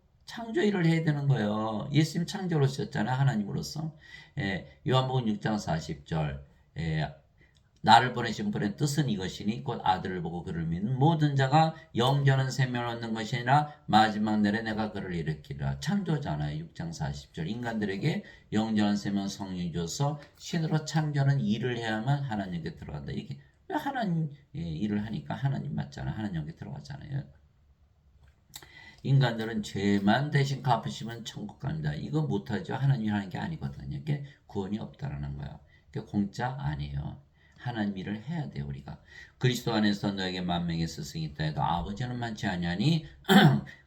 일을 해야 되는 거예요. 예수님 창조로 쓰셨잖아요. 하나님으로서. 요한복음 6장 40절. 나를 보내신 분의 뜻은 이것이니 곧 아들을 보고 그를 믿는 모든 자가 영전한 생명을 얻는 것이 아니라 마지막 날에 내가 그를 일으키리라. 창조잖아요. 6장 40절. 인간들에게 영전한 생명 성령이 줘서 신으로 창조하는 일을 해야만 하나님께 들어간다. 이게 왜 하나님 일을 하니까 하나님 맞잖아. 하나님께 들어가잖아요. 인간들은 죄만 대신 갚으시면 천국 갑니다. 이거 못하죠. 하나님이 하는 게 아니거든요. 이게 구원이 없다라는 거예요. 이게 공짜 아니에요. 하나님 일을 해야 돼요. 우리가 그리스도 안에서 너에게 만명의 스승이 있다 해도 아버지는 많지 아니하니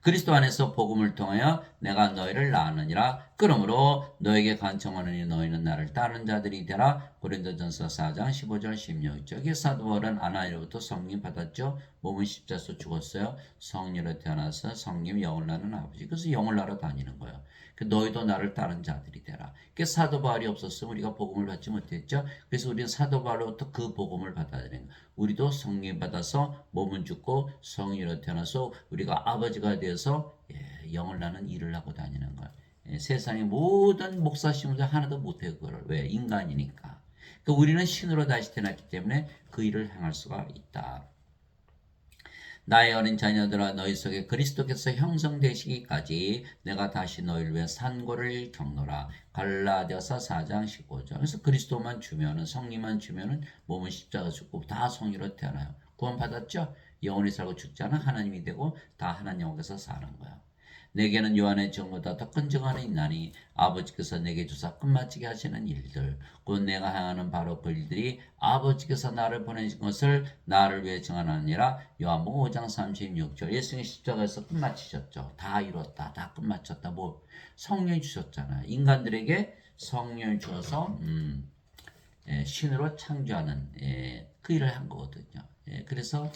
그리스도 안에서 복음을 통하여 내가 너희를 낳느니라. 그러므로 너에게 간청하느니 너희는 나를 따르는 자들이 되라. 고린도전서 4장 15절 16절. 이게 사도 바울은 아나니로부터 성령 받았죠. 몸은 십자수 죽었어요. 성령으로 태어나서 성령 영을 낳는 아버지. 그래서 영을 낳으러 다니는 거예요. 너희도 나를 따른 자들이 되라. 사도 바울이 없었으면 우리가 복음을 받지 못했죠. 그래서 우리는 사도 바울로부터 그 복음을 받아들이는 거예요. 우리도 성령 받아서 몸은 죽고 성령으로 태어나서 우리가 아버지가 되어서 영을 낳는 일을 하고 다니는 거예요. 세상의 모든 목사 신부들 하나도 못해요. 그걸. 왜? 인간이니까. 우리는 신으로 다시 태어났기 때문에 그 일을 행할 수가 있다. 나의 어린 자녀들아 너희 속에 그리스도께서 형성되시기까지 내가 다시 너희를 위해 산고를 겪노라. 갈라디아서 4장 15절. 그래서 그리스도만 주면은 성리만 주면은 몸은 십자가 죽고 다 성리로 태어나요. 구원 받았죠? 영원히 살고 죽지 않아 하나님이 되고 다 하나님 영에서 사는 거야. 내게는 요한의 증거보다 더 큰 증언이 있나니 아버지께서 내게 주사 끝마치게 하시는 일들 곧 내가 행하는 바로 그 일들이 아버지께서 나를 보내신 것을 나를 위해 증언하느니라. 요한복음 5장 36절. 예수님이 십자가에서 끝마치셨죠. 다 이뤘다. 다 끝마쳤다. 뭐 성령이 주셨잖아요. 인간들에게 성령을 주어서 신으로 창조하는 그 일을 한 거거든요. 그래서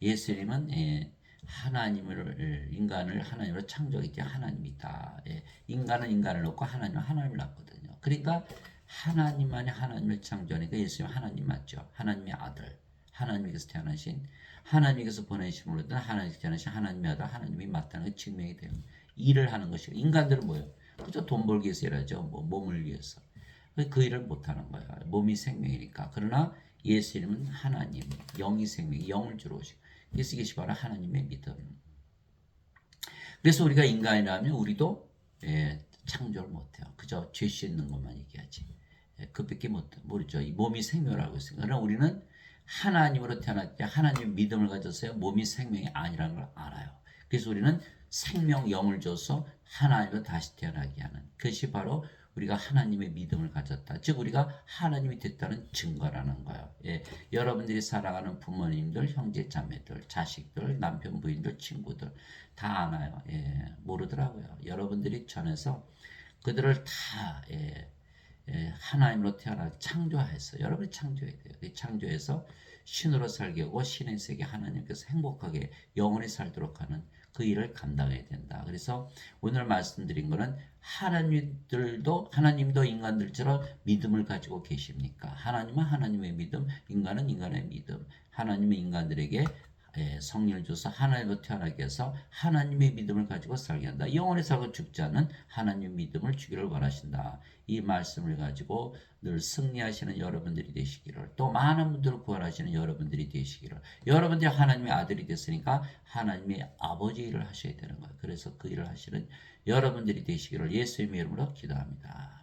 예수님은 하나님을 인간을 하나님으로 창조했기 하나님이다. 인간은 인간을 낳고 하나님은 하나님을 낳거든요. 그러니까 하나님만이 하나님을 창조하니까 예수님 하나님 맞죠. 하나님의 아들, 하나님께서 태어나신 하나님께서 보내심으로 하나님께서 태어나신 하나님의 아들, 하나님이 맞다는 게 증명이 돼요. 일을 하는 것이고 인간들은 뭐예요? 그저 돈 벌기 위해서 일하죠. 뭐 몸을 위해서. 그 일을 못하는 거예요. 몸이 생명이니까. 그러나 예수님은 하나님, 영이 생명, 영을 주로 오시고 그래서 이것이 바로 하나님의 믿음. 그래서 우리가 인간이라면 우리도 창조를 못해요. 그저 죄 씻는 것만 얘기하지. 그밖에 모르죠. 이 몸이 생명이라고 했으니까. 그러나 우리는 하나님으로 태어날 때 하나님의 믿음을 가졌어요. 몸이 생명이 아니라는 걸 알아요. 그래서 우리는 생명 영을 줘서 하나님으로 다시 태어나게 하는 그것이 바로 우리가 하나님의 믿음을 가졌다. 즉 우리가 하나님이 됐다는 증거라는 거예요. 여러분들이 사랑하는 부모님들, 형제 자매들, 자식들, 남편 부인들, 친구들 다 아나요. 모르더라고요. 여러분들이 전해서 그들을 다 하나님으로 태어나 창조해서 여러분이 창조해야 돼요. 창조해서 신으로 살게 하고 신의 세계 하나님께서 행복하게 영원히 살도록 하는 그 일을 감당해야 된다. 그래서 오늘 말씀드린 거는 하나님도 인간들처럼 믿음을 가지고 계십니까? 하나님은 하나님의 믿음, 인간은 인간의 믿음. 하나님은 인간들에게 성령을 줘서 하나님으로 태어나게 해서 하나님의 믿음을 가지고 살게 한다. 영원히 살고 죽지 않는 하나님의 믿음을 주기를 원하신다. 이 말씀을 가지고 늘 승리하시는 여러분들이 되시기를, 또 많은 분들을 구원하시는 여러분들이 되시기를, 여러분들이 하나님의 아들이 됐으니까 하나님의 아버지 일을 하셔야 되는 거예요. 그래서 그 일을 하시는 여러분들이 되시기를 예수님의 이름으로 기도합니다.